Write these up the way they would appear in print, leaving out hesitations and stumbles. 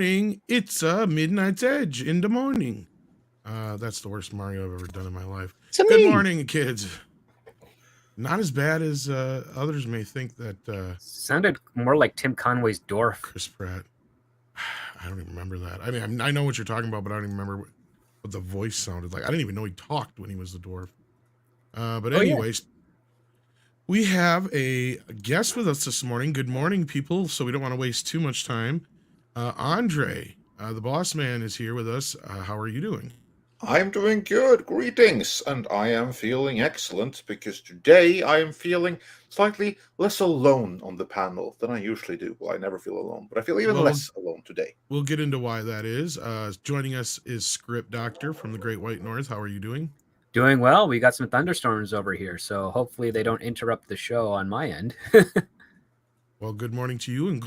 morning. It's Midnight's Edge in the morning. That's the worst Mario I've ever done in my life. Good morning, kids. Not as bad as others may think that. Sounded more like Tim Conway's Dorf. Chris Pratt. I don't even remember that. I mean, I know what you're talking about, but I don't even remember what the voice sounded like. I didn't even know he talked when he was the dwarf. But anyways, we have a guest with us this morning. Good morning, people. So we don't want to waste too much time. Andre, the boss man, is here with us. How are you doing? I'm doing good. Greetings. And I am feeling excellent because today I am feeling slightly less alone on the panel than I usually do. Well, I never feel alone, but I feel even less alone today. We'll get into why that is. Joining us is Script Doctor from the Great White North. How are you doing? Doing well. We got some thunderstorms over here, so hopefully they don't interrupt the show on my end. Well, good morning to you, and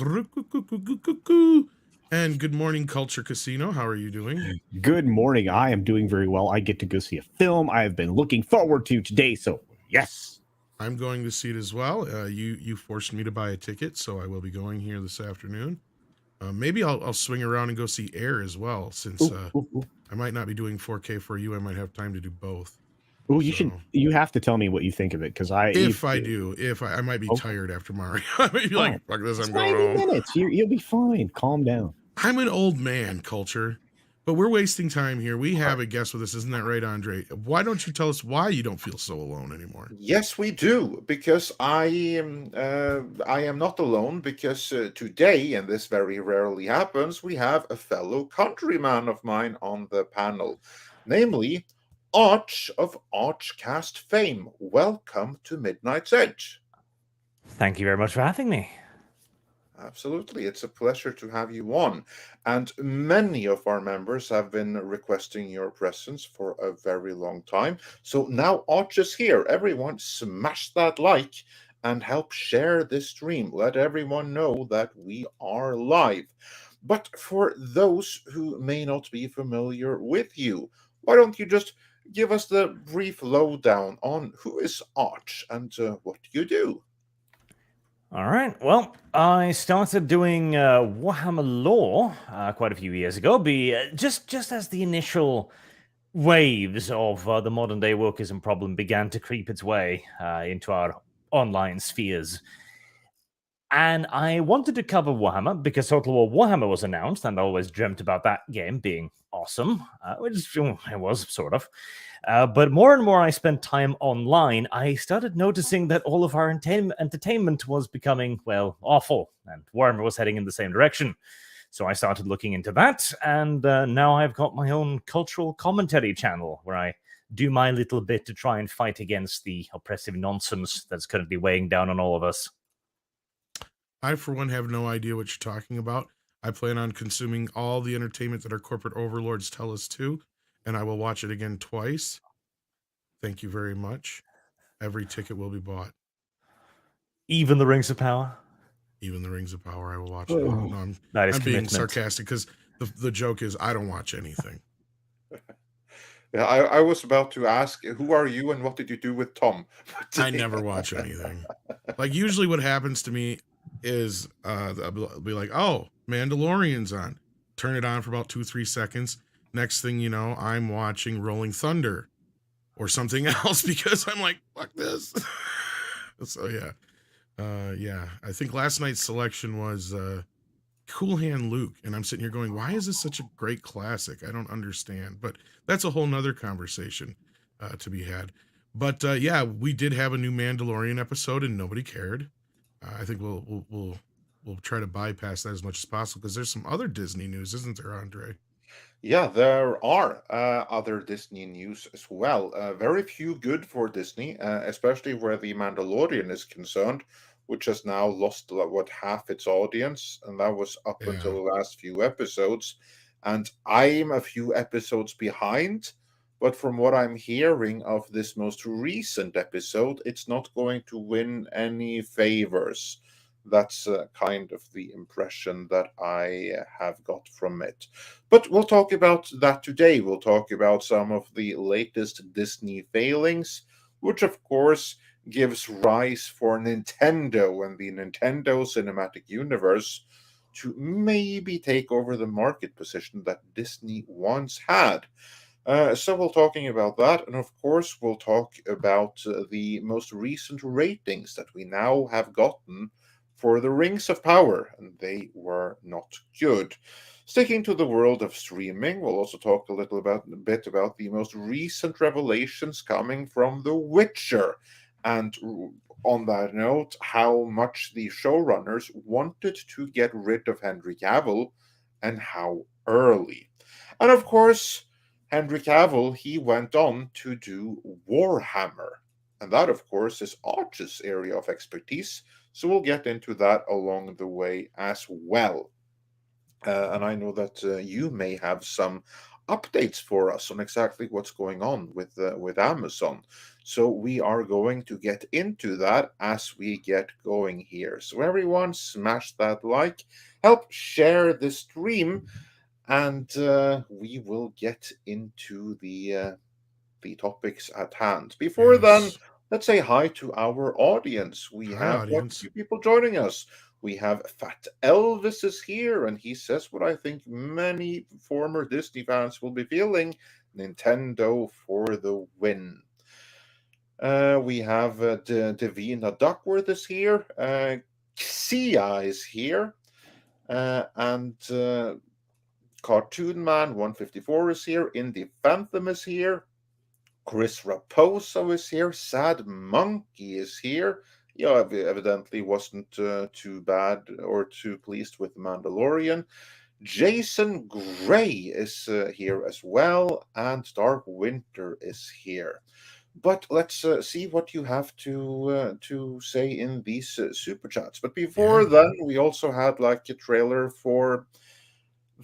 good morning, Culture Casino. How are you doing? Good morning. I am doing very well. I get to go see a film I have been looking forward to today, so yes. I'm going to see it as well. You forced me to buy a ticket, so I will be going here this afternoon. Maybe I'll swing around and go see Air as well, since I might not be doing 4K for you. I might have time to do both. Oh, you have to tell me what you think of it, because I might be tired after Mario. I might be like, fuck this, I'm going home. Minutes. You'll be fine. Calm down. I'm an old man, Culture, but we're wasting time here. We have a guest with us, isn't that right, Andre? Why don't you tell us why you don't feel so alone anymore? Yes, we do, because I am not alone, because today, and this very rarely happens, we have a fellow countryman of mine on the panel, namely Arch of ArchCast fame. Welcome to Midnight's Edge. Thank you very much for having me. Absolutely. It's a pleasure to have you on. And many of our members have been requesting your presence for a very long time. So now Arch is here. Everyone smash that like and help share this stream. Let everyone know that we are live. But for those who may not be familiar with you, why don't you just give us the brief lowdown on who is Arch and what do you do? All right. Well, I started doing Warhammer lore quite a few years ago, just as the initial waves of the modern day wokeism problem began to creep its way into our online spheres. And I wanted to cover Warhammer because Total War Warhammer was announced, and I always dreamt about that game being awesome, which it was, sort of. But more and more I spent time online, I started noticing that all of our entertainment was becoming, well, awful, and Warhammer was heading in the same direction. So I started looking into that, and now I've got my own cultural commentary channel where I do my little bit to try and fight against the oppressive nonsense that's currently weighing down on all of us. I, for one, have no idea what you're talking about. I plan on consuming all the entertainment that our corporate overlords tell us to, and I will watch it again twice. Thank you very much. Every ticket will be bought. Even the Rings of Power? Even the Rings of Power, I will watch it all. No, I'm being sarcastic because the joke is I don't watch anything. Yeah, I was about to ask, who are you and what did you do with Tom? I never watch anything. Like, usually what happens to me is I'll be like, oh, Mandalorian's on. Turn it on for about 2-3 seconds. Next thing you know, I'm watching Rolling Thunder or something else because I'm like, fuck this. So yeah. I think last night's selection was Cool Hand Luke, and I'm sitting here going, why is this such a great classic? I don't understand. But that's a whole nother conversation to be had. But yeah, we did have a new Mandalorian episode, and nobody cared. I think we'll try to bypass that as much as possible because there's some other Disney news, isn't there, Andre? Yeah, there are other Disney news as well. Very few good for Disney, especially where the Mandalorian is concerned, which has now lost half its audience, and that was up until the last few episodes. And I'm a few episodes behind, but from what I'm hearing of this most recent episode, it's not going to win any favors. That's kind of the impression that I have got from it. But we'll talk about that today. We'll talk about some of the latest Disney failings, which of course gives rise for Nintendo and the Nintendo Cinematic Universe to maybe take over the market position that Disney once had. So we'll talking about that, and of course we'll talk about the most recent ratings that we now have gotten for the Rings of Power, and they were not good. Sticking to the world of streaming, we'll also talk a bit about the most recent revelations coming from The Witcher, and on that note, how much the showrunners wanted to get rid of Henry Cavill and how early. And of course, Henry Cavill, he went on to do Warhammer. And that, of course, is Arch's area of expertise. So we'll get into that along the way as well. And I know that you may have some updates for us on exactly what's going on with Amazon. So we are going to get into that as we get going here. So everyone, smash that like, help share the stream, and we will get into the topics at hand. Before then, let's say hi to our audience. We have a few people joining us. We have Fat Elvis is here, and he says what I think many former Disney fans will be feeling: Nintendo for the win. We have Davina Duckworth is here. Sia is here. And Cartoon Man 154 is here. Indie Phantom is here. Chris Raposo is here. Sad Monkey is here. Yeah, evidently wasn't too bad or too pleased with The Mandalorian. Jason Gray is here as well, and Dark Winter is here. But let's see what you have to say in these super chats. But before then, we also had like a trailer for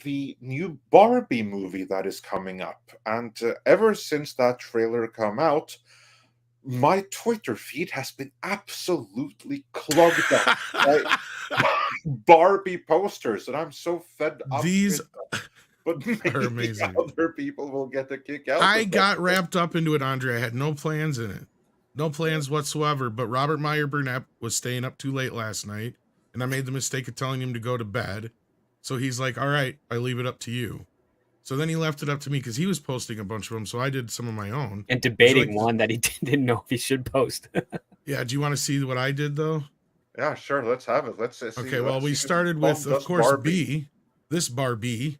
the new Barbie movie that is coming up, and ever since that trailer come out, my Twitter feed has been absolutely clogged up by Barbie posters, and I'm so fed up. These but are amazing. Other people will get a kick out. I got wrapped up into it, Andre. I had no plans in it, no plans whatsoever. But Robert Meyer Burnett was staying up too late last night, and I made the mistake of telling him to go to bed. So he's like, "All right, I leave it up to you." So then he left it up to me because he was posting a bunch of them. So I did some of my own. And debating one that he didn't know if he should post. Yeah. Do you want to see what I did, though? Yeah, sure. Let's have it. Let's see. Okay. Well, we started with, of course, Barbie. This Barbie.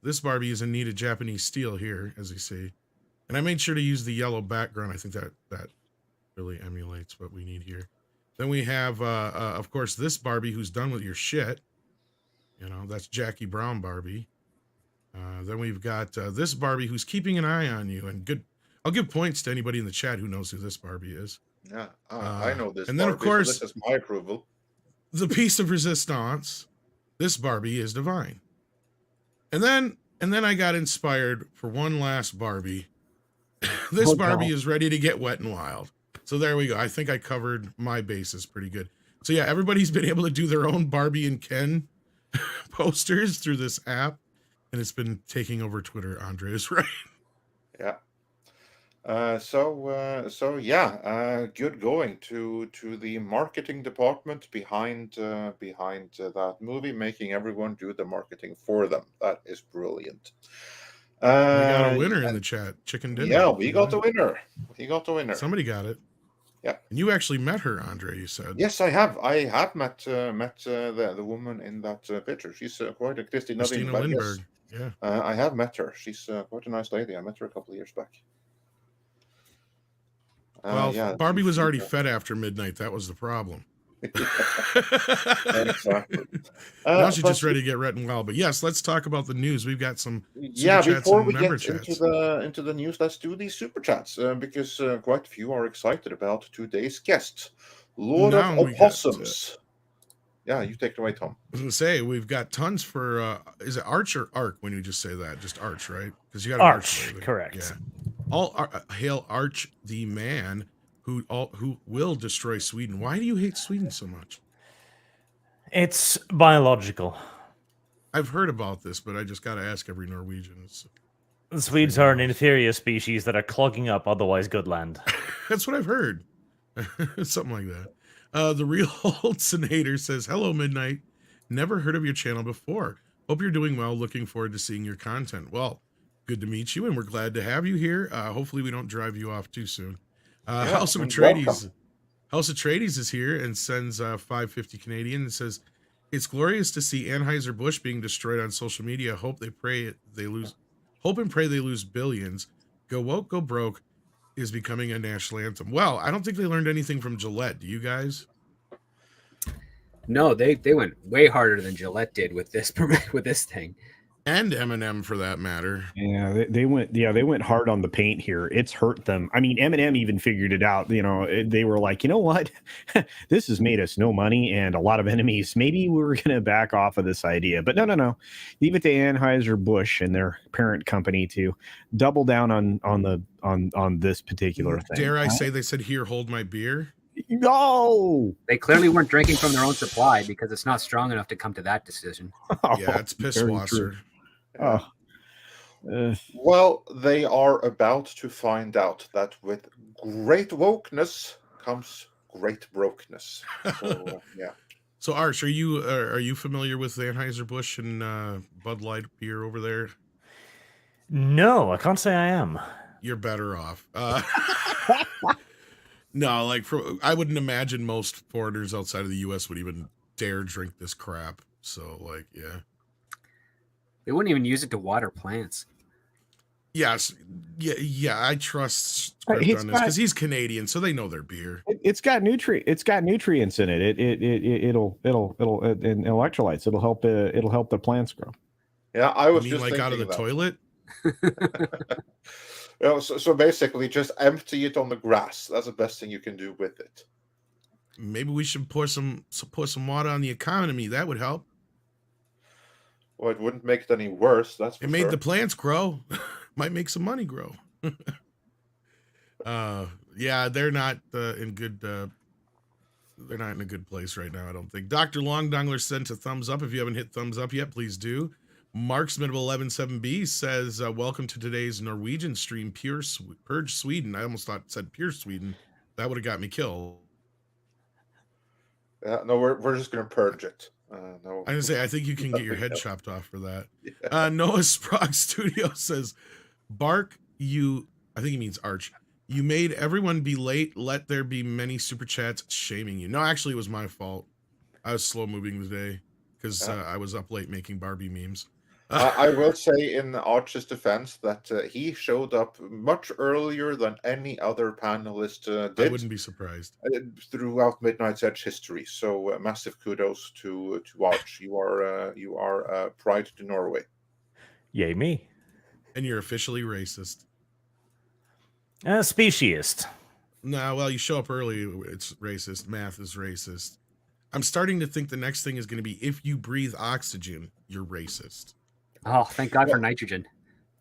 This Barbie is in need of Japanese steel here, as you see. And I made sure to use the yellow background. I think that really emulates what we need here. Then we have, of course, this Barbie who's done with your shit. You know, that's Jackie Brown Barbie. Then we've got this Barbie who's keeping an eye on you, and good. I'll give points to anybody in the chat who knows who this Barbie is. Yeah, I know this. And then, Barbie, of course, so this is my approval. The piece of resistance. This Barbie is divine. And then I got inspired for one last Barbie. This Barbie is ready to get wet and wild. So there we go. I think I covered my bases pretty good. So yeah, everybody's been able to do their own Barbie and Ken posters through this app. And it's been taking over Twitter, Andre is right. Yeah. So yeah, good going to the marketing department behind that movie, making everyone do the marketing for them. That is brilliant. We got a winner in the chat, Chicken Dinner. Yeah, we got the winner. He got the winner. Somebody got it. Yeah. And you actually met her, Andre, you said. Yes, I have. I have met the woman in that picture. She's quite a Christina Lindberg. Yeah. I have met her. She's quite a nice lady. I met her a couple of years back. Well, yeah, Barbie was already fed after midnight. That was the problem. Exactly. Now she's just ready to get wet and wild. But yes, let's talk about the news. We've got some yeah. Before we get chats. into the news, let's do these super chats because quite a few are excited about today's guest, Lord of Opossums. Yeah, you take it away, Tom. I was going to say, we've got tons for, is it Arch or Arc when you just say that? Just Arch, right? Because you got Arch, correct. Yeah. Hail Arch, the man who will destroy Sweden. Why do you hate Sweden so much? It's biological. I've heard about this, but I just got to ask every Norwegian. The Swedes are an inferior species that are clogging up otherwise good land. That's what I've heard. Something like that. The real old senator says, "Hello, Midnight. Never heard of your channel before. Hope you're doing well. Looking forward to seeing your content. Well, good to meet you, and we're glad to have you here. Hopefully we don't drive you off too soon. House of Atreides is here and sends 550 Canadian and says, it's glorious to see Anheuser-Busch being destroyed on social media. Hope and pray they lose billions. Go woke, go broke is becoming a national anthem. Well, I don't think they learned anything from Gillette. Do you guys? No, they went way harder than Gillette did with this thing. And M&M for that matter. Yeah, they went hard on the paint here. It's hurt them. I mean, M&M even figured it out. They were like, you know what, this has made us no money and a lot of enemies. Maybe we're gonna back off of this idea. But no, leave it to Anheuser-Busch and their parent company to double down on this particular thing. Dare I say they said, "Here, hold my beer." No, they clearly weren't drinking from their own supply because it's not strong enough to come to that decision. Yeah, it's pisswasser. Well, they are about to find out that with great wokeness comes great brokenness. So, yeah. So, Arch, are you familiar with Anheuser-Busch and Bud Light beer over there? No, I can't say I am. You're better off. No, I wouldn't imagine most foreigners outside of the U.S. would even dare drink this crap. So, yeah. They wouldn't even use it to water plants. Yes. Yeah. I trust Script on this because he's Canadian, so they know their beer. It's got nutrients in it. It'll and electrolytes. It'll help the plants grow. Yeah, I was just like out of the toilet. So basically, just empty it on the grass. That's the best thing you can do with it. Maybe we should pour some water on the economy. That would help. Well, it wouldn't make it any worse. It made the plants grow. Might make some money grow. Yeah, they're not in good. They're not in a good place right now, I don't think. Dr. Long Dongler sent a thumbs up. If you haven't hit thumbs up yet, please do. Marksman of 117B says, welcome to today's Norwegian stream, Purge Sweden. I almost thought it said Pure Sweden. That would have got me killed. No, we're just going to purge it. No. I was gonna say, I think you can get your head chopped off for that. Yeah. Noah Sprague Studio says, Bark, I think he means Arch. You made everyone be late. Let there be many super chats shaming you. No, actually, it was my fault. I was slow moving today because I was up late making Barbie memes. I will say in Arch's defense that he showed up much earlier than any other panelist did. I wouldn't be surprised. Throughout Midnight's Edge history. So massive kudos to Arch. You are pride to Norway. Yay me. And you're officially racist. Speciest. No, well, you show up early, it's racist. Math is racist. I'm starting to think the next thing is going to be, if you breathe oxygen, you're racist. Oh, thank God for nitrogen.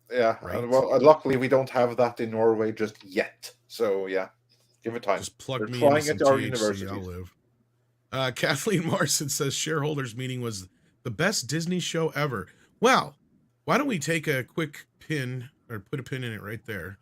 Yeah, right. Well, luckily we don't have that in Norway just yet. So yeah, give it time. Just plug They're me trying into at our THC, universities. I'll live. Kathleen Morrison says shareholders meeting was the best Disney show ever. Well, why don't we take a quick pin or put a pin in it right there?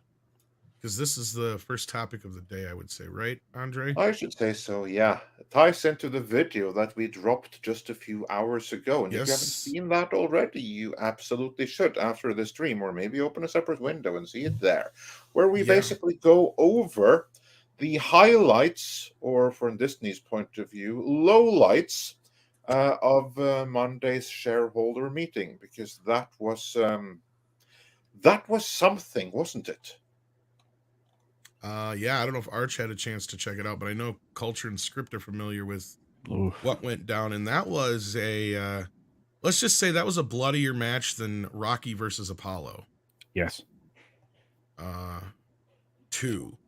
Because this is the first topic of the day, I would say, right, Andre? I should say so, yeah. It ties into the video that we dropped just a few hours ago. And if you haven't seen that already, you absolutely should after the stream, or maybe open a separate window and see it there, where we basically go over the highlights, or from Disney's point of view, lowlights of Monday's shareholder meeting, because that was something, wasn't it? Yeah, I don't know if Arch had a chance to check it out, but I know Culture and Script are familiar with what went down, and that was a let's just say that was a bloodier match than Rocky versus Apollo. Yes. 2.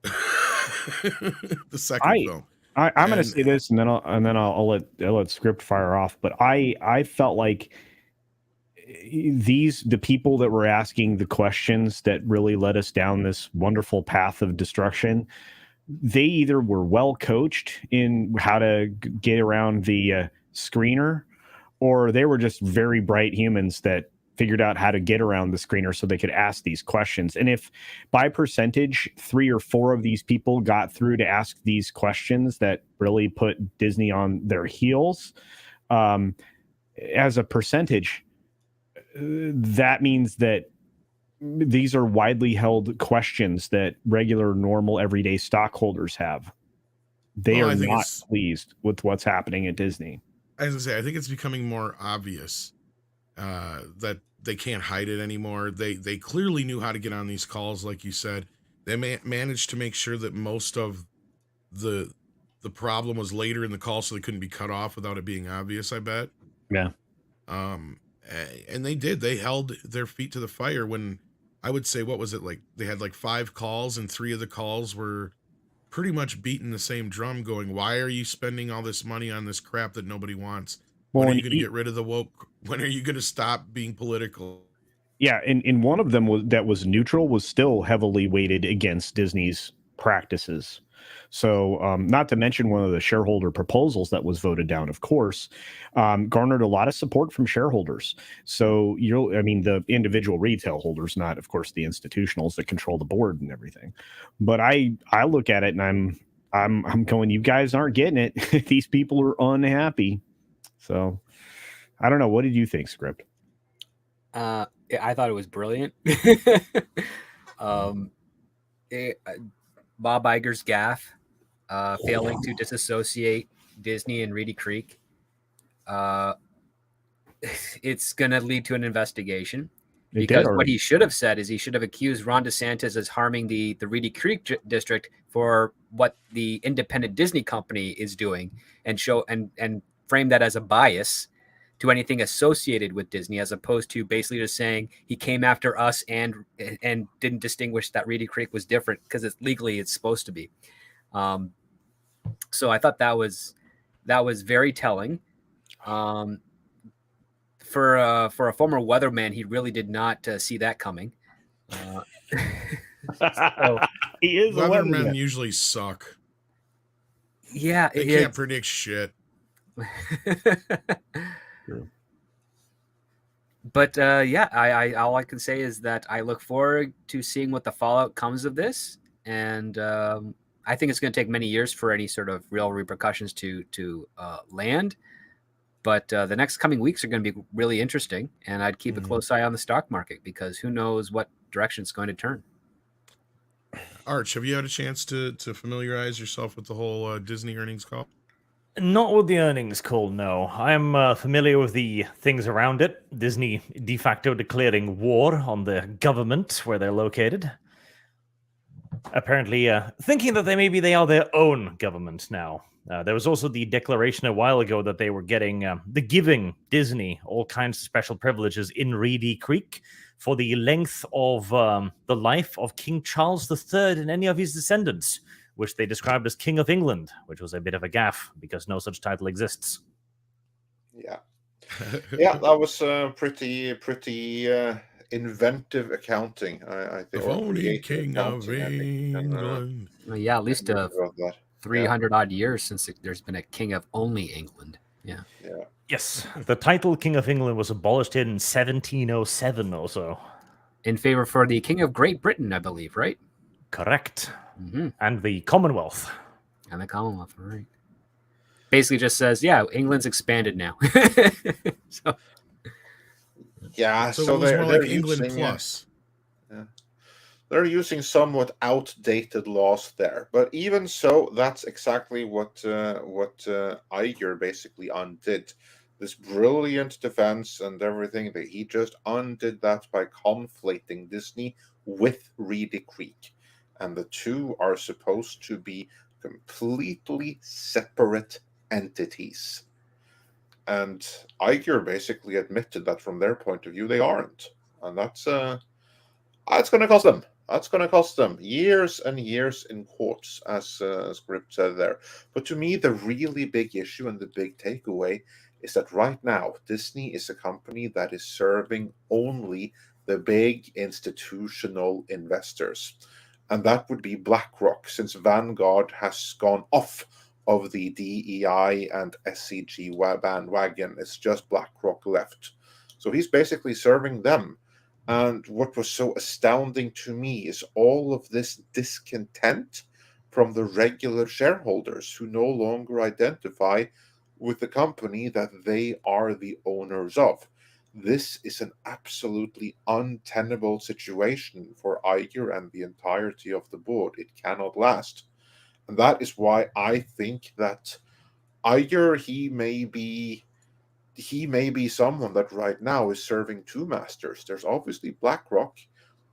The second film. I'm going to say this, and then I'll let Script fire off. But I felt like the people that were asking the questions that really led us down this wonderful path of destruction, they either were well coached in how to get around the screener, or they were just very bright humans that figured out how to get around the screener so they could ask these questions. And if by percentage 3 or 4 of these people got through to ask these questions that really put Disney on their heels, as a percentage, that means that these are widely held questions that regular, normal, everyday stockholders have. They Well, are I think not pleased with what's happening at Disney. As I say, I think it's becoming more obvious that they can't hide it anymore. They clearly knew how to get on these calls, like you said. They managed to make sure that most of the problem was later in the call, so they couldn't be cut off without it being obvious. I bet. Yeah. And they did. They held their feet to the fire when I would say, what was it like? They had like 5 calls, and 3 of the calls were pretty much beating the same drum, going, "Why are you spending all this money on this crap that nobody wants? When are you going to get rid of the woke? When are you going to stop being political?" Yeah, and one of them that was neutral was still heavily weighted against Disney's practices. So, not to mention one of the shareholder proposals that was voted down, of course, garnered a lot of support from shareholders. So, the individual retail holders, not, of course, the institutionals that control the board and everything. But I look at it and I'm going, you guys aren't getting it. These people are unhappy. So, I don't know. What did you think, Script? I thought it was brilliant. Bob Iger's gaffe, failing to disassociate Disney and Reedy Creek. It's going to lead to an investigation. Because what he should have said is he should have accused Ron DeSantis as harming the Reedy Creek district for what the independent Disney company is doing, and frame that as a bias to anything associated with Disney, as opposed to basically just saying he came after us and didn't distinguish that Reedy Creek was different because it's supposed to be. So I thought that was very telling. For a former weatherman, he really did not see that coming. So, he is weathermen usually suck. Yeah, they can't predict shit. True. But I all I can say is that I look forward to seeing what the fallout comes of this, and I think it's going to take many years for any sort of real repercussions to land. But the next coming weeks are going to be really interesting, and I'd keep a close eye on the stock market because who knows what direction it's going to turn. Arch, have you had a chance to familiarize yourself with the whole Disney earnings call? Not with the earnings call, no. I'm familiar with the things around it. Disney de facto declaring war on the government where they're located. Apparently thinking that they are their own government now. There was also the declaration a while ago that they were giving Disney all kinds of special privileges in Reedy Creek for the length of the life of King Charles III and any of his descendants, which they described as King of England, which was a bit of a gaffe because no such title exists. Yeah. Yeah, that was pretty inventive accounting. I think. The only King of England. Yeah, at least 300 odd years since there's been a King of only England. Yeah. Yes, the title King of England was abolished in 1707 or so. In favor for the King of Great Britain, I believe, right? Correct. Mm-hmm. And the Commonwealth. And the Commonwealth, right. Basically just says, yeah, England's expanded now. So it was more like England plus. They're using somewhat outdated laws there, but even so, that's exactly what Iger basically undid. This brilliant defense and everything, that he just undid that by conflating Disney with Reedy Creek, and the two are supposed to be completely separate entities. And Iger basically admitted that from their point of view, they aren't, and that's going to cost them. That's going to cost them years and years in courts, as Script said there. But to me, the really big issue and the big takeaway is that right now, Disney is a company that is serving only the big institutional investors. And that would be BlackRock, since Vanguard has gone off of the DEI and SCG bandwagon. It's just BlackRock left. So he's basically serving them. And what was so astounding to me is all of this discontent from the regular shareholders who no longer identify with the company that they are the owners of. This is an absolutely untenable situation for Iger and the entirety of the board. It cannot last. And that is why I think that Iger, he may be someone that right now is serving two masters. There's obviously BlackRock,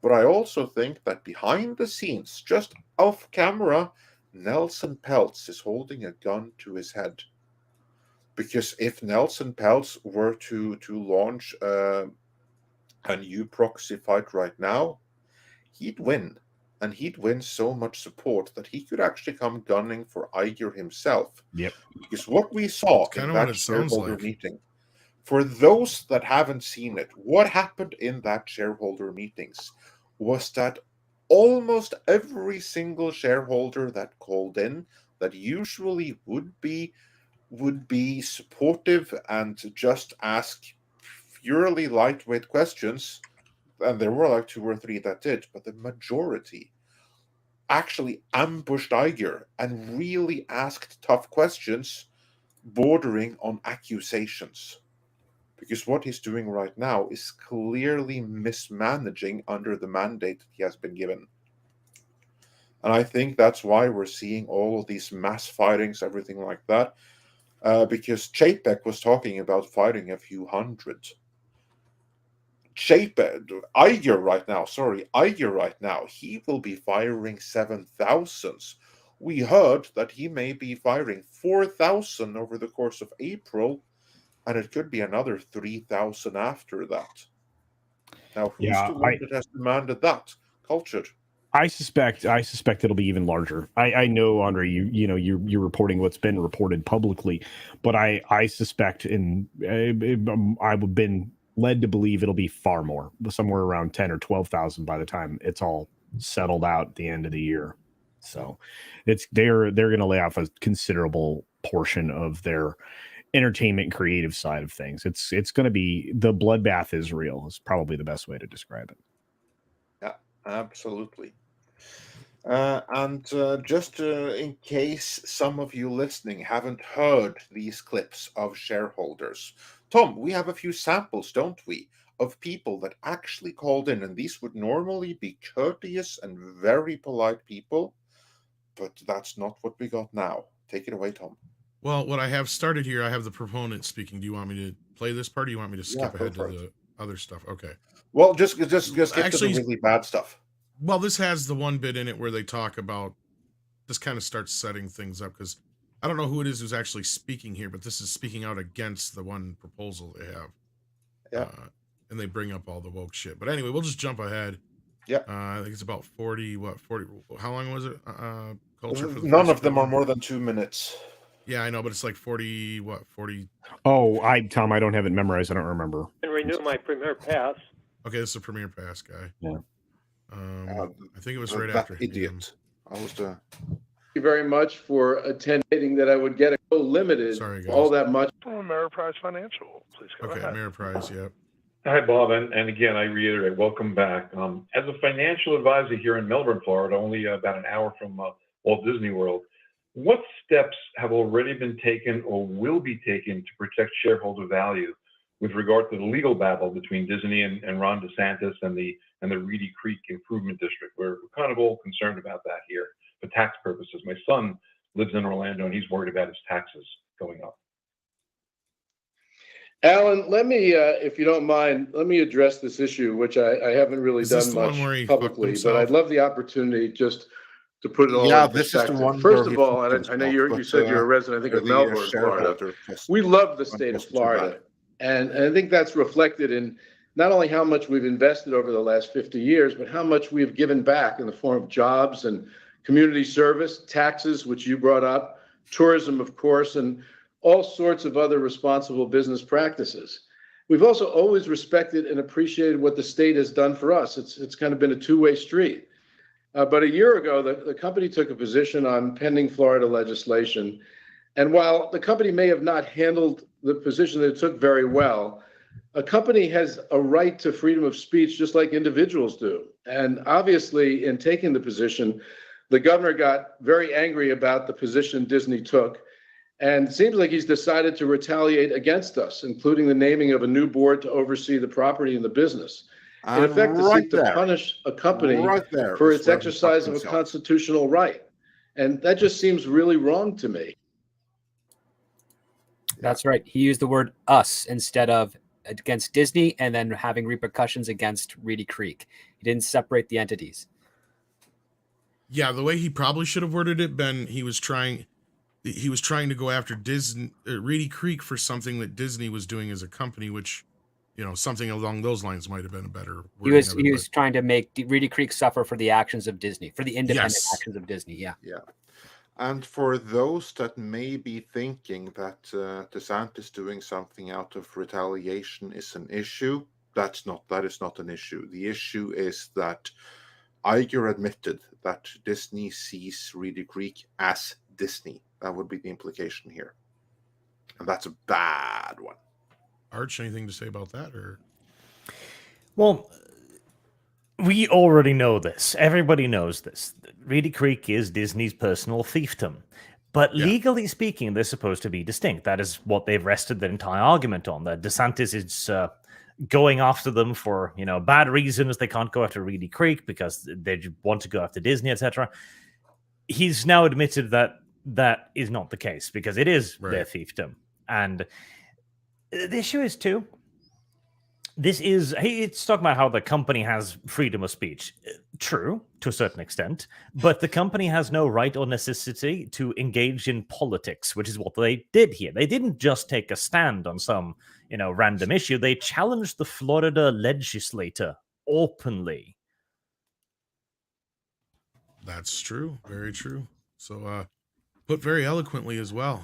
but I also think that behind the scenes, just off camera, Nelson Peltz is holding a gun to his head. Because if Nelson Peltz were to launch a new proxy fight right now, he'd win. And he'd win so much support that he could actually come gunning for Iger himself. Yep. Because what we saw in that shareholder meeting, for those that haven't seen it, what happened in that shareholder meetings was that almost every single shareholder that called in, that usually would be supportive and just ask purely lightweight questions, and there were like 2 or 3 that did, but the majority actually ambushed Iger and really asked tough questions bordering on accusations. Because what he's doing right now is clearly mismanaging under the mandate that he has been given. And I think that's why we're seeing all of these mass fightings, everything like that. Because Chapek was talking about fighting a few hundred. Iger right now, he will be firing 7,000s. We heard that he may be firing 4,000 over the course of April, and it could be another 3,000 after that. Now, who's the one that has demanded that? Cultured. I suspect it'll be even larger. I know, Andre, you're reporting what's been reported publicly, but I suspect, and I've been led to believe it'll be far more, somewhere around 10 or 12,000 by the time it's all settled out at the end of the year. So they're going to lay off a considerable portion of their entertainment and creative side of things. It's going to be, the bloodbath is real, is probably the best way to describe it. Yeah, absolutely. And just in case some of you listening haven't heard these clips of shareholders, Tom, we have a few samples, don't we, of people that actually called in, and these would normally be courteous and very polite people, but that's not what we got now. Take it away, Tom. Well, what I have started here, I have the proponent speaking. Do you want me to play this part, or do you want me to skip ahead to the other stuff? Okay. Well, just skip to the really bad stuff. Well, this has the one bit in it where they talk about, this kind of starts setting things up, because I don't know who it is who's actually speaking here, but this is speaking out against the one proposal they have. Yeah. And they bring up all the woke shit. But anyway, we'll just jump ahead. Yeah. I think it's about 40, how long was it? Culture for the None of them are more than 2 minutes. Yeah, I know, but it's like 40. Oh, Tom, I don't have it memorized. I don't remember. And renew my Premier Pass. Okay, this is a Premier Pass guy. Yeah. I think it was right after idiot. Thank you very much for attending. That I would get a limited. Sorry, guys. All that much. From Ameriprise Financial, please go ahead. Okay, Ameriprise, yeah. Hi, Bob, and again, I reiterate, welcome back. As a financial advisor here in Melbourne, Florida, only about an hour from Walt Disney World, what steps have already been taken or will be taken to protect shareholder value with regard to the legal battle between Disney and Ron DeSantis and the Reedy Creek Improvement District? We're kind of all concerned about that here for tax purposes. My son lives in Orlando, and he's worried about his taxes going up. Alan, let me, if you don't mind, let me address this issue, which I haven't really done much publicly, but I'd love the opportunity just to put it all in perspective. This is the one. First of all, and I know you said you're a resident, I think, of Melbourne, Florida. We love the state of Florida. And I think that's reflected in not only how much we've invested over the last 50 years, but how much we've given back in the form of jobs and community service, taxes, which you brought up, tourism, of course, and all sorts of other responsible business practices. We've also always respected and appreciated what the state has done for us. It's kind of been a two-way street. But a year ago, the company took a position on pending Florida legislation. And while the company may have not handled the position that it took very well, a company has a right to freedom of speech just like individuals do. And obviously, in taking the position, the governor got very angry about the position Disney took. And it seems like he's decided to retaliate against us, including the naming of a new board to oversee the property and the business. In effect, to seek to punish a company for its exercise of a constitutional right. And that just seems really wrong to me. That's right. He used the word us instead of against Disney and then having repercussions against Reedy Creek. He didn't separate the entities. Yeah, the way he probably should have worded it, Ben, he was trying to go after Disney, Reedy Creek for something that Disney was doing as a company, which, you know, something along those lines might have been a better wording. He was trying to make Reedy Creek suffer for the actions of Disney, for the independent actions of Disney. Yeah. Yeah. And for those that may be thinking that DeSantis doing something out of retaliation is an issue, that is not an issue. The issue is that Iger admitted that Disney sees Reedy Creek as Disney. That would be the implication here. And that's a bad one. Arch, anything to say about that? Or well, we already know this. Everybody knows this. Reedy Creek is Disney's personal fiefdom. But legally speaking, they're supposed to be distinct. That is what they've rested their entire argument on. That DeSantis is going after them for, you know, bad reasons. They can't go after Reedy Creek because they want to go after Disney, etc. He's now admitted that that is not the case because it is their fiefdom. And the issue is too, it's talking about how the company has freedom of speech. True, to a certain extent, but the company has no right or necessity to engage in politics, which is what they did here. They didn't just take a stand on some, you know, random issue. They challenged the Florida legislator openly. That's true. Very true. So, put very eloquently as well.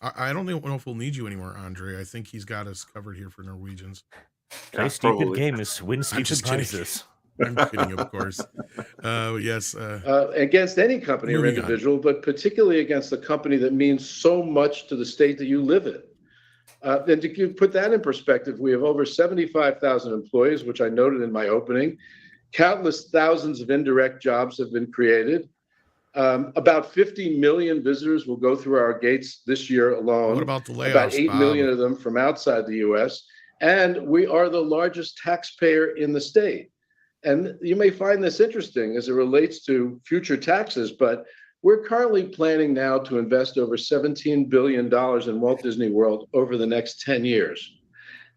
I don't know if we'll need you anymore, Andre. I think he's got us covered here for Norwegians. Play stupid games, win stupid prizes. I'm kidding, of course. Yes. Against any company or individual, but particularly against a company that means so much to the state that you live in. And to put that in perspective, we have over 75,000 employees, which I noted in my opening. Countless thousands of indirect jobs have been created. About 50 million visitors will go through our gates this year alone. What about the layoffs, about 8 Bob? million of them from outside the U.S. And we are the largest taxpayer in the state. And you may find this interesting as it relates to future taxes, but we're currently planning now to invest over $17 billion in Walt Disney World over the next 10 years.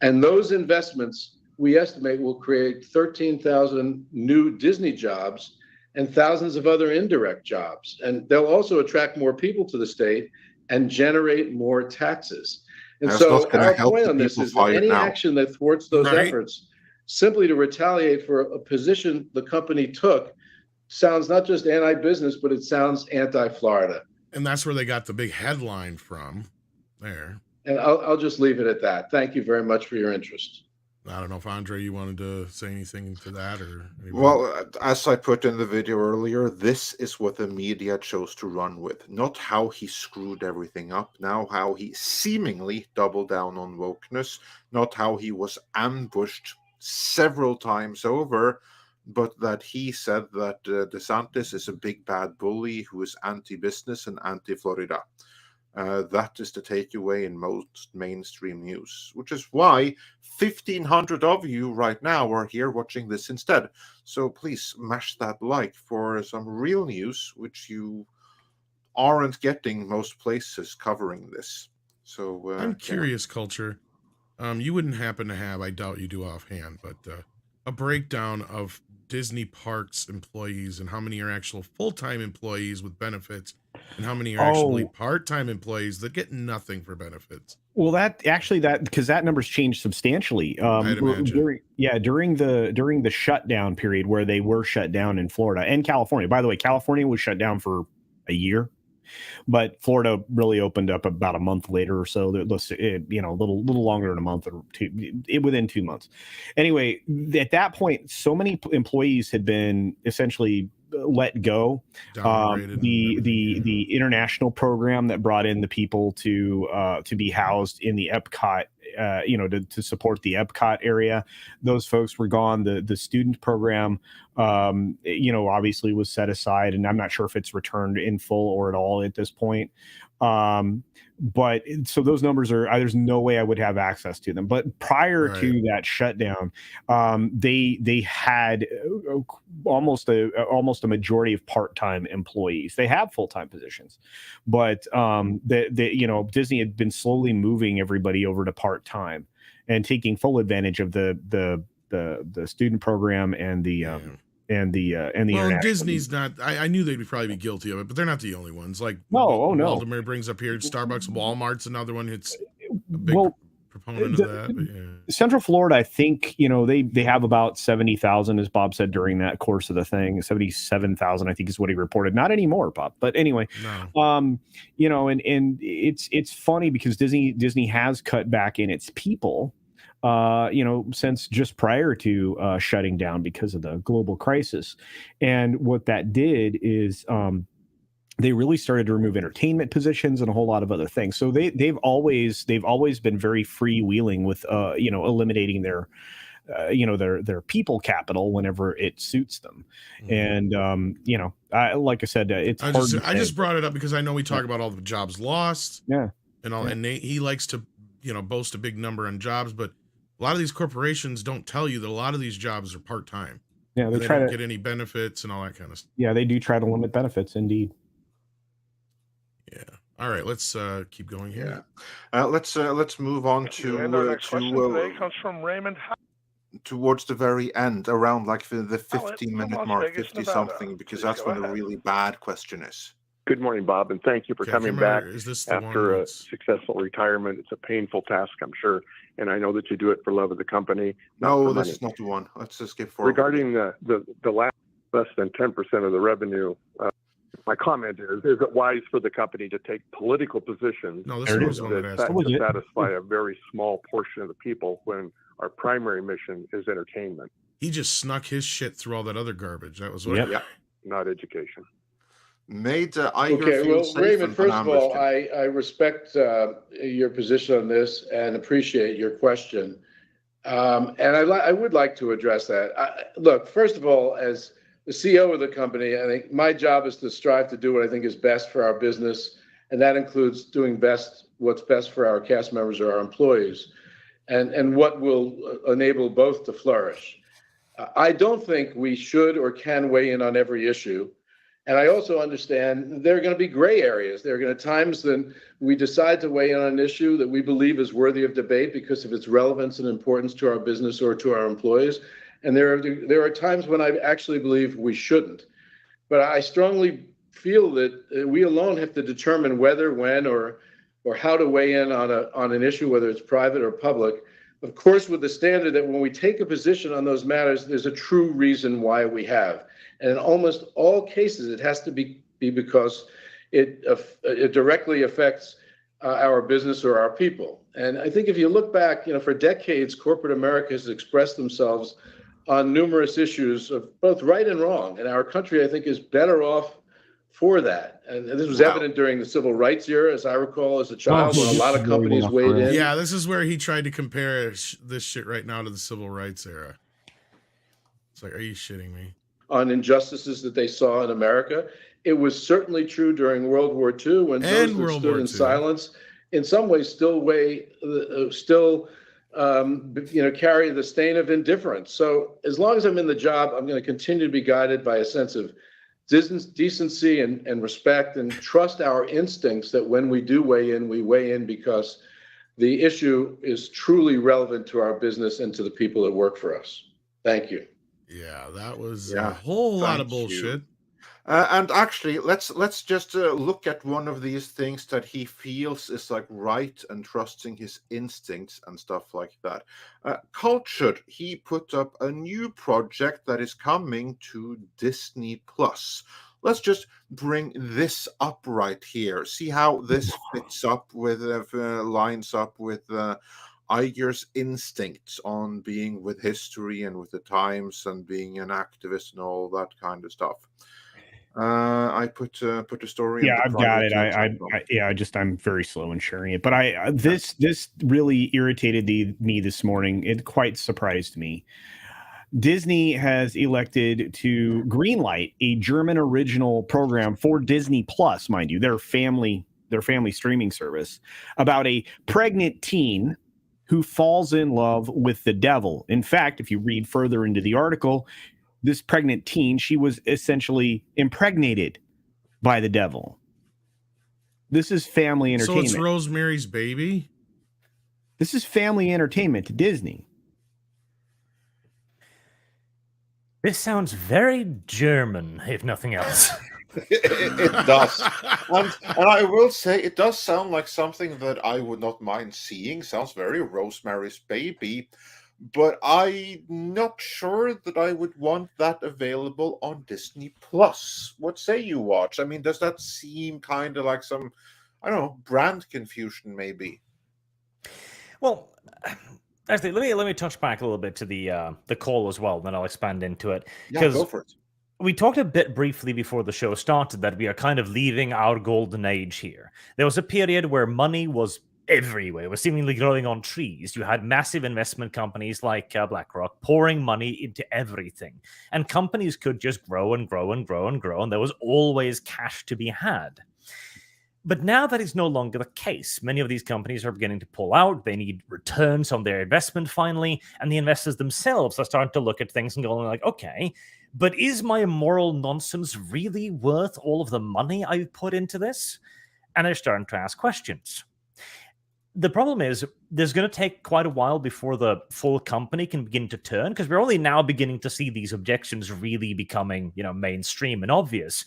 And those investments, we estimate, will create 13,000 new Disney jobs and thousands of other indirect jobs. And they'll also attract more people to the state and generate more taxes. And so our point on this is that any action that thwarts those efforts simply to retaliate for a position the company took sounds not just anti-business, but it sounds anti-Florida. And that's where they got the big headline from there. And I'll just leave it at that. Thank you very much for your interest. I don't know if Andre, you wanted to say anything to that or anybody? Well, as I put in the video earlier, this is what the media chose to run with, not how he screwed everything up, now how he seemingly doubled down on wokeness, not how he was ambushed several times over, but that he said that DeSantis is a big bad bully who is anti-business and anti-Florida. That is the takeaway in most mainstream news, which is why 1,500 of you right now are here watching this instead. So please mash that like for some real news, which you aren't getting most places covering this. So I'm curious, Culture. You wouldn't happen to have, I doubt you do offhand, but a breakdown of Disney Parks employees and how many are actual full-time employees with benefits and how many are actually part-time employees that get nothing for benefits. Well, because that number's changed substantially. I'd imagine. During the shutdown period where they were shut down in Florida and California. By the way, California was shut down for a year, but Florida really opened up about a month later or so. A little longer than a month or two, within 2 months. Anyway, at that point, so many employees had been essentially let go. The international program that brought in the people to be housed in the Epcot to support the Epcot area. Those folks were gone. The student program, obviously was set aside, and I'm not sure if it's returned in full or at all at this point. But so those numbers there's no way I would have access to them. But prior to that shutdown, they had almost a majority of part-time employees. They have full-time positions, but Disney had been slowly moving everybody over to part-time and taking full advantage of the student program and the well, Disney's not. I knew they'd probably be guilty of it, but they're not the only ones. Like Waldemar brings up here, Starbucks, Walmart's another one. It's a big proponent of that. But yeah. Central Florida, I think they have about 70,000, as Bob said during that course of the thing. 77,000, I think, is what he reported. Not anymore, Bob. But anyway, and it's funny because Disney has cut back in its people. Since just prior to shutting down because of the global crisis. And what that did is they really started to remove entertainment positions and a whole lot of other things. So they've always been very freewheeling with eliminating their people capital whenever it suits them. And like I said, I just brought it up because I know we talk about all the jobs lost. Yeah. And all, and he likes to boast a big number on jobs, but a lot of these corporations don't tell you that a lot of these jobs are part-time. Yeah, they don't get any benefits and all that kind of stuff. Yeah, they do try to limit benefits, indeed. Yeah. All right, let's keep going here. Yeah. Let's move on to our next question today comes from Raymond. Towards the very end, around like the 50-minute mark, 50-something, because that's when the really bad question is. Good morning, Bob, and thank you for coming back after a successful retirement. It's a painful task, I'm sure, and I know that you do it for love of the company. No, this is not the one. Let's just skip forward. Regarding the less than 10% of the revenue, my comment is it wise for the company to take political positions to satisfy a very small portion of the people when our primary mission is entertainment? He just snuck his shit through all that other garbage. That was what. Yeah, not education. Made Iger feel safe. Raymond, first of all, I respect your position on this and appreciate your question. And I would like to address that. Look, first of all, as the CEO of the company, I think my job is to strive to do what I think is best for our business, and that includes doing what's best for our cast members or our employees, and what will enable both to flourish. I don't think we should or can weigh in on every issue. And I also understand there are going to be gray areas. There are going to be times when we decide to weigh in on an issue that we believe is worthy of debate because of its relevance and importance to our business or to our employees. And there are times when I actually believe we shouldn't. But I strongly feel that we alone have to determine whether, when, or how to weigh in on an issue, whether it's private or public. Of course, with the standard that when we take a position on those matters, there's a true reason why we have. And in almost all cases, it has to be because it directly affects our business or our people. And I think if you look back, for decades, corporate America has expressed themselves on numerous issues of both right and wrong. And our country, I think, is better off for that. And this was evident during the civil rights era, as I recall, as a child, when a lot of companies weighed in. Yeah, this is where he tried to compare this shit right now to the civil rights era. It's like, are you shitting me? On injustices that they saw in America. It was certainly true during World War II when those that stood in silence, in some ways, still carry the stain of indifference. So as long as I'm in the job, I'm going to continue to be guided by a sense of decency and respect, and trust our instincts that when we do weigh in, we weigh in because the issue is truly relevant to our business and to the people that work for us. Thank you. Yeah, that was a whole lot of bullshit. And actually, let's just look at one of these things that he feels is like right and trusting his instincts and stuff like that. Cultured, he put up a new project that is coming to Disney Plus. Let's just bring this up right here. See how this fits up with, lines up with Iger's instincts on being with history and with the times and being an activist and all that kind of stuff. I put the story. Yeah, I've got it. I'm very slow in sharing it, but this really irritated me this morning. It quite surprised me. Disney has elected to greenlight a German original program for Disney Plus, mind you, their family streaming service, about a pregnant teen who falls in love with the devil. In fact, if you read further into the article, this pregnant teen, she was essentially impregnated by the devil. This is family entertainment. So it's Rosemary's Baby? This is family entertainment to Disney. This sounds very German, if nothing else. It does. And I will say, it does sound like something that I would not mind seeing. Sounds very Rosemary's Baby. But I'm not sure that I would want that available on Disney Plus. What say you, Watch? I mean, does that seem kind of like some, I don't know, brand confusion maybe? Well, actually, let me touch back a little bit to the call as well, then I'll expand into it. Yeah, go for it. We talked a bit briefly before the show started that we are kind of leaving our golden age here. There was a period where money was everywhere. It was seemingly growing on trees. You had massive investment companies like BlackRock pouring money into everything. And companies could just grow and grow and grow and grow, and there was always cash to be had. But now that is no longer the case. Many of these companies are beginning to pull out. They need returns on their investment finally, and the investors themselves are starting to look at things and going like, okay, but is my immoral nonsense really worth all of the money I've put into this? And they're starting to ask questions. The problem is there's going to take quite a while before the full company can begin to turn, because we're only now beginning to see these objections really becoming, mainstream and obvious.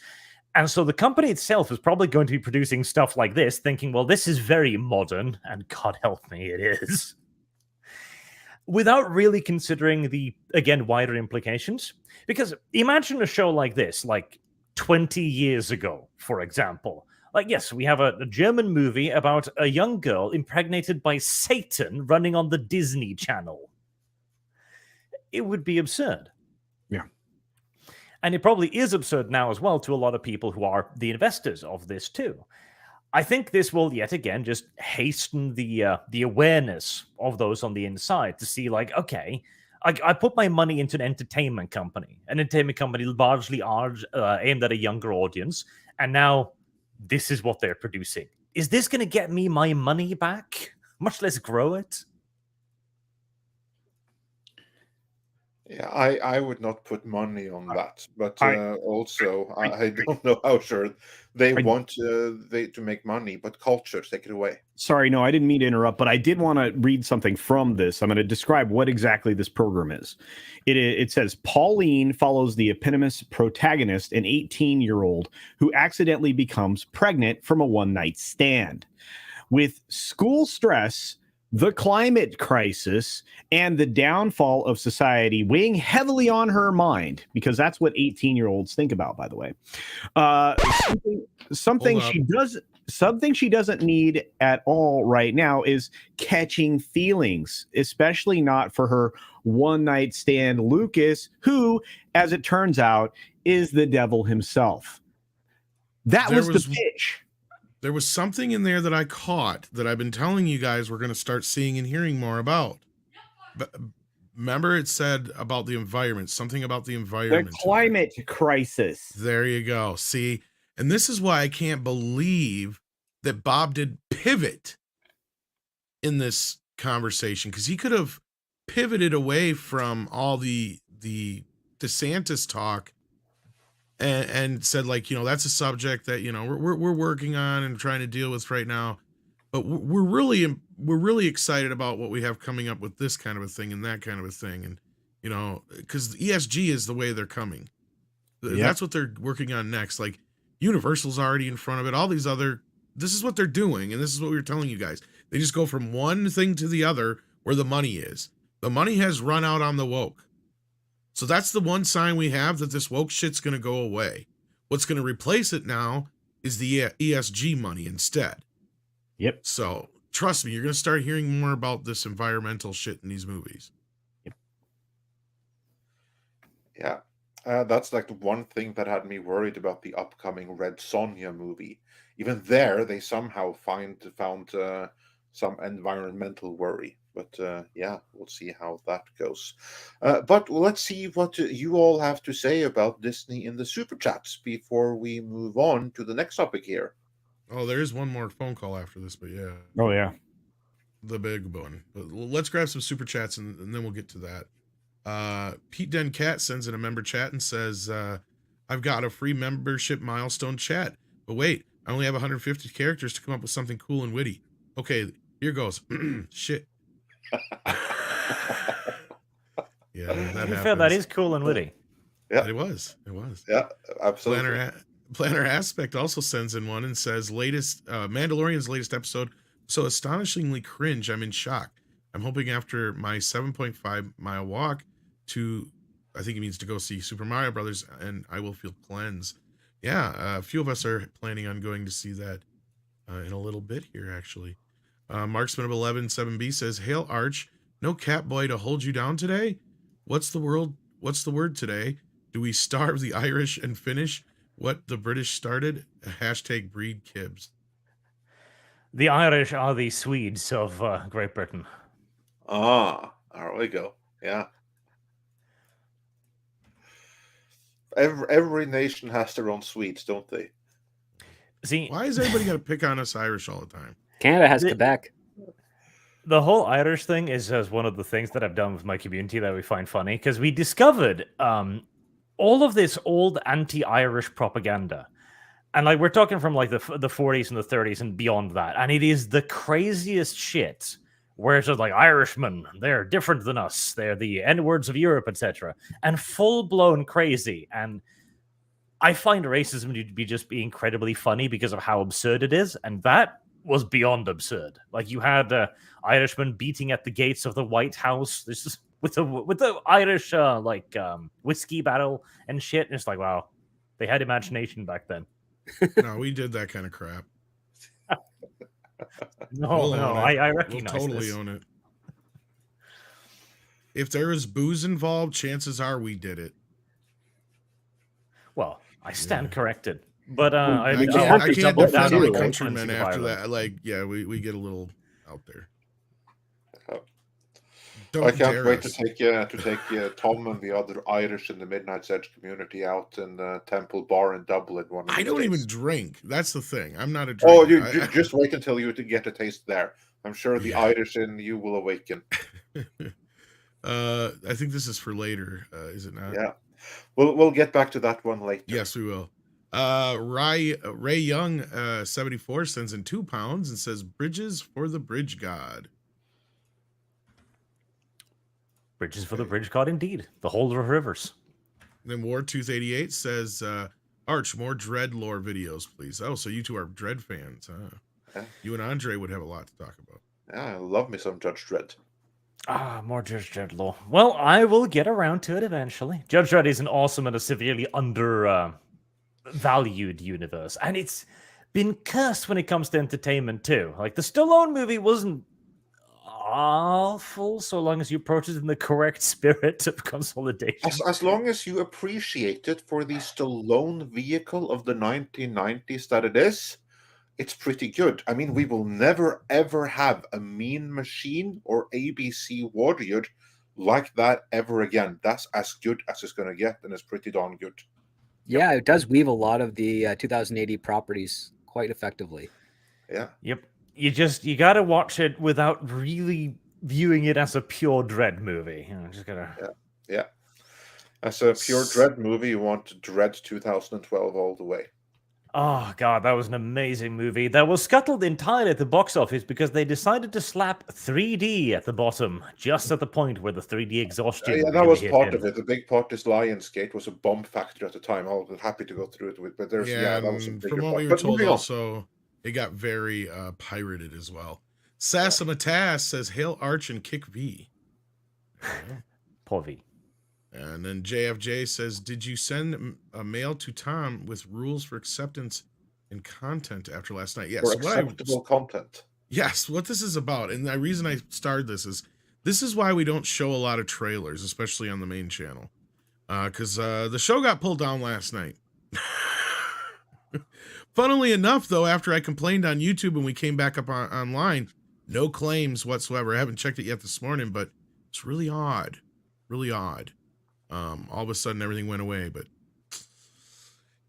And so the company itself is probably going to be producing stuff like this, thinking, well, this is very modern, and God help me, it is. Without really considering the, again, wider implications. Because imagine a show like this, like 20 years ago, for example. Like, yes, we have a German movie about a young girl impregnated by Satan running on the Disney Channel. It would be absurd. Yeah. And it probably is absurd now as well to a lot of people who are the investors of this too. I think this will yet again just hasten the awareness of those on the inside to see like, okay, I put my money into an entertainment company largely aimed at a younger audience, and now this is what they're producing. Is this going to get me my money back? Much less grow it? Yeah, I would not put money on that, but also I don't know how sure they want to make money, but culture, take it away. Sorry, no, I didn't mean to interrupt, but I did want to read something from this. I'm going to describe what exactly this program is. It says, Pauline follows the eponymous protagonist, an 18-year-old who accidentally becomes pregnant from a one-night stand. With school stress, the climate crisis, and the downfall of society weighing heavily on her mind, because that's what 18-year-olds think about, by the way. Something she doesn't need at all right now is catching feelings, especially not for her one-night stand Lucas, who, as it turns out, is the devil himself. That was the pitch. There was something in there that I caught that I've been telling you guys we're going to start seeing and hearing more about. But remember, it said about the environment, something about the environment. The climate crisis. There you go. See, and this is why I can't believe that Bob did pivot in this conversation, because he could have pivoted away from all the DeSantis talk and said, like, that's a subject that, we're working on and trying to deal with right now. But we're really excited about what we have coming up with this kind of a thing and that kind of a thing. And, because ESG is the way they're coming. Yep. That's what they're working on next. Like Universal's already in front of it. This is what they're doing. And this is what we were telling you guys. They just go from one thing to the other where the money is. The money has run out on the woke. So that's the one sign we have that this woke shit's going to go away. What's going to replace it now is the ESG money instead. Yep. So trust me, you're going to start hearing more about this environmental shit in these movies. Yep. Yeah. That's like the one thing that had me worried about the upcoming Red Sonja movie. Even there, they somehow found some environmental worry. But yeah, we'll see how that goes. But let's see what you all have to say about Disney in the Super Chats before we move on to the next topic here. Oh, there is one more phone call after this, but yeah. Oh, yeah. The big one. But let's grab some Super Chats and then we'll get to that. Pete Den Cat sends in a member chat and says, I've got a free membership milestone chat. But wait, I only have 150 characters to come up with something cool and witty. Okay, here goes. Shit. Yeah, that happens. That is cool and witty. Yeah, it was. Yeah, absolutely. Planner Aspect also sends in one and says, Mandalorian's latest episode, so astonishingly cringe, I'm in shock. I'm hoping after my 7.5 mile walk to, I think it means to go see Super Mario Brothers, and I will feel cleansed. Yeah, a few of us are planning on going to see that in a little bit here, actually. Marksman of 11 7B says, Hail Arch, no cat boy to hold you down today? What's the word today? Do we starve the Irish and finish what the British started? Hashtag breed kibs. The Irish are the Swedes of Great Britain. Ah, there we go. Yeah. Every nation has their own Swedes, don't they? See, why is everybody going to pick on us Irish all the time? Canada has Quebec. The whole Irish thing is one of the things that I've done with my community that we find funny, because we discovered all of this old anti-Irish propaganda. And like we're talking from like the 40s and the 30s and beyond that. And it is the craziest shit where it's just like Irishmen, they're different than us. They're the N-words of Europe, etc. And full-blown crazy. And I find racism to be just be incredibly funny because of how absurd it is. And that was beyond absurd. Like you had Irishmen beating at the gates of the White House. This is with the Irish whiskey battle and shit. And it's like, wow, they had imagination back then. No, we did that kind of crap. I recognize we'll totally own it. If there is booze involved, chances are we did it. Well, I stand corrected. But I can't defend my countrymen after that. Like, yeah, we get a little out there. I can't wait to take Tom and the other Irish in the Midnight's Edge community out in the Temple Bar in Dublin. I don't even drink. That's the thing. I'm not a drinker. Oh, you just wait until you get a taste there. I'm sure the Irish in you will awaken. I think this is for later, is it not? Yeah. We'll get back to that one later. Yes, we will. Ray Young 74 sends in £2 and says, Bridges for the Bridge God. Bridges for the Bridge God, indeed. The holder of rivers. Then Wartooth 88 says, Arch, more Dread lore videos, please. Oh, so you two are Dread fans, huh? Yeah. You and Andre would have a lot to talk about. Yeah, I love me some Judge Dredd. More Judge Dredd lore. Well, I will get around to it eventually. Judge Dredd is an awesome and a severely valued universe. And it's been cursed when it comes to entertainment, too. Like, the Stallone movie wasn't awful so long as you approach it in the correct spirit of consolidation. As long as you appreciate it for the Stallone vehicle of the 1990s that it is, it's pretty good. I mean, we will never ever have a Mean Machine or ABC Warrior like that ever again. That's as good as it's going to get, and it's pretty darn good. Yeah, it does weave a lot of the 2080 properties quite effectively. Yeah. Yep. You got to watch it without really viewing it as a pure Dread movie. You know, just gotta. Yeah. As a pure Dread movie, you want Dread 2012 all the way. Oh god, that was an amazing movie. That was scuttled entirely at the box office because they decided to slap 3D at the bottom, just at the point where the 3D exhaustion. Yeah, that was part of it. The big part is Lionsgate was a bomb factory at the time. I was happy to go through it with, but there's that was a bigger from what part. we were told also. It got very pirated as well. Sassamatas says, Hail Arch and Kick V. Poor V. And then JFJ says, did you send a mail to Tom with rules for acceptance and content after last night? Yes. For acceptable content. Yes. What this is about, and the reason I started this is why we don't show a lot of trailers, especially on the main channel. because the show got pulled down last night. Funnily enough, though, after I complained on YouTube and we came back up online, no claims whatsoever. I haven't checked it yet this morning, but it's really odd. Really odd. All of a sudden, everything went away. But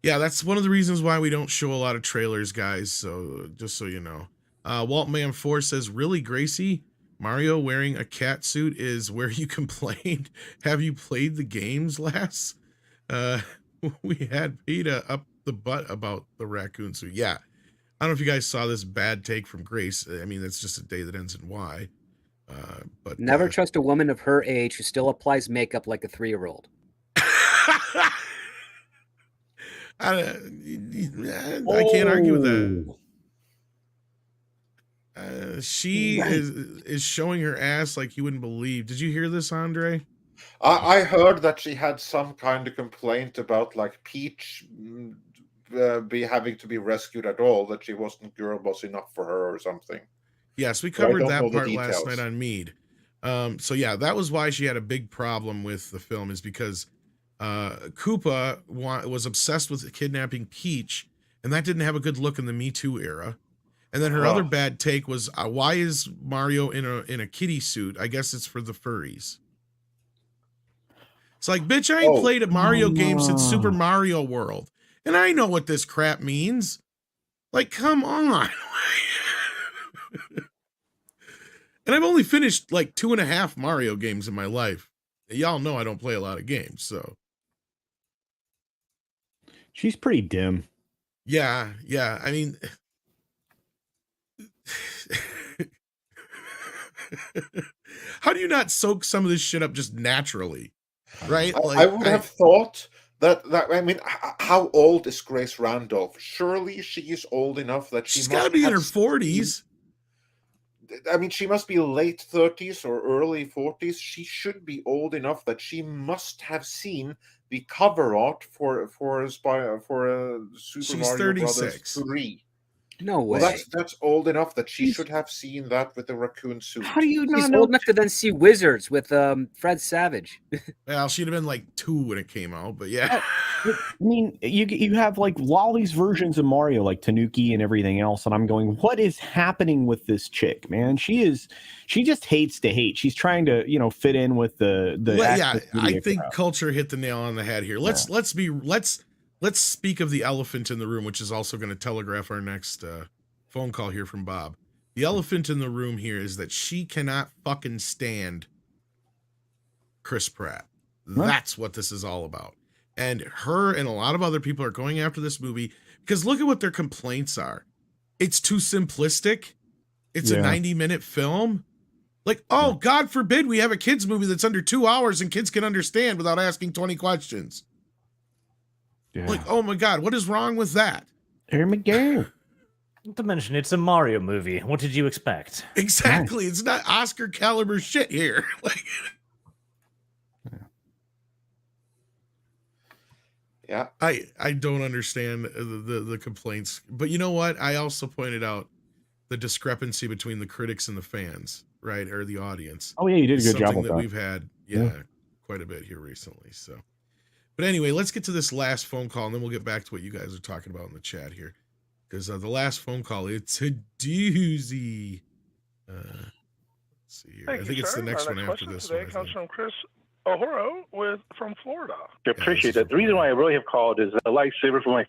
yeah, that's one of the reasons why we don't show a lot of trailers, guys. So just so you know. Waltman4 says, really, Gracie? Mario wearing a cat suit is where you complained. Have you played the games last? We had PETA up the butt about the raccoon suit. Yeah. I don't know if you guys saw this bad take from Grace. I mean, it's just a day that ends in Y. But never trust a woman of her age who still applies makeup like a 3-year-old. I can't argue with that. She is showing her ass like you wouldn't believe. Did you hear this, Andre? I heard that she had some kind of complaint about like Peach having to be rescued at all, that she wasn't girl boss enough for her or something. Yes, we covered that part last night on Mead. So yeah, that was why she had a big problem with the film, is because Koopa was obsessed with kidnapping Peach, and that didn't have a good look in the Me Too era. And then her other bad take was, why is Mario in a kitty suit? I guess it's for the furries. It's like, bitch, I ain't played a Mario game since Super Mario World, and I know what this crap means. Like, come on. And I've only finished like 2.5 Mario games in my life. Y'all know I don't play a lot of games, so. She's pretty dim. Yeah. I mean, how do you not soak some of this shit up just naturally? Right? I would have thought that I mean, how old is Grace Randolph? Surely she is old enough that she's got to be in her 40s. I mean, she must be late 30s or early 40s. She should be old enough that she must have seen the cover art for Super Mario 36. Brothers 3. No way. Well, that's old enough that she should have seen that with the raccoon suit. How do you not She's old enough to then see Wizards with Fred Savage. Well, she'd have been like 2 when it came out, but yeah. I mean, you have like all these versions of Mario, like Tanuki and everything else, and I'm going, what is happening with this chick, man? She just hates to hate. She's trying to, fit in with the yeah, I think culture hit the nail on the head here. Let's speak of the elephant in the room, which is also going to telegraph our next phone call here from Bob. The elephant in the room here is that she cannot fucking stand Chris Pratt. That's what this is all about. And her and a lot of other people are going after this movie because look at what their complaints are. It's too simplistic. It's a 90-minute film. Like, God forbid we have a kids movie that's under 2 hours and kids can understand without asking 20 questions. Yeah. Like, oh my God, what is wrong with that? Not to mention, it's a Mario movie. What did you expect? Exactly. It's not Oscar caliber shit here. Like, yeah. I don't understand the complaints. But you know what? I also pointed out the discrepancy between the critics and the fans, right? Or the audience. Oh, yeah, you did a good job with that. We've had, quite a bit here recently. So. But anyway, let's get to this last phone call, and then we'll get back to what you guys are talking about in the chat here. Because the last phone call, it's a doozy. Let's see here. I think it's the next one after this one. Today comes from Chris O'Horo from Florida. I appreciate that. The reason why I really have called is a lifesaver for my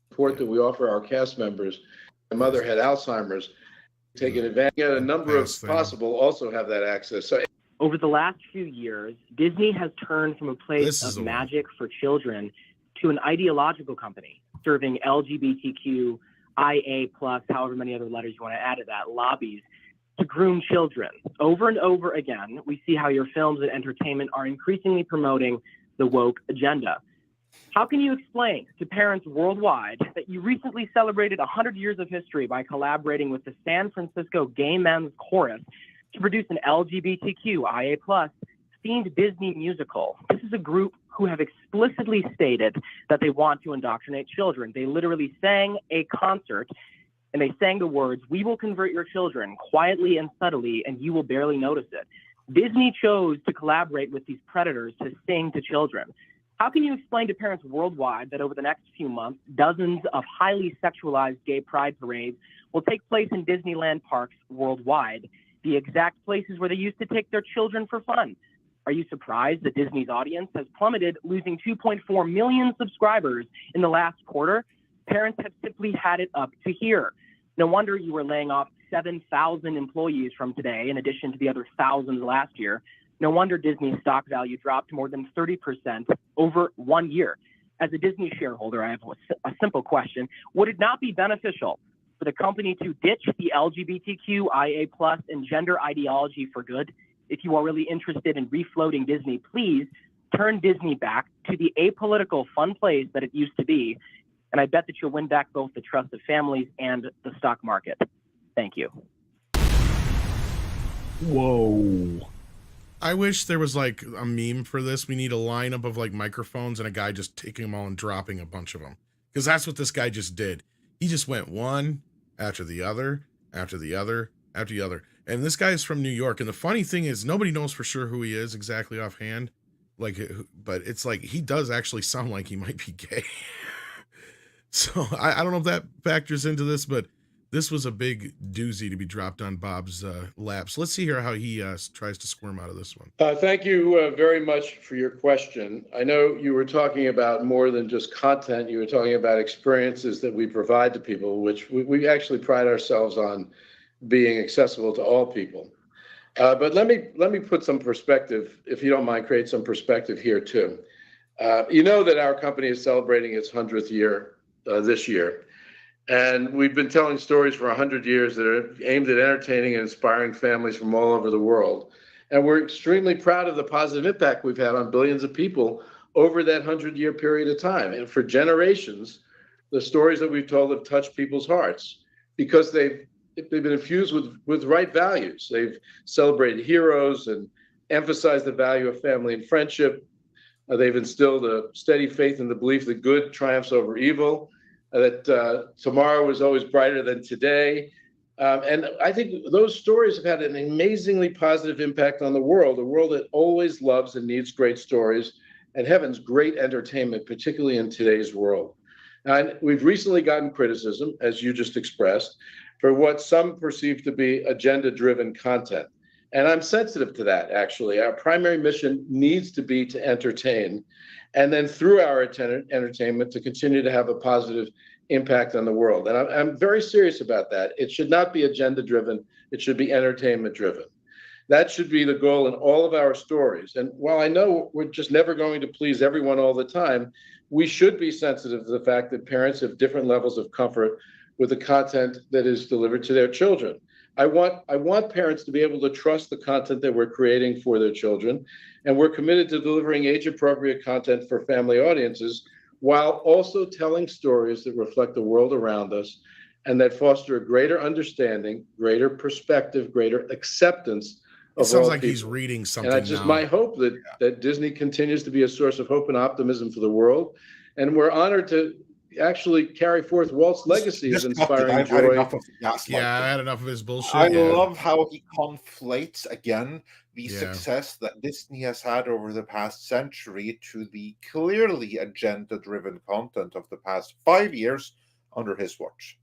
support that we offer our cast members. My mother had Alzheimer's. Taking advantage, a number of possible also have that access. So. Over the last few years, Disney has turned from a place of magic for children to an ideological company serving LGBTQ, IA+, however many other letters you want to add to that, lobbies to groom children. Over and over again, we see how your films and entertainment are increasingly promoting the woke agenda. How can you explain to parents worldwide that you recently celebrated 100 years of history by collaborating with the San Francisco Gay Men's Chorus to produce an LGBTQ, IA+, themed Disney musical? This is a group who have explicitly stated that they want to indoctrinate children. They literally sang a concert, and they sang the words, "We will convert your children quietly and subtly, and you will barely notice it." Disney chose to collaborate with these predators to sing to children. How can you explain to parents worldwide that over the next few months, dozens of highly sexualized gay pride parades will take place in Disneyland parks worldwide, the exact places where they used to take their children for fun? Are you surprised that Disney's audience has plummeted, losing 2.4 million subscribers in the last quarter? Parents have simply had it up to here. No wonder you were laying off 7,000 employees from today, in addition to the other thousands last year. No wonder Disney's stock value dropped more than 30% over 1 year. As a Disney shareholder, I have a simple question. Would it not be beneficial for the company to ditch the LGBTQIA+ and gender ideology for good? If you are really interested in refloating Disney, please turn Disney back to the apolitical fun place that it used to be. And I bet that you'll win back both the trust of families and the stock market. Thank you. Whoa. I wish there was like a meme for this. We need a lineup of like microphones and a guy just taking them all and dropping a bunch of them. Because that's what this guy just did. He just went one after the other, after the other, after the other. And this guy is from New York. And the funny thing is, nobody knows for sure who he is exactly offhand. Like, but it's like he does actually sound like he might be gay. So I don't know if that factors into this, but this was a big doozy to be dropped on Bob's lap. So let's see here how he tries to squirm out of this one. Thank you very much for your question. I know you were talking about more than just content. You were talking about experiences that we provide to people, which we actually pride ourselves on being accessible to all people. But let me put some perspective, if you don't mind, create some perspective here too. You know that our company is celebrating its 100th year this year. And we've been telling stories for 100 years that are aimed at entertaining and inspiring families from all over the world. And we're extremely proud of the positive impact we've had on billions of people over that 100-year period of time. And for generations, the stories that we've told have touched people's hearts because they've been infused with right values. They've celebrated heroes and emphasized the value of family and friendship. They've instilled a steady faith in the belief that good triumphs over evil, that tomorrow is always brighter than today. And I think those stories have had an amazingly positive impact on the world, a world that always loves and needs great stories and heavens, great entertainment, particularly in today's world. And we've recently gotten criticism, as you just expressed, for what some perceive to be agenda-driven content. And I'm sensitive to that, actually. Our primary mission needs to be to entertain, and then through our entertainment to continue to have a positive impact on the world. And I'm very serious about that. It should not be agenda-driven. It should be entertainment-driven. That should be the goal in all of our stories. And while I know we're just never going to please everyone all the time, we should be sensitive to the fact that parents have different levels of comfort with the content that is delivered to their children. I want parents to be able to trust the content that we're creating for their children, and we're committed to delivering age-appropriate content for family audiences while also telling stories that reflect the world around us and that foster a greater understanding, greater perspective, greater acceptance of all people. It sounds like he's reading something. And it's just my hope that Disney continues to be a source of hope and optimism for the world, and we're honored to actually carry forth Walt's legacy of inspiring joy. I had enough of his bullshit. I love how he conflates again the success that Disney has had over the past century to the clearly agenda-driven content of the past 5 years under his watch.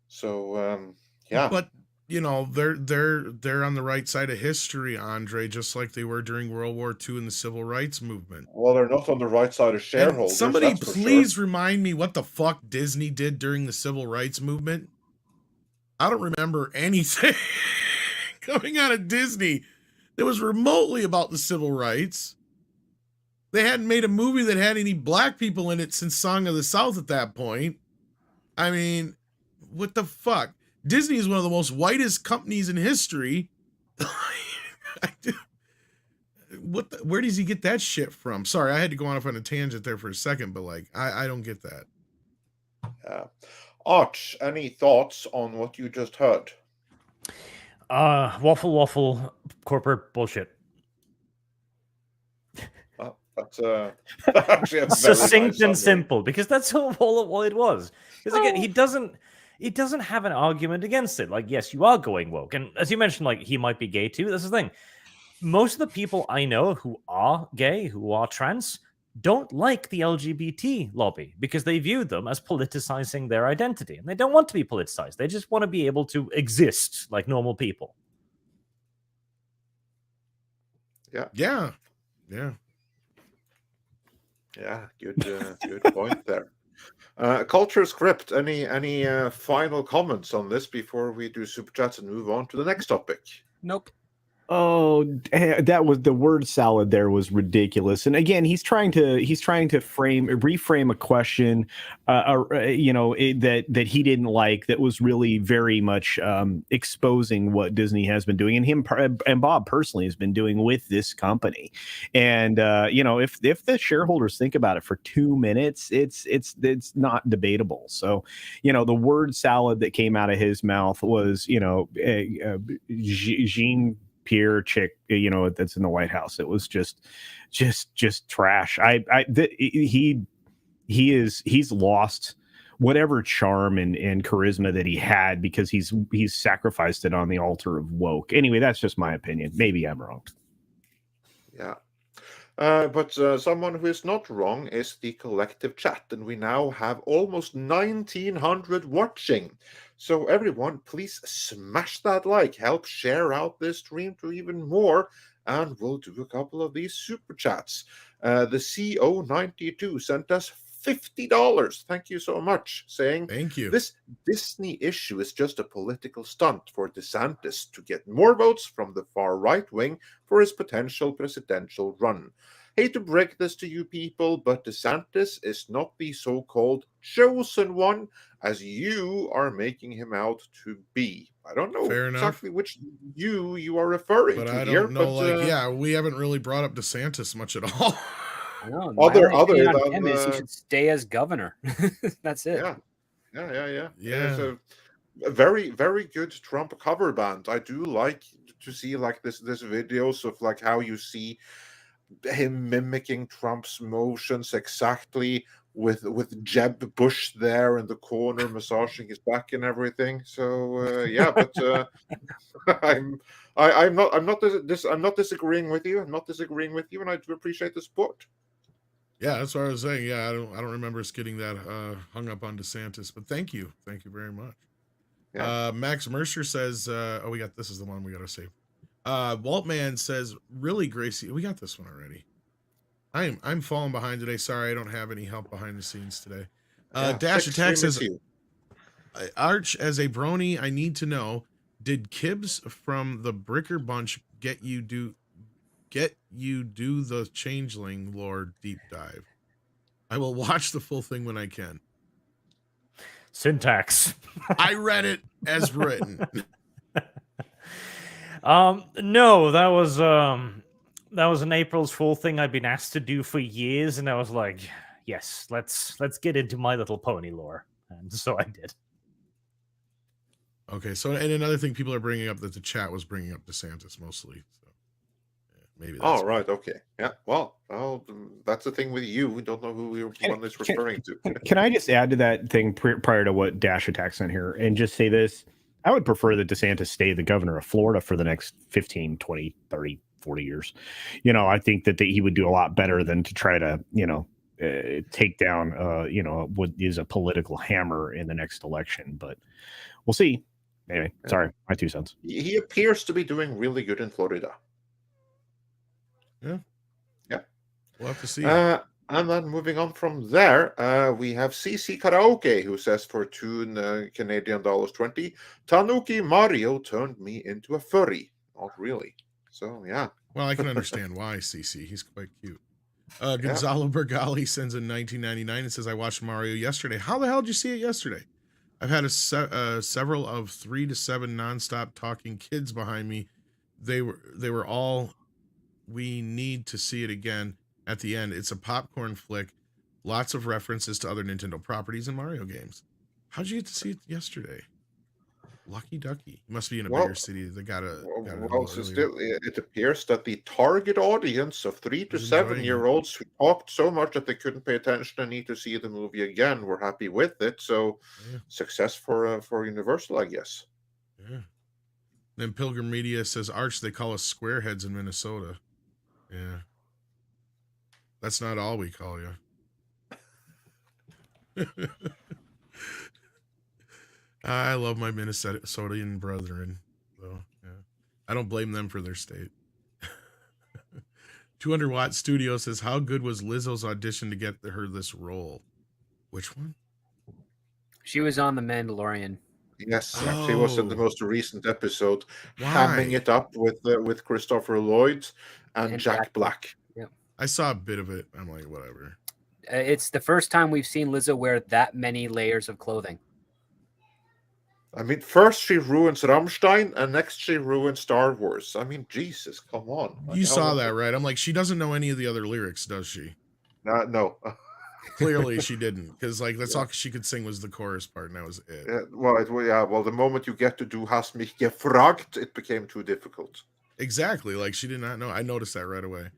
So, But you know, they're on the right side of history, Andre, just like they were during World War II and the Civil Rights Movement. Well, they're not on the right side of shareholders. And somebody please remind me what the fuck Disney did during the Civil Rights Movement. I don't remember anything coming out of Disney that was remotely about the civil rights. They hadn't made a movie that had any black people in it since Song of the South at that point. I mean, what the fuck? Disney is one of the most whitest companies in history. Where does he get that shit from? Sorry, I had to go off on a tangent there for a second, but like, I don't get that. Arch, any thoughts on what you just heard? Waffle, corporate bullshit. That's actually succinct and simple, because that's all it was. Because again, he doesn't. it doesn't have an argument against it. Like, yes, you are going woke. And as you mentioned, like, he might be gay too. That's the thing. Most of the people I know who are gay, who are trans, don't like the LGBT lobby because they view them as politicizing their identity. And they don't want to be politicized. They just want to be able to exist like normal people. Yeah. Yeah. Yeah. Yeah. Good point there. Culture Script, any final comments on this before we do Super Chats and move on to the next topic? Nope. Oh, that was the word salad there was ridiculous. And again, he's trying to reframe a question, that he didn't like, that was really very much exposing what Disney has been doing, and him and Bob personally has been doing with this company. And if the shareholders think about it for 2 minutes, it's not debatable. So, the word salad that came out of his mouth was, Jean Pierre chick, that's in the White House. It was just trash. He's lost whatever charm and charisma that he had because he's sacrificed it on the altar of woke. Anyway, that's just my opinion. Maybe I'm wrong. Yeah. But someone who is not wrong is the collective chat, and we now have almost 1,900 watching. So everyone, please smash that like, help share out this stream to even more, and we'll do a couple of these super chats. The CO92 sent us $50. Thank you so much, saying, thank you. This Disney issue is just a political stunt for DeSantis to get more votes from the far right wing for his potential presidential run. Hate to break this to you people, but DeSantis is not the so-called chosen one, as you are making him out to be. I don't know exactly which you are referring to I here. Don't know, we haven't really brought up DeSantis much at all. No, other than him is he should stay as governor. That's it. Yeah. It's a very, very good Trump cover band. I do like to see like this videos of like how you see him mimicking Trump's motions exactly with Jeb Bush there in the corner massaging his back and everything. So but I'm not disagreeing with you. I'm not disagreeing with you, and I do appreciate the support. Yeah, that's what I was saying. Yeah, I don't remember us getting that hung up on DeSantis, but thank you very much. Yeah. Max Mercer says, this is the one we got to save. Waltman says, really, Gracie, we got this one already. I'm falling behind today. Sorry, I don't have any help behind the scenes today. Dash Attack says, Arch, as a brony, I need to know, did Kibbs from the Bricker Bunch get you do the Changeling lore deep dive? I will watch the full thing when I can. Syntax. I read it as written. No, that was an April's Fool thing I'd been asked to do for years, and I was like, yes, let's get into My Little Pony lore, and so I did. Okay, so and another thing people are bringing up that the chat was bringing up DeSantis mostly. So maybe. That's right. Okay. Yeah. Well, that's the thing with you. We don't know who one is referring to. Can I just add to that thing prior to what Dash Attack sent here and just say this? I would prefer that DeSantis stay the governor of Florida for the next 15, 20, 30, 40 years. I think that he would do a lot better than to try to, take down, what is a political hammer in the next election. But we'll see. Anyway, sorry, my 2 cents. He appears to be doing really good in Florida. Yeah. We'll have to see. And then moving on from there, we have CC Karaoke, who says for $2 Canadian $20, Tanuki Mario turned me into a furry. Not really. So, yeah. Well, I can understand why, CC. He's quite cute. Gonzalo Bergali sends in 1999 and says, I watched Mario yesterday. How the hell did you see it yesterday? I've had several of 3 to 7 nonstop talking kids behind me. They were all, we need to see it again. At the end, it's a popcorn flick, lots of references to other Nintendo properties and Mario games. How'd you get to see it yesterday? Lucky Ducky. He must be in a bigger city. They got it. It appears that the target audience of 3 to 7-year-olds who talked so much that they couldn't pay attention and need to see the movie again were happy with it. So, success for Universal, I guess. Yeah. Then Pilgrim Media says, Arch, they call us squareheads in Minnesota. Yeah. That's not all we call you. I love my Minnesotan brethren. So, yeah. I don't blame them for their state. 200 Watt Studio says, how good was Lizzo's audition to get her this role? Which one? She was on The Mandalorian. Yes, she was in the most recent episode, hamming it up with Christopher Lloyd and Jack Black. Yeah, I saw a bit of it. I'm like, whatever. It's the first time we've seen Lizzo wear that many layers of clothing. I mean, first she ruins Rammstein, and next she ruins Star Wars. I mean, Jesus, come on. You saw that, right? I'm like, she doesn't know any of the other lyrics, does she? No. Clearly she didn't, because like that's all she could sing was the chorus part, and that was it. Well, the moment you get to do Hast mich gefragt, it became too difficult. Exactly, like she did not know. I noticed that right away.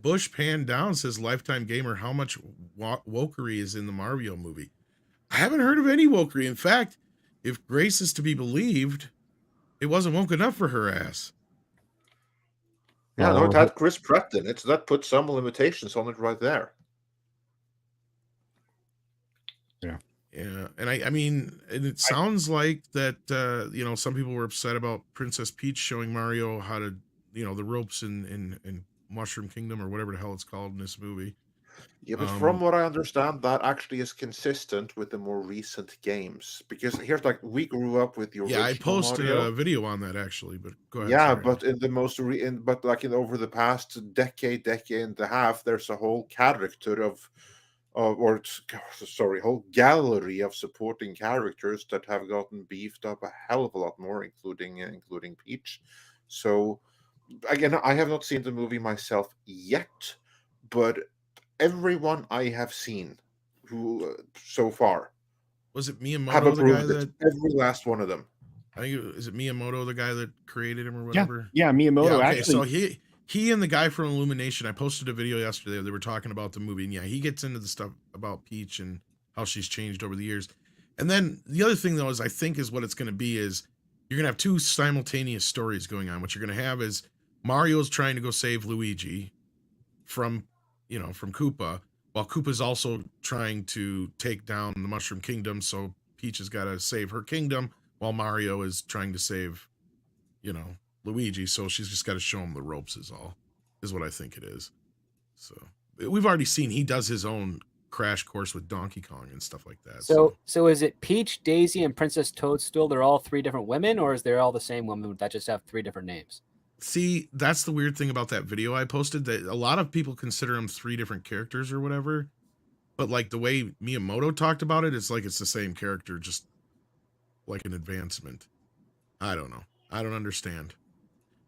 Bush Pan Down says, Lifetime Gamer, how much wokery is in the Mario movie? I haven't heard of any wokery. In fact, if Grace is to be believed, it wasn't woke enough for her ass. Yeah, no, it had Chris Pratt in it, so that put some limitations on it right there. Yeah, and I mean, and it sounds like that, some people were upset about Princess Peach showing Mario how to, the ropes in Mushroom Kingdom or whatever the hell it's called in this movie. Yeah, but from what I understand, that actually is consistent with the more recent games. Because here's we grew up with the original I posted Mario. a video on that actually, but go ahead. Yeah, but in the most over the past decade and a half, there's a whole character whole gallery of supporting characters that have gotten beefed up a hell of a lot more, including Peach. So again, I have not seen the movie myself yet, but everyone I have seen who so far was it Miyamoto, have approved the guy that every last one of them. I think is it Miyamoto, the guy that created him or whatever? Yeah, Miyamoto. Okay, actually, so he and the guy from Illumination, I posted a video yesterday. They were talking about the movie, and he gets into the stuff about Peach and how she's changed over the years. And then the other thing, though, is I think is what it's going to be is you're going to have two simultaneous stories going on. What you're going to have is Mario's trying to go save Luigi from Koopa, while Koopa's also trying to take down the Mushroom Kingdom. So Peach has got to save her kingdom, while Mario is trying to save, Luigi. So she's just got to show him the ropes is what I think it is. So we've already seen he does his own crash course with Donkey Kong and stuff like that. So is it Peach, Daisy, and Princess Toadstool? They're all three different women, or is they all the same woman that just have three different names? See, that's the weird thing about that video I posted, that a lot of people consider them three different characters or whatever. But like the way Miyamoto talked about it, it's like it's the same character, just like an advancement. I don't know. I don't understand.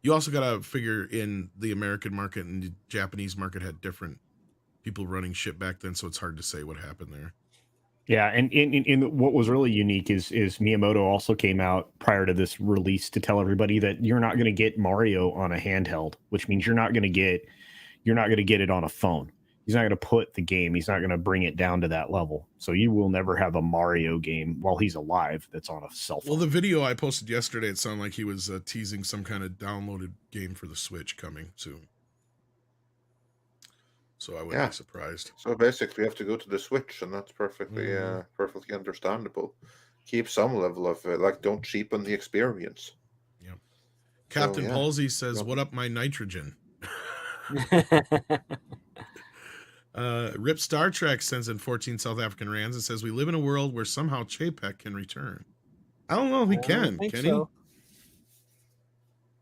You also got to figure in the American market and the Japanese market had different people running shit back then, so it's hard to say what happened there. Yeah, and in what was really unique is Miyamoto also came out prior to this release to tell everybody that you're not going to get Mario on a handheld, which means you're not going to get it on a phone. He's not going to put the game. He's not going to bring it down to that level. So you will never have a Mario game while he's alive that's on a cell phone. Well, the video I posted yesterday, it sounded like he was teasing some kind of downloaded game for the Switch coming soon. So I wouldn't be surprised. So basically, you have to go to the Switch, and that's perfectly understandable. Keep some level of don't cheapen the experience. Yeah. Captain Palsy says, "What up, my nitrogen?" Rip Star Trek sends in 14 South African rands and says, "We live in a world where somehow Chapek can return." I don't know if he can. Can he?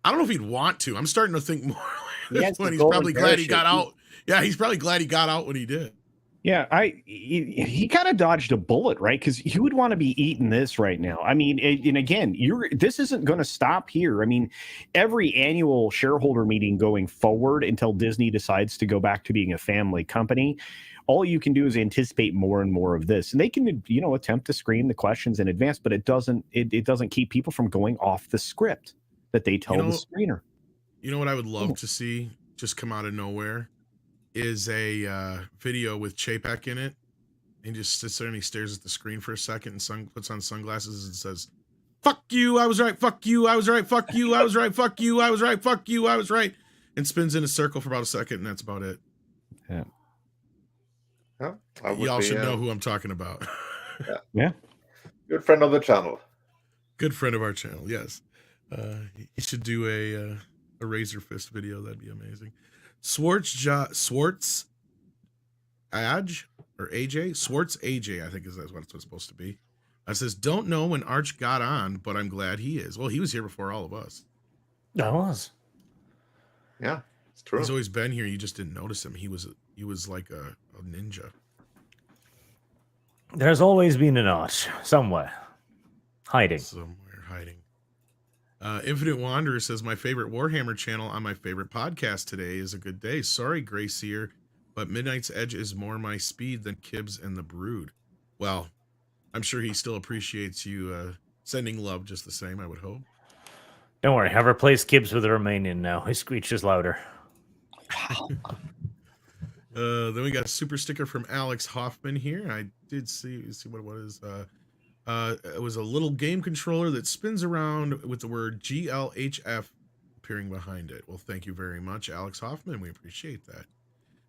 I don't know if he'd want to. I'm starting to think more. At this point, he's probably glad he got out. Yeah, he's probably glad he got out when he did. Yeah, he kind of dodged a bullet, right? Because you would want to be eating this right now. I mean, and again, this isn't going to stop here. I mean, every annual shareholder meeting going forward until Disney decides to go back to being a family company, all you can do is anticipate more and more of this, and they can, attempt to screen the questions in advance, but it doesn't keep people from going off the script that they tell the screener. You know what I would love to see just come out of nowhere is a video with Chapek in it. And he just sits there and he stares at the screen for a second and puts on sunglasses and says, "Fuck you, I was right, fuck you, I was right, fuck you, I was right, fuck you, I was right, fuck you, I was right," and spins in a circle for about a second, and that's about it. Yeah. Y'all should know who I'm talking about. Yeah. Good friend of the channel. Good friend of our channel, yes. He should do a Razor Fist video. That'd be amazing. Swartz AJ, I think that's what it's supposed to be. Says, "Don't know when Arch got on, but I'm glad he is." Well, he was here before all of us. I was. Yeah, it's true. He's always been here. You just didn't notice him. He was like a ninja. There's always been an Arch somewhere hiding. Infinite Wanderer says, "My favorite Warhammer channel on my favorite podcast today is a good day. Sorry, Grey Seer, but Midnight's Edge is more my speed than Kibbs and the Brood." Well, I'm sure he still appreciates you sending love just the same, I would hope. Don't worry, I've replaced Kibbs with a Romanian now. His screech is louder. Then we got a super sticker from Alex Hoffman here. I did see what it was. It was a little game controller that spins around with the word GLHF appearing behind it. Well, thank you very much, Alex Hoffman. We appreciate that.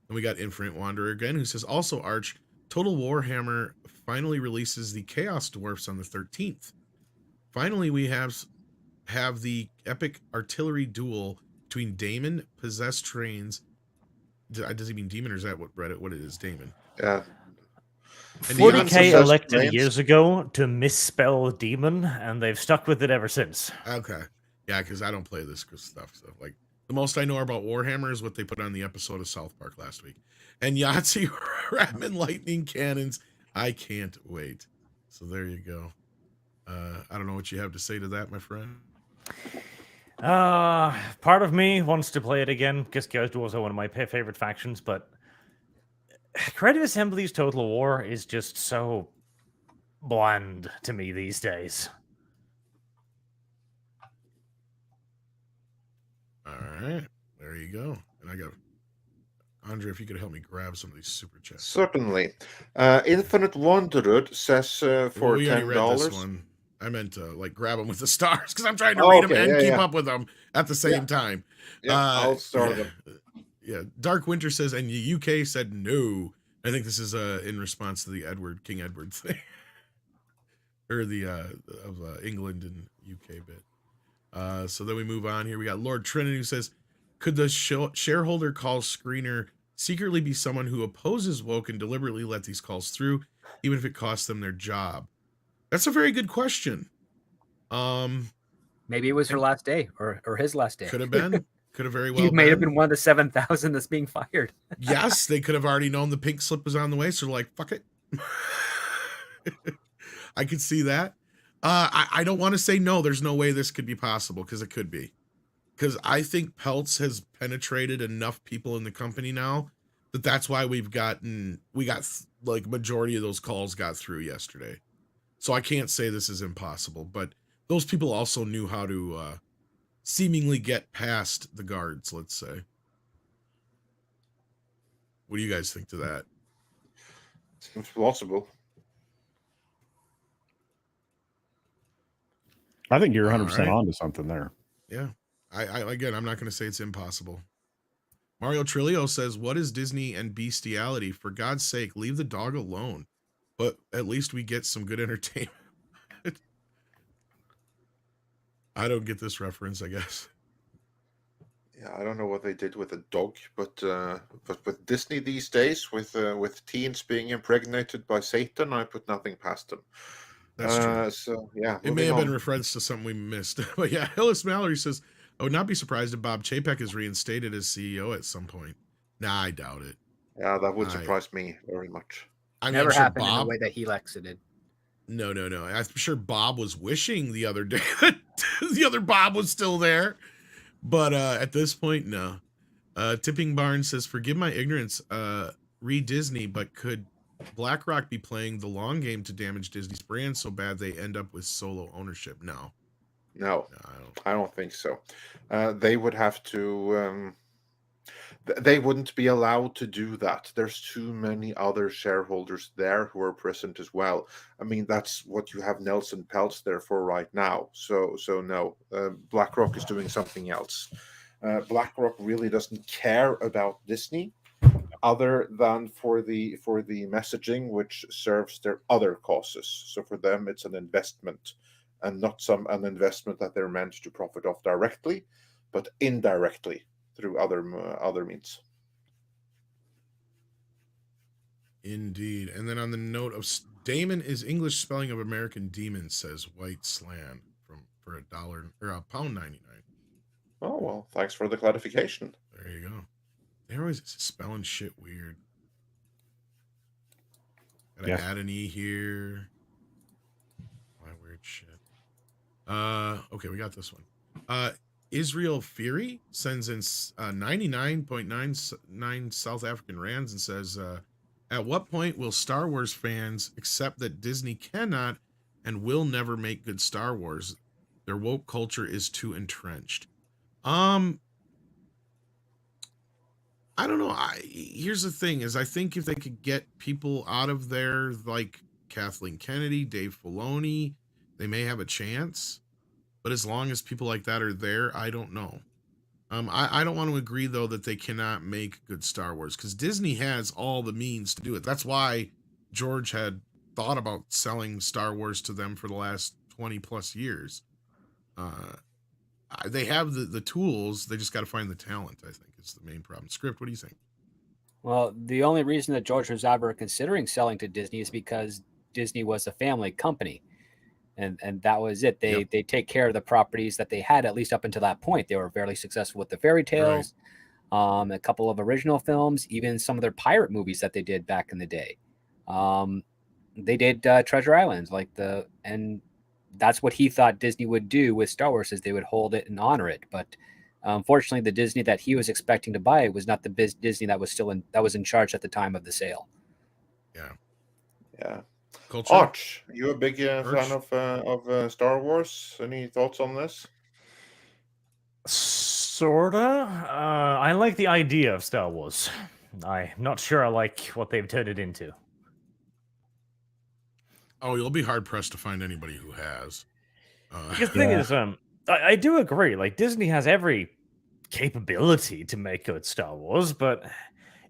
And we got Infinite Wanderer again, who says, "Also, Arch, Total Warhammer finally releases the Chaos Dwarfs on the 13th. Finally, we have the epic artillery duel between Daemon, possessed trains." Does he mean demon, or is that what it is, Daemon? Yeah. 40K elected years ago to misspell demon, and they've stuck with it ever since. Okay. Yeah, because I don't play this stuff. So, like, the most I know about Warhammer is what they put on the episode of South Park last week. And Yahtzee Rattman Lightning Cannons. I can't wait. So there you go. I don't know what you have to say to that, my friend. Part of me wants to play it again because Chaos Duels are one of my favorite factions, but Creative Assembly's Total War is just so bland to me these days. All right, there you go. And I got Andre, if you could help me grab some of these super chats. Certainly. Infinite Wanderer says for $10. I meant to grab them with the stars because I'm trying to read them and keep up with them at the same time. Yeah, I'll start them. Yeah, Dark Winter says, and the UK said no. I think this is in response to the King Edward thing, or the of England and UK bit. So then we move on here. We got Lord Trinity who says, "Could the shareholder call screener secretly be someone who opposes woke and deliberately let these calls through, even if it costs them their job?" That's a very good question. Maybe it was her last day or his last day. Could have been. Could have very well You may have been one of the 7,000 that's being fired. Yes, they could have already known the pink slip was on the way, so they're like, fuck it. I could see that. I don't want to say no, there's no way this could be possible, because it could be. Because I think Peltz has penetrated enough people in the company now that's why we got majority of those calls got through yesterday. So I can't say this is impossible, but those people also knew how to seemingly get past the guards, let's say. What do you guys think to that? Seems plausible. I think you're 100% onto something there. Yeah. Again, I'm not going to say it's impossible. Mario Trillo says, "What is Disney and bestiality? For God's sake, leave the dog alone. But at least we get some good entertainment." I don't get this reference, I guess. Yeah, I don't know what they did with the dog, but with Disney these days, with teens being impregnated by Satan, I put nothing past them. That's true. So yeah, it may have been reference to something we missed, but yeah, Hillis Mallory says, "I would not be surprised if Bob Chapek is reinstated as CEO at some point." Nah, I doubt it. Yeah, that would surprise me very much. Never happened in the way that he exited. No. I'm sure Bob was wishing the other day that the other Bob was still there. But at this point, no. Tipping Barn says, forgive my ignorance, read Disney, but could BlackRock be playing the long game to damage Disney's brand so bad they end up with solo ownership? No, I don't think so. They would have to... they wouldn't be allowed to do that. There's too many other shareholders there who are present as well. I mean, that's what you have Nelson Peltz there for right now. So no, BlackRock is doing something else. BlackRock really doesn't care about Disney, other than for the messaging, which serves their other causes. So for them, it's an investment, and not an investment that they're meant to profit off directly, but indirectly through other means. Indeed. And then on the note of Damon is English spelling of American demon, says White Slan for $1 or £1.99. Oh well, thanks for the clarification. There you go. They're always spelling shit weird. Gotta add an E here. Why weird shit. Okay, we got this one. Israel Fury sends in 99.99 South African rands and says, at what point will Star Wars fans accept that Disney cannot and will never make good Star Wars? Their woke culture is too entrenched. I don't know. Here's the thing is I think if they could get people out of there like Kathleen Kennedy, Dave Filoni, they may have a chance. But as long as people like that are there, I don't know. I don't want to agree, though, that they cannot make good Star Wars, because Disney has all the means to do it. That's why George had thought about selling Star Wars to them for the last 20 plus years. They have the tools. They just got to find the talent, I think, is the main problem. Script, what do you think? Well, the only reason that George was ever considering selling to Disney is because Disney was a family company. And that was it. They take care of the properties that they had, at least up until that point. They were fairly successful with the fairy tales, a couple of original films, even some of their pirate movies that they did back in the day. They did Treasure Island, and that's what he thought Disney would do with Star Wars, is they would hold it and honor it. But unfortunately, the Disney that he was expecting to buy was not the Disney that was in charge at the time of the sale. Yeah. Arch, you a big fan of Star Wars? Any thoughts on this? Sorta. I like the idea of Star Wars. I'm not sure I like what they've turned it into. Oh, you'll be hard pressed to find anybody who has. Because the thing is, I do agree. Like, Disney has every capability to make good Star Wars, but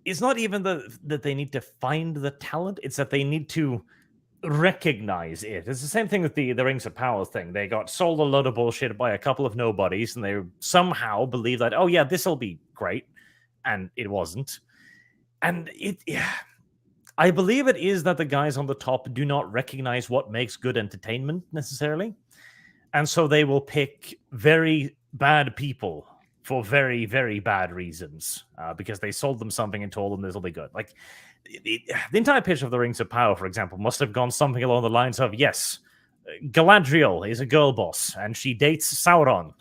it's not even that they need to find the talent. It's that they need to recognize it. It's the same thing with the Rings of Power thing. They got sold a load of bullshit by a couple of nobodies, and they somehow believe that, oh yeah, this will be great, and it wasn't. And I believe it is that the guys on the top do not recognize what makes good entertainment necessarily, and so they will pick very bad people for very, very bad reasons, because they sold them something and told them this will be good. Like, the entire pitch of the Rings of Power, for example, must have gone something along the lines of, yes, Galadriel is a girl boss, and she dates Sauron,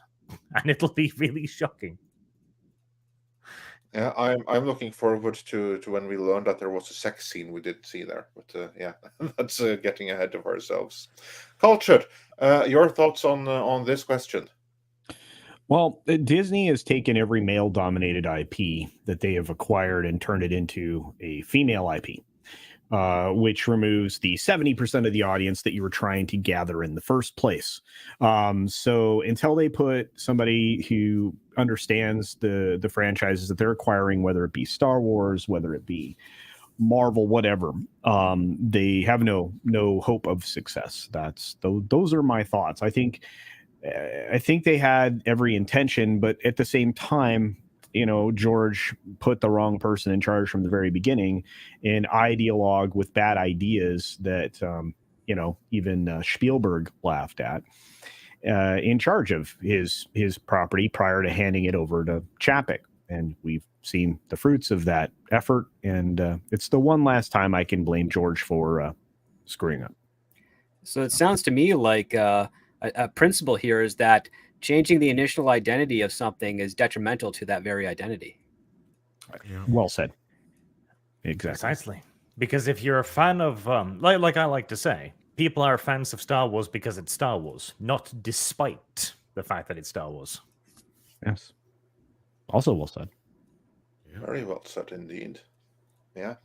and it'll be really shocking. Yeah, I'm looking forward to when we learn that there was a sex scene we didn't see there. But yeah, that's getting ahead of ourselves. Cultured, your thoughts on this question? Well, Disney has taken every male-dominated IP that they have acquired and turned it into a female IP, which removes the 70% of the audience that you were trying to gather in the first place. So until they put somebody who understands the franchises that they're acquiring, whether it be Star Wars, whether it be Marvel, whatever, they have no hope of success. Those are my thoughts. I think they had every intention, but at the same time, George put the wrong person in charge from the very beginning, an ideologue with bad ideas that, even Spielberg laughed at, in charge of his property prior to handing it over to Chapek. And we've seen the fruits of that effort. And it's the one last time I can blame George for screwing up. So it sounds to me like a principle here is that changing the initial identity of something is detrimental to that very identity. Yeah. Well said. Exactly. Precisely. Because if you're a fan of, like I like to say, people are fans of Star Wars because it's Star Wars, not despite the fact that it's Star Wars. Yes. Also well said. Very well said indeed. Yeah.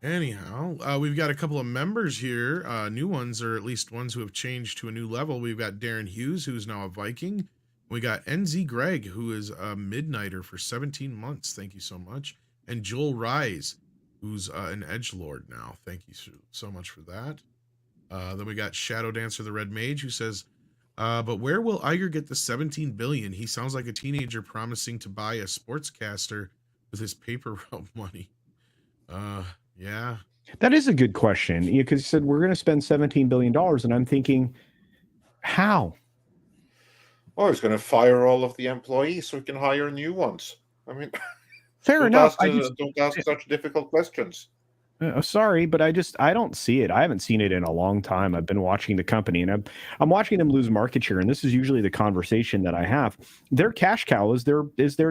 Anyhow, we've got a couple of members here, new ones, or at least ones who have changed to a new level. We've got Darren Hughes, who's now a Viking. We got NZ Greg, who is a Midnighter for 17 months. Thank you so much. And Joel Rise, who's an Edgelord now. Thank you so much for that. Then we got Shadow Dancer the Red Mage, who says, but where will Iger get the 17 billion? He sounds like a teenager promising to buy a sportscaster with his paper route money. Yeah. That is a good question. Because he said, we're going to spend $17 billion. And I'm thinking, how? Well, he's going to fire all of the employees so he can hire new ones. I mean, fair enough. Don't ask such difficult questions. Sorry, but I don't see it. I haven't seen it in a long time. I've been watching the company, and I'm watching them lose market share. And this is usually the conversation that I have. Their cash cow is their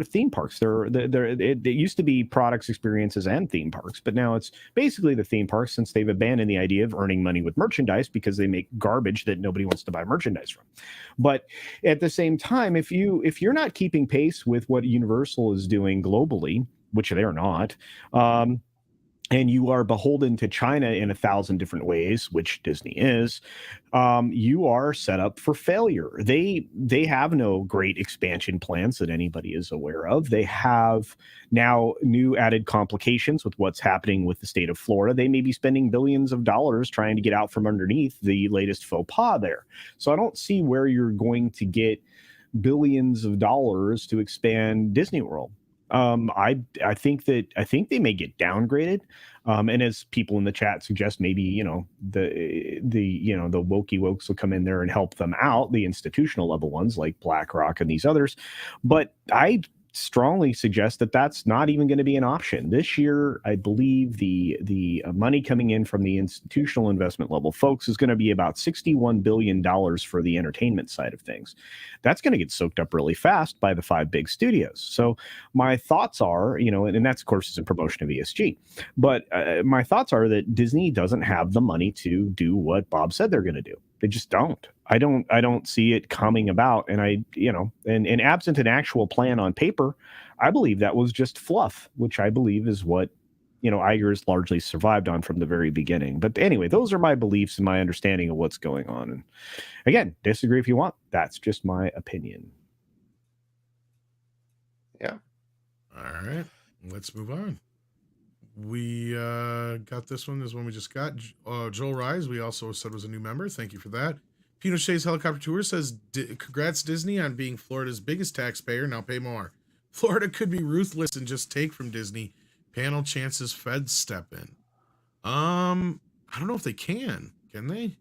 theme parks. It used to be products, experiences, and theme parks, but now it's basically the theme parks, since they've abandoned the idea of earning money with merchandise because they make garbage that nobody wants to buy merchandise from. But at the same time, if you're not keeping pace with what Universal is doing globally, which they're not, and you are beholden to China in 1,000 different ways, which Disney is, you are set up for failure. They have no great expansion plans that anybody is aware of. They have now new added complications with what's happening with the state of Florida. They may be spending billions of dollars trying to get out from underneath the latest faux pas there. So I don't see where you're going to get billions of dollars to expand Disney World. I think they may get downgraded. And as people in the chat suggest, maybe, the wokey wokes will come in there and help them out, the institutional level ones like BlackRock and these others. But I strongly suggest that that's not even going to be an option this year. I believe the money coming in from the institutional investment level folks is going to be about $61 billion for the entertainment side of things. That's going to get soaked up really fast by the 5 big studios. So my thoughts are, and that's of course is a promotion of ESG, but my thoughts are that Disney doesn't have the money to do what Bob said they're going to do. They just don't. I don't see it coming about. And and absent an actual plan on paper, I believe that was just fluff, which I believe is what, Iger's largely survived on from the very beginning. But anyway, those are my beliefs and my understanding of what's going on. And again, disagree if you want. That's just my opinion. Yeah. All right. Let's move on. We got this one. This is one we just got. Joel Rise, we also said was a new member. Thank you for that. Pinochet's Helicopter Tour says, congrats Disney on being Florida's biggest taxpayer. Now pay more. Florida could be ruthless and just take from Disney. Panel chances feds step in. I don't know if they can they?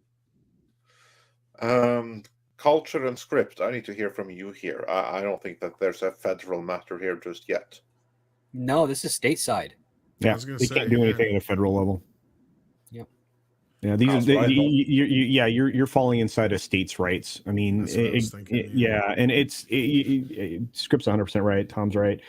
Culture and script. I need to hear from you here. I don't think that there's a federal matter here just yet. No, this is stateside. Yeah, they can't do anything at a federal level. Yep. Yeah, these are you're falling inside of states' rights. I mean, and it's Script's 100% right. Tom's right.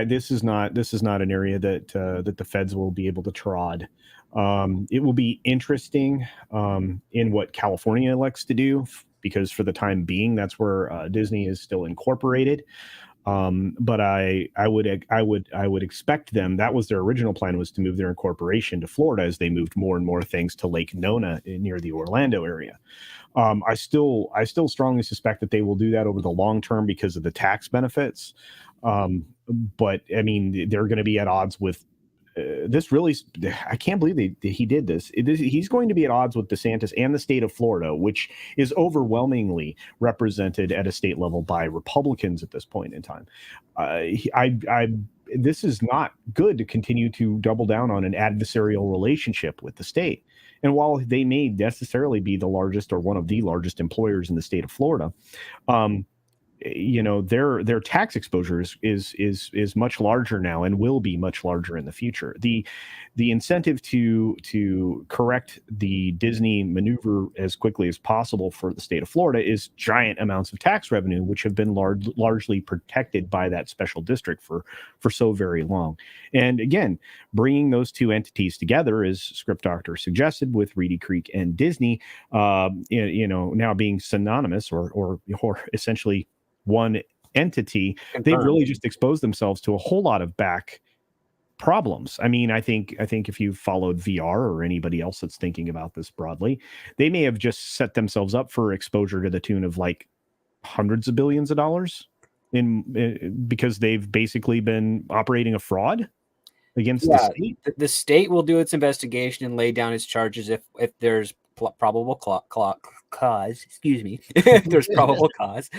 This is not an area that the feds will be able to trod. It will be interesting in what California elects to do, because for the time being, that's where Disney is still incorporated. But I would expect them. That was their original plan, was to move their incorporation to Florida as they moved more and more things to Lake Nona near the Orlando area. I still strongly suspect that they will do that over the long term because of the tax benefits. But I mean, they're going to be at odds with this. Really, I can't believe he did this. He's going to be at odds with DeSantis and the state of Florida, which is overwhelmingly represented at a state level by Republicans at this point in time. this is not good to continue to double down on an adversarial relationship with the state. And while they may necessarily be the largest or one of the largest employers in the state of Florida, their tax exposure is much larger now and will be much larger in the future. The incentive to correct the Disney maneuver as quickly as possible for the state of Florida is giant amounts of tax revenue, which have been largely protected by that special district for so very long. And again, bringing those two entities together, as Script Doctor suggested, with Reedy Creek and Disney, now being synonymous or essentially one entity, they've really just exposed themselves to a whole lot of back problems. I mean, I think if you followed VR or anybody else that's thinking about this broadly, they may have just set themselves up for exposure to the tune of like hundreds of billions of dollars because they've basically been operating a fraud against the state. The state will do its investigation and lay down its charges if there's probable cause. Excuse me. If there's probable cause.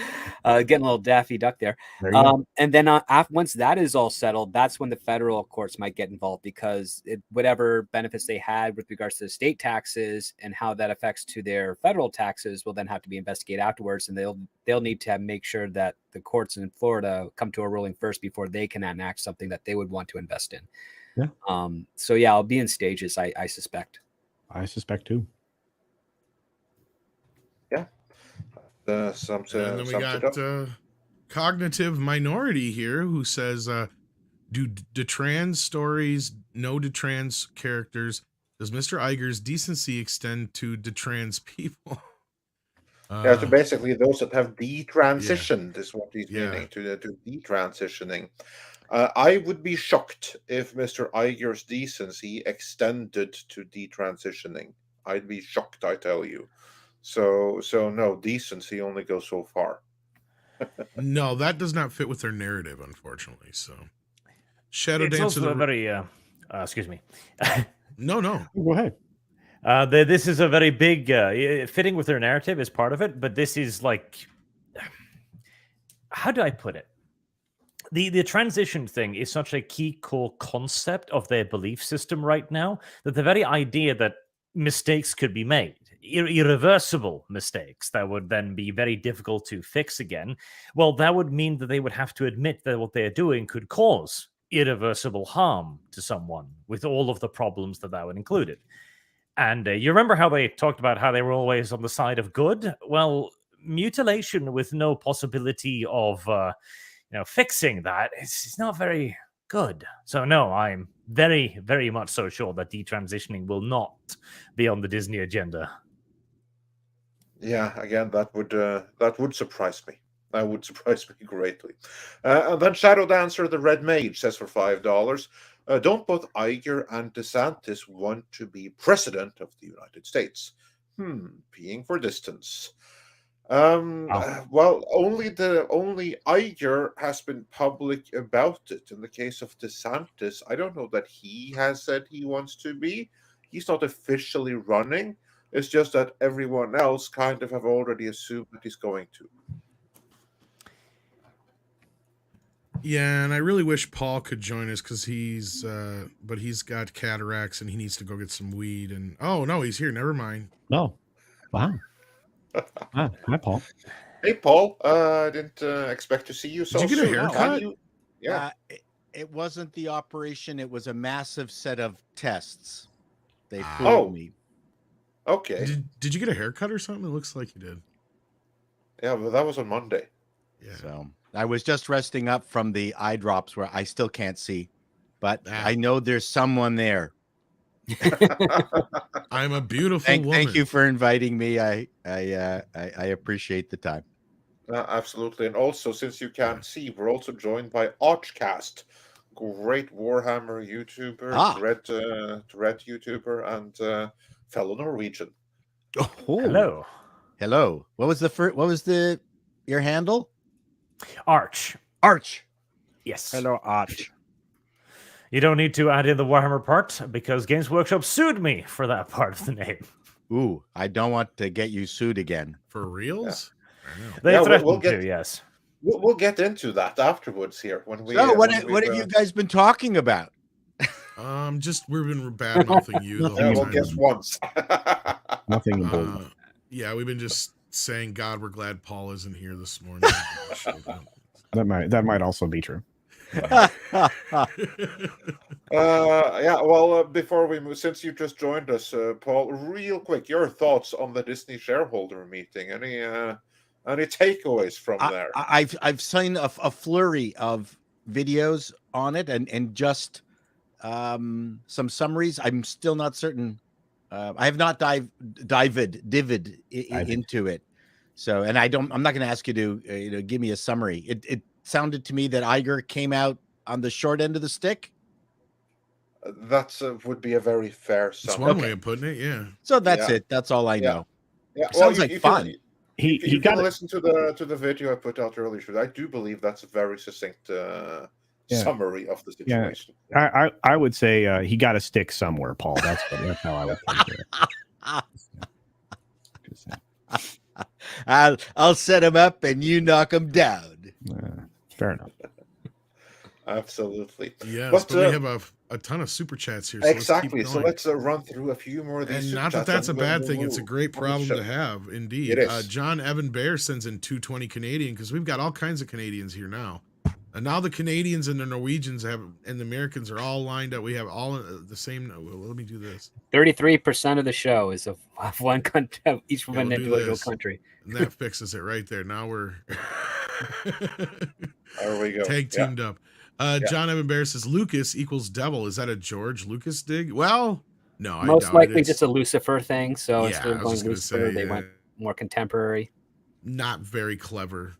Getting a little Daffy Duck there. And then once that is all settled, that's when the federal courts might get involved, because whatever benefits they had with regards to the state taxes and how that affects to their federal taxes will then have to be investigated afterwards, and they'll need to make sure that the courts in Florida come to a ruling first before they can enact something that they would want to invest in. So it'll be in stages, I suspect. I suspect too. And then we got Cognitive Minority here, who says, do detrans stories know detrans characters? Does Mr. Iger's decency extend to detrans people? So basically those that have detransitioned is what he's meaning, to detransitioning. I would be shocked if Mr. Iger's decency extended to detransitioning. I'd be shocked, I tell you. So no, decency only goes so far. No, that does not fit with their narrative, unfortunately. So, Shadow Dance also a very excuse me. No, go ahead. This is a very big fitting with their narrative is part of it, but this is like, how do I put it? The transition thing is such a key core concept of their belief system right now that the very idea that mistakes could be made, irreversible mistakes that would then be very difficult to fix again, well, that would mean that they would have to admit that what they're doing could cause irreversible harm to someone, with all of the problems that would include it. And you remember how they talked about how they were always on the side of good? Well, mutilation with no possibility of fixing that is not very good. So no, I'm very, very much so sure that detransitioning will not be on the Disney agenda. Yeah, again, that would surprise me. That would surprise me greatly. And then Shadow Dancer, the Red Mage, says for $5, don't both Iger and DeSantis want to be president of the United States? Peeing for distance. Well, only Iger has been public about it. In the case of DeSantis, I don't know that he has said he wants to be. He's not officially running. It's just that everyone else kind of have already assumed that he's going to. Yeah, and I really wish Paul could join us, because he's got cataracts and he needs to go get some weed. And oh no, he's here. Never mind. Oh, wow. Hi, Paul. Hey, Paul. I didn't expect to see you so soon. Did you get a haircut? Yeah. It wasn't the operation. It was a massive set of tests. They fooled me. Okay. Did you get a haircut or something? It looks like you did. Yeah, but that was on Monday. Yeah. So I was just resting up from the eye drops where I still can't see, but I know there's someone there. I'm a beautiful woman. Thank you for inviting me. I appreciate the time. Absolutely. And also, since you can't see, we're also joined by ArchCast, great Warhammer YouTuber, Red YouTuber, and fellow Norwegian. Oh, hello. What was your handle? Arch. Yes. Hello, Arch. You don't need to add in the Warhammer part, because Games Workshop sued me for that part of the name. Ooh, I don't want to get you sued again. For reals? Yeah. They threatened to, yes. We'll get into that afterwards here when we. So what have you guys been talking about? Just we've been bad mouthing you. Well, guess once. Nothing important. Yeah, we've been just saying, God, we're glad Paul isn't here this morning. That might also be true. Well, before we move, since you just joined us, Paul, real quick, your thoughts on the Disney shareholder meeting? Any takeaways from there? I've seen a flurry of videos on it and just some summaries. I'm still not certain. I have not dived into it. So, and I'm not going to ask you to give me a summary. It sounded to me that Iger came out on the short end of the stick. That would be a very fair summary. That's one way of putting it, yeah. So that's it. That's all I know. Yeah, sounds like fun. You got to listen to the video I put out earlier. I do believe that's a very succinct summary of the situation. Yeah. I would say he got a stick somewhere, Paul. That's how I would put it. I'll set him up and you knock him down. Fair enough. Absolutely. Yeah, but we have a ton of super chats here. So exactly. So let's run through a few more of these. And not that that's a bad thing. It's a great problem to have, indeed. It is. John Evan Bear sends in 220 Canadian because we've got all kinds of Canadians here now. And now the Canadians and the Norwegians and the Americans are all lined up. We have all the same. Well, let me do this. 33% of the show is of one country, each from an individual country. And that fixes it right there. Now we're there we go. Tag teamed up. John Evan Bear says Lucas equals devil. Is that a George Lucas dig? Well, no, most likely just a Lucifer thing. So instead of going Lucifer, they went more contemporary. Not very clever.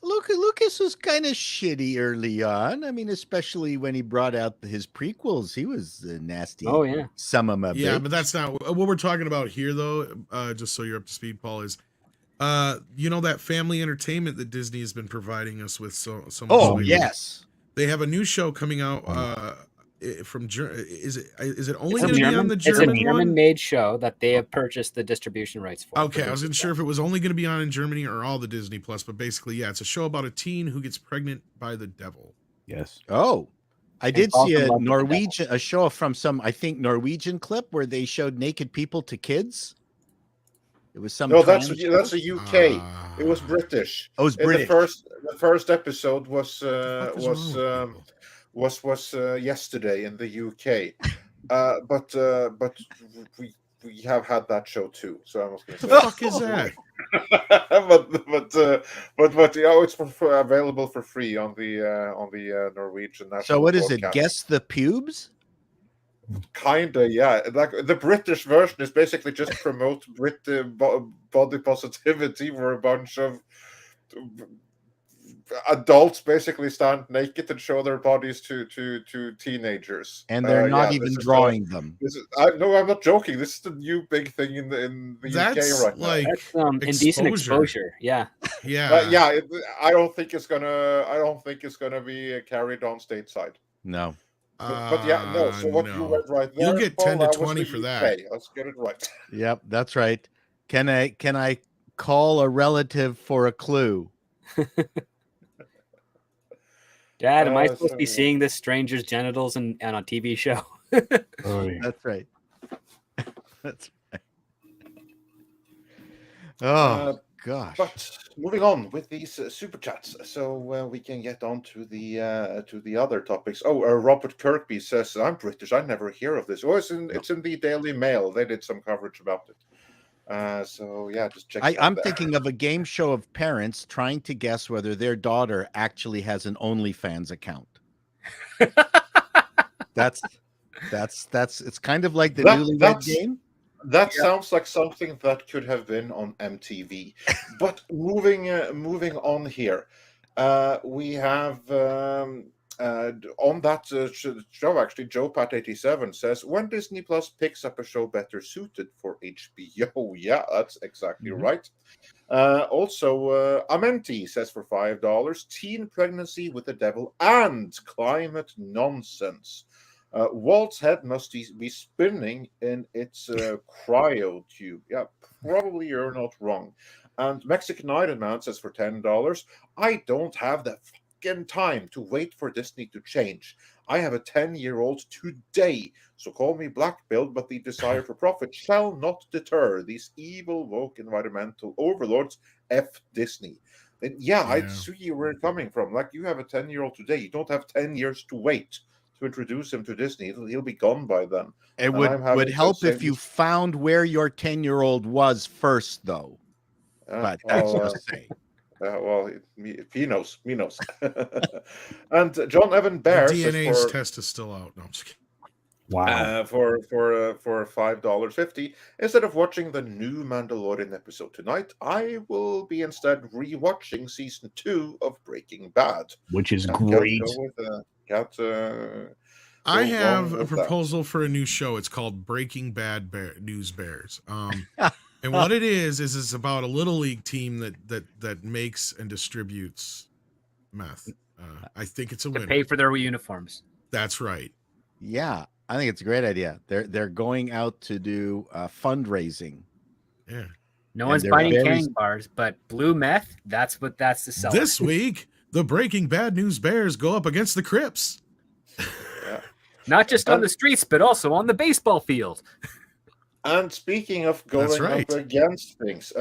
Lucas was kind of shitty early on. I mean, especially when he brought out his prequels, he was nasty. Oh yeah, some of them. Yeah, but that's not what we're talking about here, though. Just so you're up to speed, Paul, is that family entertainment that Disney has been providing us with so much. Oh yes, they have a new show coming out from is it only going to be on the German? It's a German-made show that they have purchased the distribution rights for. Okay, I wasn't sure if it was only going to be on in Germany or all the Disney Plus, but basically, yeah, it's a show about a teen who gets pregnant by the devil. Yes. Oh, I did see a show from some, I think, Norwegian clip where they showed naked people to kids. It was some. No, that's a UK. It was British. Oh, it was British. The first episode was yesterday in the UK, but we have had that show too. So I was going to say, the fuck is that? but it's available for free on the Norwegian national. So what is it? broadcast. Guess the pubes? Kinda, yeah. Like the British version is basically just promote body positivity, where a bunch of adults basically stand naked and show their bodies to teenagers, and they're not even drawing them. No, I'm not joking. This is the new big thing in the UK right now. That's indecent exposure. Yeah, yeah. I don't think it's gonna be carried on stateside. No. But yeah, no. So what you read right there, you'll get 10 to 20 for that. Let's get it right. Yep, that's right. Can I call a relative for a clue? Dad, am I supposed to be seeing this stranger's genitals on a TV show? That's right. That's right. Oh gosh. But moving on with these super chats, so we can get on to the other topics. Robert Kirkby says, "I'm British. I never hear of this." Oh, it's in the Daily Mail. They did some coverage about it. So yeah, just check. I'm thinking of a game show of parents trying to guess whether their daughter actually has an OnlyFans account. That's it's kind of like the Newlywed Game. That sounds like something that could have been on MTV. But moving on here, we have on that show, actually, Joe Pat 87 says, when Disney Plus picks up a show better suited for HBO. Yeah, that's exactly right. Also, Amenti says for $5, teen pregnancy with the devil and climate nonsense. Walt's head must be spinning in its cryo tube. Yeah, probably you're not wrong. And Mexican Iron Man says for $10, I don't have the fucking time to wait for Disney to change. I have a 10-year-old today, so call me black-pilled, but the desire for profit shall not deter these evil, woke environmental overlords. F Disney. And I see where it's coming from. Like, you have a 10-year-old today. You don't have 10 years to wait to introduce him to Disney. He'll be gone by then. It would help if you found where your 10-year-old was first, though. But that's just saying. Well, he knows. He knows. And John Evan Bear the DNA test is still out. No, I'm just kidding. Wow. For $5.50, instead of watching the new Mandalorian episode tonight, I will be instead rewatching season 2 of Breaking Bad, which is great. I have a proposal for a new show. It's called Breaking Bad News Bears. And what it is it's about a little league team that makes and distributes meth. I think it's a winner. Pay for their uniforms. That's right. Yeah, I think it's a great idea. They're going out to do fundraising. Yeah. No one's buying candy bars, but blue meth, that's the sell. This week, the Breaking Bad News Bears go up against the Crips. Not just on the streets, but also on the baseball field. And speaking of going up against things,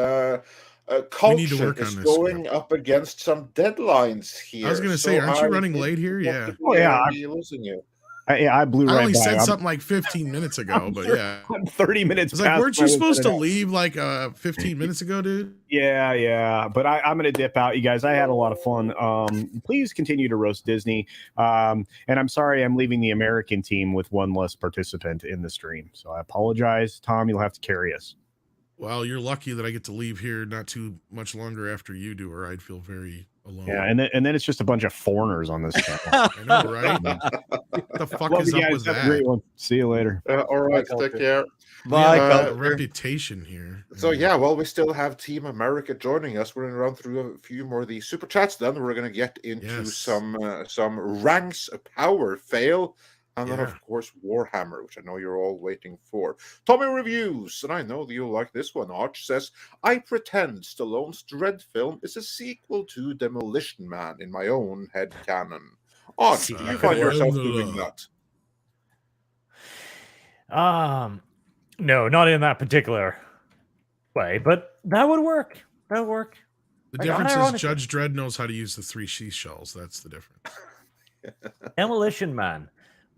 culture is going up against some deadlines here. I was going to say, aren't you running late here? Yeah. Oh, yeah. I'm losing you. I blew right by. I only said something like 15 minutes ago, but yeah. I'm 30 minutes past. Like, weren't you supposed to leave like 15 minutes ago, dude? Yeah. But I'm going to dip out, you guys. I had a lot of fun. Please continue to roast Disney. And I'm sorry I'm leaving the American team with one less participant in the stream. So I apologize. Tom, you'll have to carry us. Well, you're lucky that I get to leave here not too much longer after you do, or I'd feel very alone. Yeah, and then it's just a bunch of foreigners on this channel. I know, right? What the fuck is up with that? Great one. See you later. All right, take care. Bye. Reputation here. So well, we still have Team America joining us. We're going to run through a few more of the super chats. Then we're going to get into some ranks power fail. And then, of course, Warhammer, which I know you're all waiting for. Tommy Reviews, and I know that you'll like this one. Arch says, I pretend Stallone's Dread film is a sequel to Demolition Man in my own head canon. Arch, do you find yourself doing that? No, not in that particular way, but that would work. That would work. The difference is Judge Dredd knows how to use the 3 seashells. That's the difference. Demolition Man.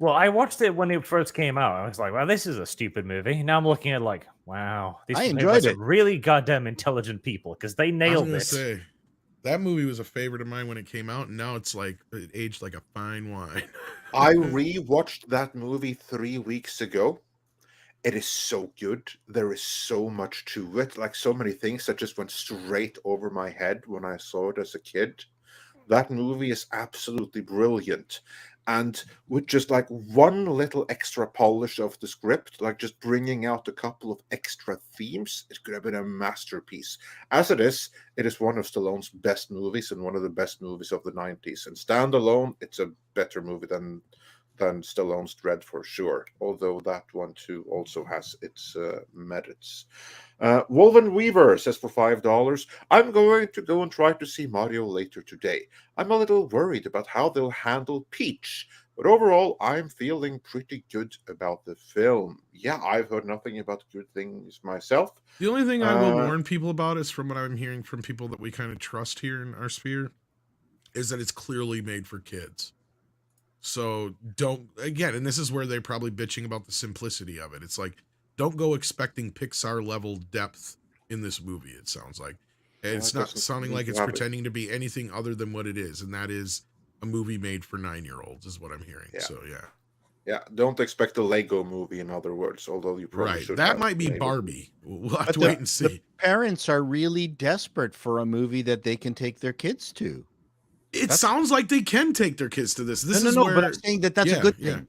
Well, I watched it when it first came out. I was like, wow, this is a stupid movie. Now I'm looking at it like, wow, I enjoyed it. Really goddamn intelligent people because they nailed it. Say, that movie was a favorite of mine when it came out, and now it's like it aged like a fine wine. I rewatched that movie 3 weeks ago. It is so good. There is so much to it. Like, so many things that just went straight over my head when I saw it as a kid. That movie is absolutely brilliant. And with just like one little extra polish of the script, like just bringing out a couple of extra themes, it could have been a masterpiece. As it is one of Stallone's best movies and one of the best movies of the 90s. And standalone, it's a better movie than Stallone's Dread for sure. Although that one too also has its merits. Wolven Weaver says for $5, I'm going to go and try to see Mario later today. I'm a little worried about how they'll handle Peach, but overall, I'm feeling pretty good about the film. Yeah, I've heard nothing about good things myself. The only thing I will warn people about is from what I'm hearing from people that we kind of trust here in our sphere, is that it's clearly made for kids. So don't, again, and this is where they're probably bitching about the simplicity of it. It's like, don't go expecting Pixar level depth in this movie, it sounds like. And it's not sounding like it's pretending to be anything other than what it is. And that is a movie made for 9-year-olds is what I'm hearing. Yeah. So, yeah. Yeah, don't expect a Lego movie, in other words, although you probably should. That might be Barbie. We'll have to wait and see. The parents are really desperate for a movie that they can take their kids to. It sounds like they can take their kids to this. No, but I'm saying that's a good thing.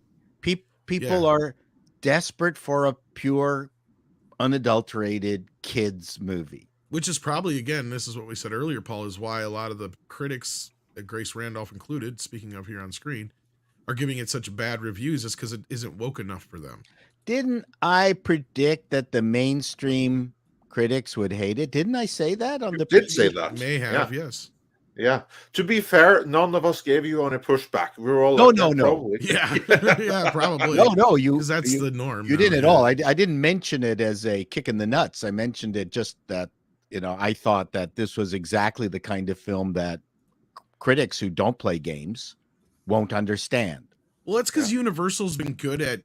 People are desperate for a pure, unadulterated kids movie. Which is probably, again, this is what we said earlier, Paul, is why a lot of the critics, Grace Randolph included, speaking of here on screen, are giving it such bad reviews, is because it isn't woke enough for them. Didn't I predict that the mainstream critics would hate it. Didn't I say that on the? Did say that? May have, yes. Yeah. To be fair, none of us gave you any pushback. We were all no. Probably. Yeah, yeah, probably. No, because that's the norm. You didn't at all. I didn't mention it as a kick in the nuts. I mentioned it just that, I thought that this was exactly the kind of film that critics who don't play games won't understand. Well, that's because Universal's been good at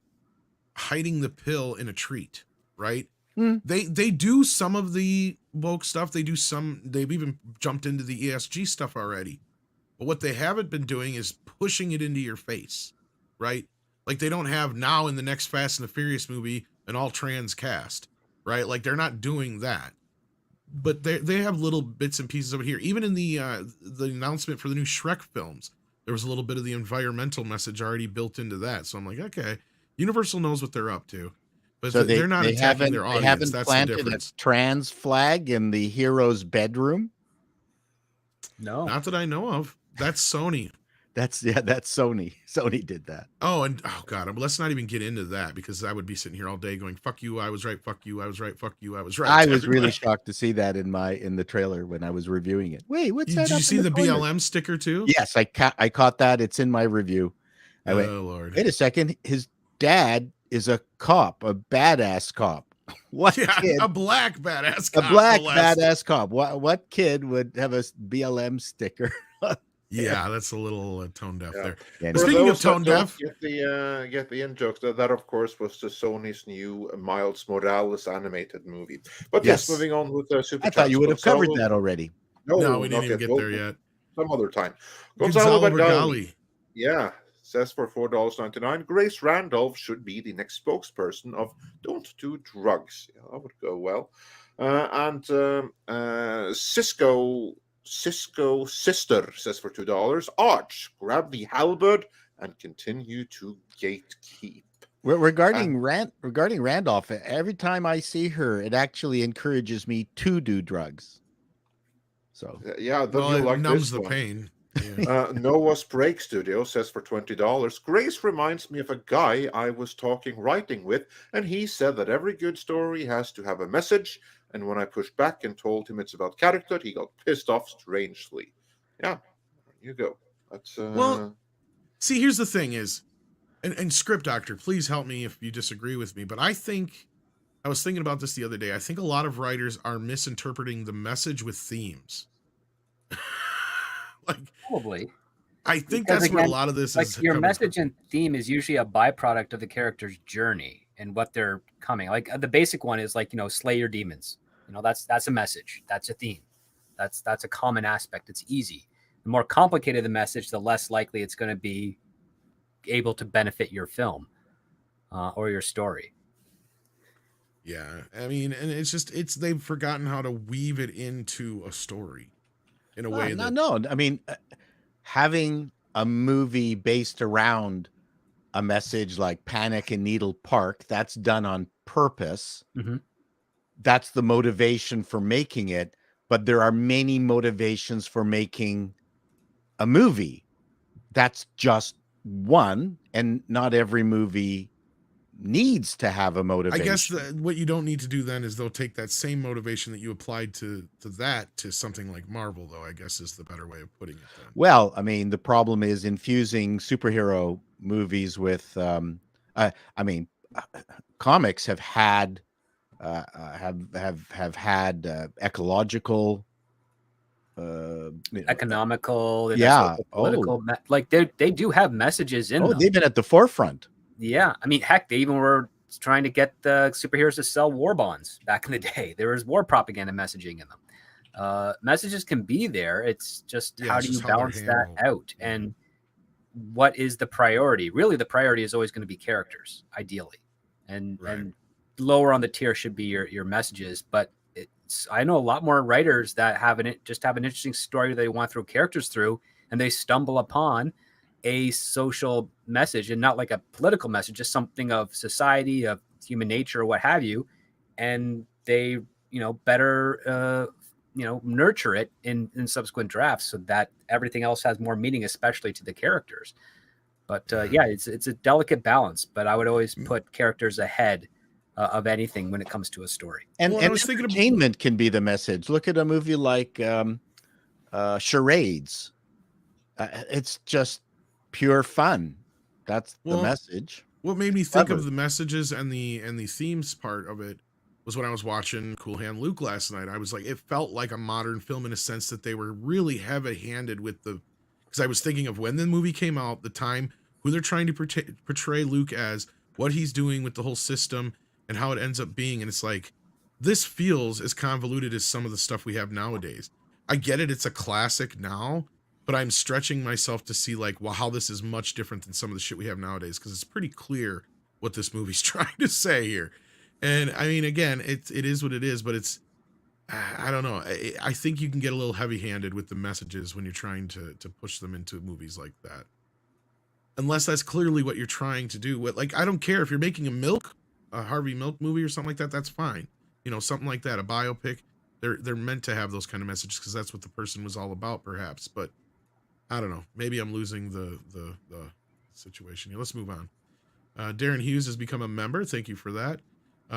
hiding the pill in a treat, right? They do some of the woke stuff. They've even jumped into the ESG stuff already. But what they haven't been doing is pushing it into your face, right? Like they don't have now in the next Fast and the Furious movie an all trans cast, right? Like they're not doing that. But they have little bits and pieces over here. Even in the announcement for the new Shrek films, there was a little bit of the environmental message already built into that. So I'm like, okay, Universal knows what they're up to. But so they're not attacking their audience. They haven't That's planted the difference. a trans flag in the hero's bedroom? No. Not that I know of. That's Sony. That's Sony. Sony did that. Oh, and God, let's not even get into that because I would be sitting here all day going, fuck you, I was right, fuck you, I was right, fuck you, I was right. I was really shocked to see that in the trailer when I was reviewing it. Wait, what's that? Did you see the BLM sticker too? Yes, I caught that. It's in my review. I went, Lord. Wait a second. His dad is a cop, a badass cop. What kid? A black badass cop. A black badass cop. What kid would have a BLM sticker? Yeah, that's a little tone deaf there. Yeah, speaking of tone deaf, get the in jokes. That of course was the Sony's new Miles Morales animated movie. But yes, moving on with the Super. I thought you would have covered that already. No, we didn't even get there yet. Some other time. Gonzalo Bergali. Yeah, says for $4.99. Grace Randolph should be the next spokesperson of Don't Do Drugs. Yeah, that would go well. And Cisco Sister says for $2. Arch, grab the halberd and continue to gatekeep. Regarding Randolph, every time I see her, it actually encourages me to do drugs. So yeah, it numbs the pain. Yeah. Noah's Break Studio says for $20. Grace reminds me of a guy I was talking writing with, and he said that every good story has to have a message. And when I pushed back and told him it's about character, he got pissed off strangely. Yeah, there you go. That's well. See, here's the thing: is, and Script Doctor, please help me if you disagree with me. But I was thinking about this the other day. I think a lot of writers are misinterpreting the message with themes. Probably. I think that's where a lot of this is. Your message and theme is usually a byproduct of the character's journey and what they're coming. Like the basic one is slay your demons. That's a message. That's a theme. That's a common aspect. It's easy. The more complicated the message, the less likely it's going to be able to benefit your film or your story. Yeah, I mean, and it's they've forgotten how to weave it into a story in a way. No. I mean, having a movie based around a message like Panic in Needle Park, that's done on purpose. Mm-hmm. That's the motivation for making it. But there are many motivations for making a movie. That's just one, and not every movie needs to have a motivation. I guess what you don't need to do then is they'll take that same motivation that you applied to that to something like Marvel, though, I guess is the better way of putting it then. Well, I mean, the problem is infusing superhero movies with comics have had ecological economical, yeah, political, they do have messages in them. They've been at the forefront. Yeah, I mean, heck, they even were trying to get the superheroes to sell war bonds back in the day. There was war propaganda messaging in them. Messages can be there. It's just how do you balance that out? And what is the priority? Really, the priority is always going to be characters, ideally, and lower on the tier should be your messages. But I know a lot more writers that have an interesting story they want to throw characters through, and they stumble upon a social message, and not like a political message, just something of society, of human nature, or what have you, and they better nurture it in subsequent drafts so that everything else has more meaning, especially to the characters. But it's a delicate balance, but I would always put characters ahead of anything when it comes to a story. And entertainment can be the message. Look at a movie like Charades. It's just pure fun. That's the message. What made me think of the messages and the themes part of it was when I was watching Cool Hand Luke last night. I was like, it felt like a modern film in a sense that they were really heavy-handed with because I was thinking of when the movie came out, the time, who they're trying to portray Luke as, what he's doing with the whole system, and how it ends up being. And it's like, this feels as convoluted as some of the stuff we have nowadays. I get it, it's a classic now, but I'm stretching myself to see like, well, how this is much different than some of the shit we have nowadays, because it's pretty clear what this movie's trying to say here. And I mean, again, it is what it is, but it's, I don't know. I think you can get a little heavy-handed with the messages when you're trying to push them into movies like that. Unless that's clearly what you're trying to do. Like, I don't care if you're making a Harvey Milk movie or something like that, that's fine. You know, something like that, a biopic. They're meant to have those kind of messages because that's what the person was all about, perhaps. But I don't know. Maybe I'm losing the situation here. Let's move on. Darren Hughes has become a member. Thank you for that.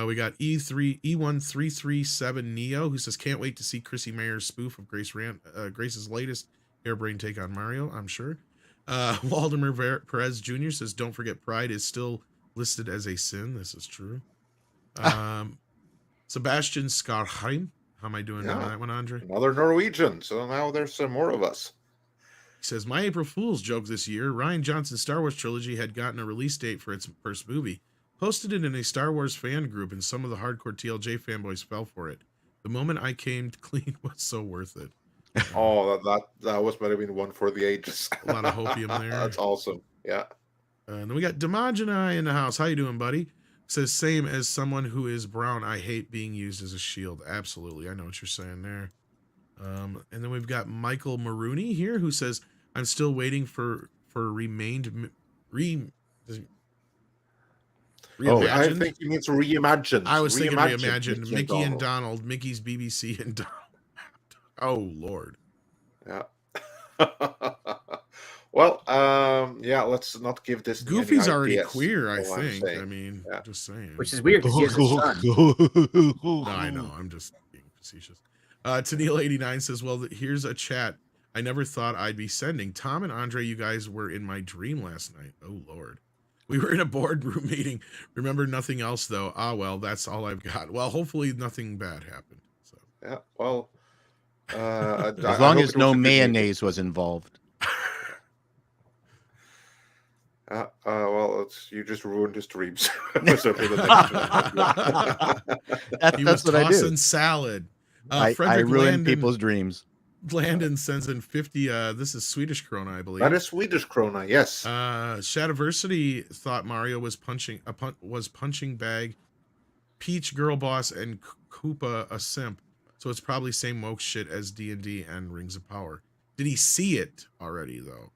We got E1337 Neo, who says, can't wait to see Chrissy Mayer's spoof of Grace's latest harebrained take on Mario, I'm sure. Waldemar Perez Jr. says, don't forget Pride is still listed as a sin. This is true. Sebastian Skarheim. How am I doing on that one, Andre? Another Norwegian. So now there's some more of us. He says, my April Fool's joke this year, Rian Johnson's Star Wars trilogy had gotten a release date for its first movie. Posted it in a Star Wars fan group, and some of the hardcore TLJ fanboys fell for it. The moment I came clean was so worth it. Oh, that was might have been one for the ages. A lot of hopium there. That's awesome. Yeah. And then we got Demogeni in the house. How you doing, buddy? Says, same as someone who is brown. I hate being used as a shield. Absolutely. I know what you're saying there. And then we've got Michael Maroney here, who says, I'm still waiting for reimagined. Oh, I think he means reimagined. I was thinking reimagined. Mickey and Donald. Mickey's BBC and Donald. Oh, Lord. Yeah. Well, yeah, let's not give this. Goofy's already queer, I think. I mean, just saying. Which is weird because he has a son. No, I know. I'm just being facetious. Tennille89 says, well, here's a chat I never thought I'd be sending. Tom and Andre, you guys were in my dream last night. Oh, Lord. We were in a boardroom meeting. Remember nothing else, though. Ah, well, that's all I've got. Well, hopefully nothing bad happened. So. Yeah, well. As long as no mayonnaise was involved. Well, you just ruined his dreams. That's what I do. Salad. I ruin people's dreams. Landon sends in 50. This is Swedish krona, I believe. That is Swedish krona, yes. Shadiversity thought Mario was punching bag, Peach girl boss, and Koopa a simp. So it's probably same woke shit as D&D and Rings of Power. Did he see it already though?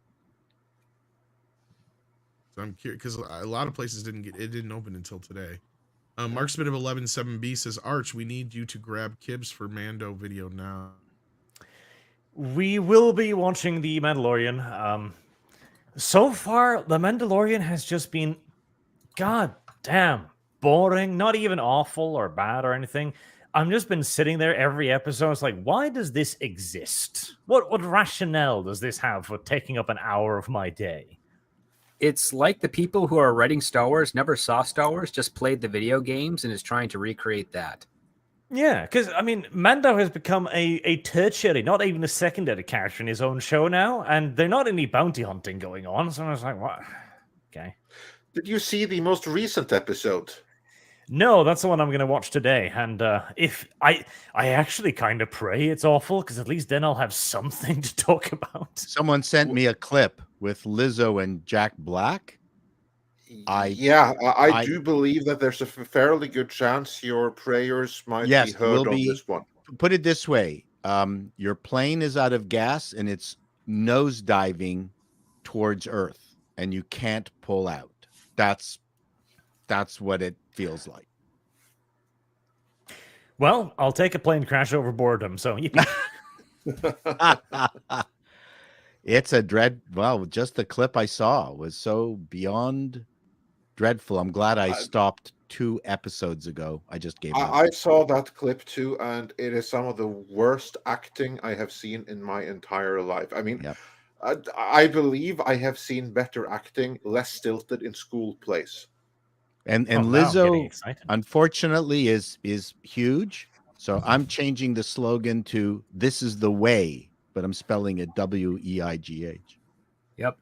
So I'm curious because a lot of places didn't open until today. Mark Smith of 117B says, Arch, we need you to grab Kibbs for Mando video now. We will be watching The Mandalorian. So far, The Mandalorian has just been goddamn boring. Not even awful or bad or anything. I've just been sitting there every episode. It's like, why does this exist? What rationale does this have for taking up an hour of my day? It's like the people who are writing Star Wars never saw Star Wars, just played the video games and is trying to recreate that. Yeah, because, I mean, Mando has become a tertiary, not even a secondary character in his own show now, and they're not any bounty hunting going on, so I was like, what? Okay. Did you see the most recent episode? No, that's the one I'm going to watch today, and if I actually kind of pray it's awful, because at least then I'll have something to talk about. Someone sent me a clip with Lizzo and Jack Black. I do believe that there's a fairly good chance your prayers might be heard on this one. Put it this way. Your plane is out of gas and it's nosediving towards Earth and you can't pull out. That's what it feels like. Well, I'll take a plane crash over boredom. So it's a just the clip I saw was so beyond dreadful. I'm glad I stopped 2 episodes ago. I just gave up. I saw that clip too, and it is some of the worst acting I have seen in my entire life. I mean, I believe I have seen better acting, less stilted in school plays. And Lizzo, unfortunately, is huge. So I'm changing the slogan to "This is the way," but I'm spelling it WEIGH. Yep.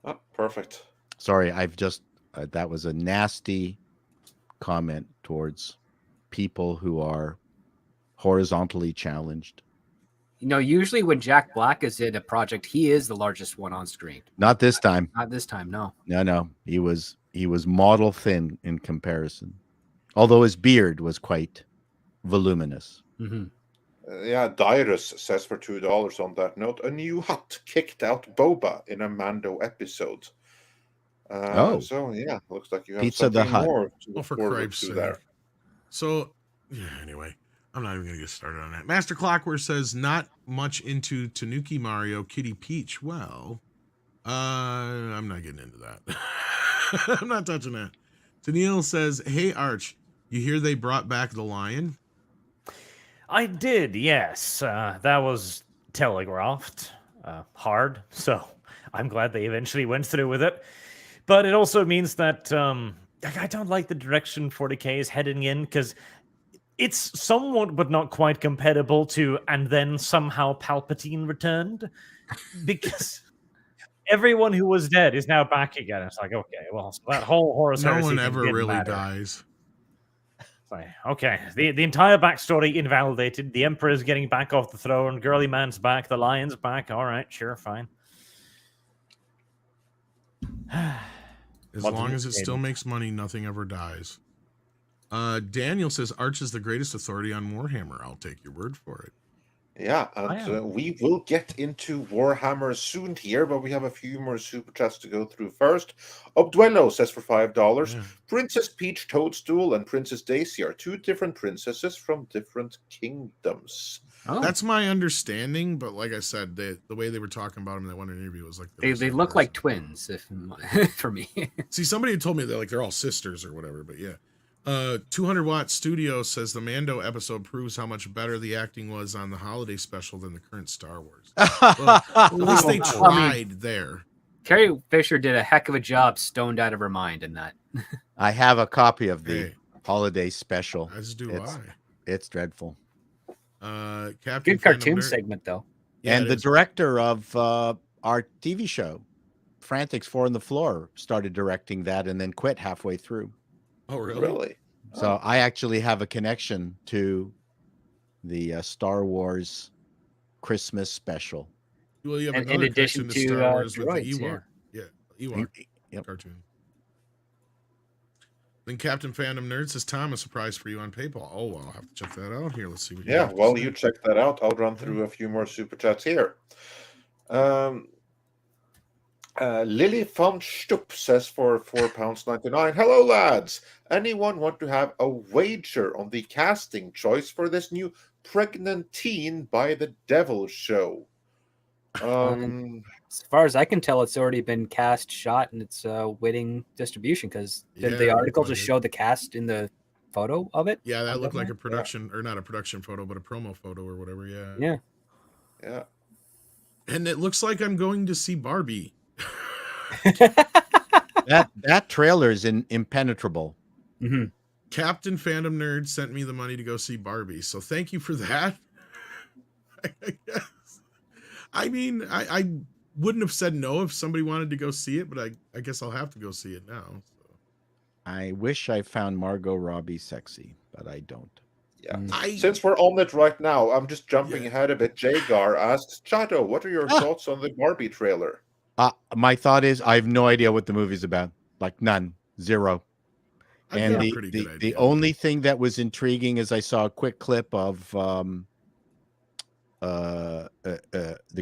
Oh, perfect. Sorry, I've just that was a nasty comment towards people who are horizontally challenged. You know, usually when Jack Black is in a project, he is the largest one on screen. Not this time. Not this time, no. No. He was model thin in comparison. Although his beard was quite voluminous. Mm-hmm. Yeah, Dyrus says for $2 on that note, a new hut kicked out Boba in a Mando episode. So yeah, looks like you have Pizza the Hut. more to for forward Cripe's to sake. there. So yeah, anyway, I'm not even gonna get started on that. Master Clockwork says not much into Tanuki Mario, Kitty Peach. Well, I'm not getting into that. I'm not touching that. Tennille says, "Hey Arch, you hear they brought back the lion?" I did, yes. That was telegraphed hard, so I'm glad they eventually went through with it. But it also means that I don't like the direction 40K is heading in, because it's somewhat but not quite compatible to "and then somehow Palpatine returned," because everyone who was dead is now back again. It's like, okay, well, so that whole Horus No Heresy one thing ever didn't really matter. dies. Like, okay, the entire backstory invalidated. The Emperor's getting back off the throne. Girly Man's back. The Lion's back. All right, sure, fine. As long as it still makes money, nothing ever dies. Daniel says Arch is the greatest authority on Warhammer. I'll take your word for it. Yeah, and we will get into Warhammer soon here, but we have a few more super chats to go through first. Obduello says for $5, Princess Peach Toadstool and Princess Daisy are 2 different princesses from different kingdoms. Oh. That's my understanding, but like I said, the way they were talking about them in that one interview was like they look like twins, for me. See, somebody had told me that they're all sisters or whatever, but yeah. 200 Watt Studio says the Mando episode proves how much better the acting was on the holiday special than the current Star Wars. Well, at least they tried there. Carrie Fisher did a heck of a job stoned out of her mind in that. I have a copy of the holiday special. As do I. It's dreadful. Captain Good cartoon segment, though. Yeah, and the director of our TV show, Frantics 4 on the Floor, started directing that and then quit halfway through. Oh, really? So I actually have a connection to the Star Wars Christmas special. Well, you have in addition to Star Wars droids, with the Ewok. Ewok cartoon. Then Captain Fandom Nerd says, Tom, a surprise for you on PayPal. Oh, well, I'll have to check that out here. Let's see what you have to say. You check that out. I'll run through a few more super chats here. Lily von Stupp says for £4.99, hello lads, anyone want to have a wager on the casting choice for this new Pregnant Teen by the Devil show? As far as I can tell, it's already been cast, shot, and it's waiting distribution, because the article just showed the cast in the photo of it. Yeah, that looked like a production, or not a production photo, but a promo photo or whatever. Yeah. And it looks like I'm going to see Barbie. that trailer is impenetrable. Mm-hmm. Captain Fandom Nerd sent me the money to go see Barbie, so thank you for that. I guess. I mean, I wouldn't have said no if somebody wanted to go see it, but I guess I'll have to go see it now. So. I wish I found Margot Robbie sexy, but I don't. Yeah. Since we're on it right now, I'm just jumping ahead a bit. Jagar asks, Chato, what are your thoughts on the Barbie trailer? My thought is I have no idea what the movie's about. Like none. Zero. And the only thing that was intriguing is I saw a quick clip of the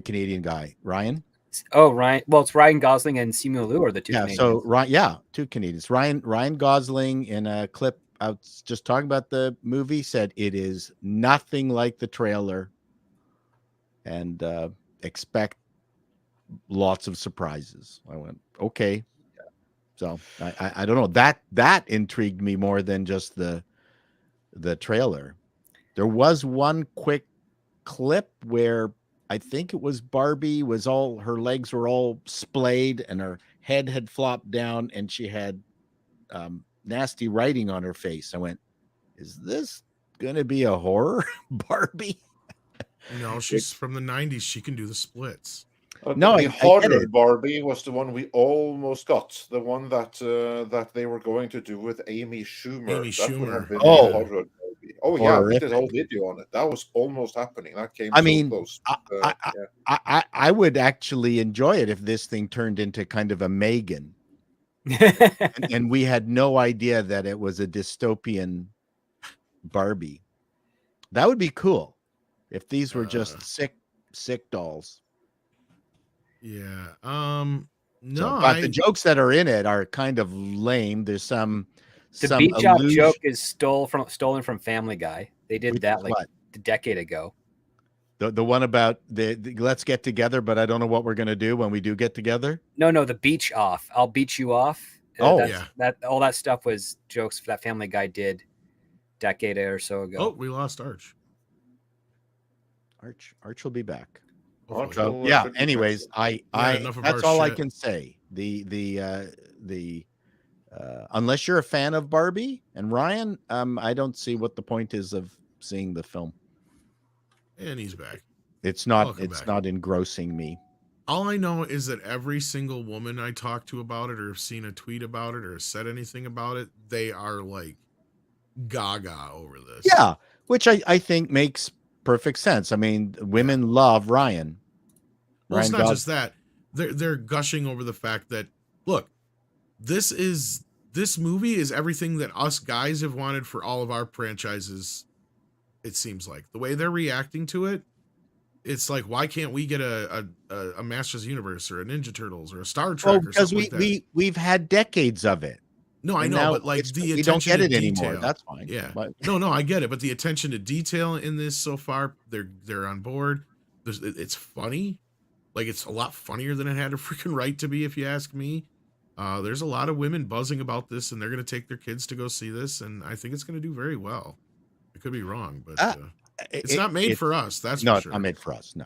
Canadian guy, Ryan. Oh, Ryan. Well, it's Ryan Gosling and Simu Liu are the two. Yeah, Canadians. 2 Canadians. Ryan Gosling in a clip I was just talking about the movie said it is nothing like the trailer, and expect lots of surprises. I went, okay. So I don't know, that intrigued me more than just the trailer. There was one quick clip where I think it was Barbie was her legs were all splayed and her head had flopped down and she had nasty writing on her face. I went, is this gonna be a horror Barbie? No, she's from the 90s. She can do the splits. No, the horror Barbie was the one we almost got. The one that they were going to do with Amy Schumer. Amy Schumer. Oh yeah, we did a whole video on it. That was almost happening. That came close. I would actually enjoy it if this thing turned into kind of a Megan. and we had no idea that it was a dystopian Barbie. That would be cool if these were just sick dolls. Yeah. No, but the jokes that are in it are kind of lame. There's some beach off joke is stolen from Family Guy. They did that like a decade ago. The one about the let's get together, but I don't know what we're gonna do when we do get together. No, the beach off. I'll beat you off. That all that stuff was jokes that Family Guy did a decade or so ago. Oh, we lost Arch. Arch will be back. So yeah. Anyways, that's all I can say. Unless you're a fan of Barbie and Ryan, I don't see what the point is of seeing the film. And he's back. It's not engrossing me. All I know is that every single woman I talk to about it or have seen a tweet about it or said anything about it, they are like gaga over this. Yeah, which I think makes perfect sense. I mean, women love Ryan. Well, it's not just that. They're gushing over the fact that, look, this movie is everything that us guys have wanted for all of our franchises. It seems like the way they're reacting to it, it's like, why can't we get a Masters Universe or a Ninja Turtles or a Star Trek? Because we've had decades of it. No, I know, but like we don't get it anymore. That's fine. Yeah, but no, I get it. But the attention to detail in this so far, they're on board. It's funny, like it's a lot funnier than it had a freaking right to be, if you ask me. There's a lot of women buzzing about this, and they're going to take their kids to go see this, and I think it's going to do very well. I could be wrong, but it's not made for us. That's for sure. It's not made for us. No,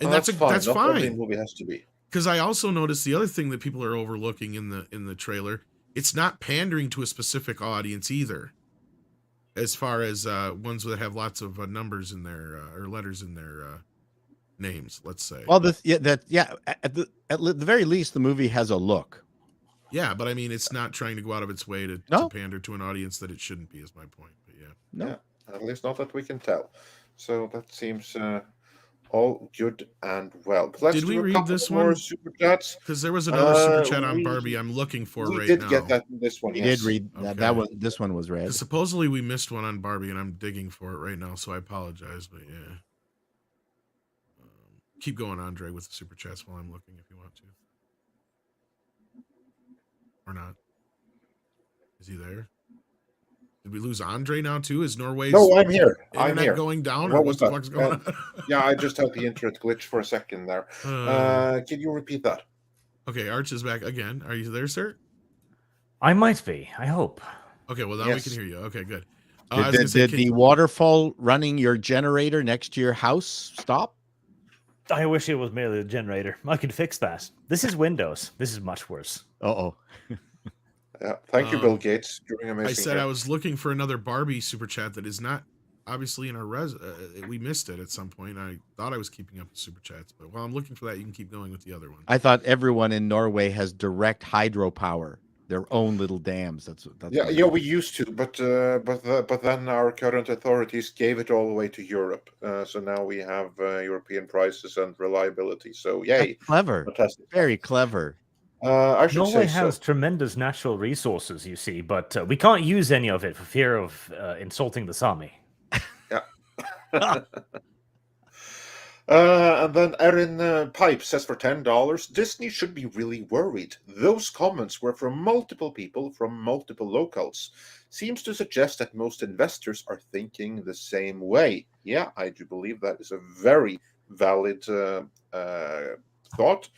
and that's fine. That's fine. Every movie has to be. Because I also noticed the other thing that people are overlooking in the trailer. It's not pandering to a specific audience either, as far as ones that have lots of numbers in their or letters in their names. Let's say. Well, at the very least, the movie has a look. Yeah, but I mean, it's not trying to go out of its way to pander to an audience that it shouldn't be. Is my point. But yeah, at least not that we can tell. So that seems all good and well. Did we read this one? Super chats? Because there was another super chat on Barbie I'm looking for right now. We did get that in this one. We did read that one. This one was read. Supposedly we missed one on Barbie, and I'm digging for it right now, so I apologize. But yeah, keep going, Andre, with the super chats while I'm looking, if you want to, or not. Is he there? Did we lose Andre now too? Is Norway's I'm here. I'm here. Going down? Or what the fuck's going on? Yeah, I just had the internet glitch for a second there. Can you repeat that? Okay, Arch is back again. Are you there, sir? I might be. I hope. Okay, well now we can hear you. Okay, good. Did the waterfall running your generator next to your house stop? I wish it was merely a generator. I could fix that. This is Windows. This is much worse. Uh-oh. Yeah, thank you, Bill Gates. Doing amazing. I said I was looking for another Barbie super chat that is not obviously in our we missed it at some point. I thought I was keeping up with super chats, but while I'm looking for that, you can keep going with the other one. I thought everyone in Norway has direct hydropower, their own little dams. That's we used to, but then our current authorities gave it all the way to Europe. So now we have European prices and reliability. So yay, that's clever, fantastic. Very clever. Norway has tremendous natural resources, you see, but we can't use any of it for fear of insulting the Sami. Yeah. And then Erin Pipe says for $10, Disney should be really worried. Those comments were from multiple people from multiple locals. Seems to suggest that most investors are thinking the same way. Yeah, I do believe that is a very valid thought.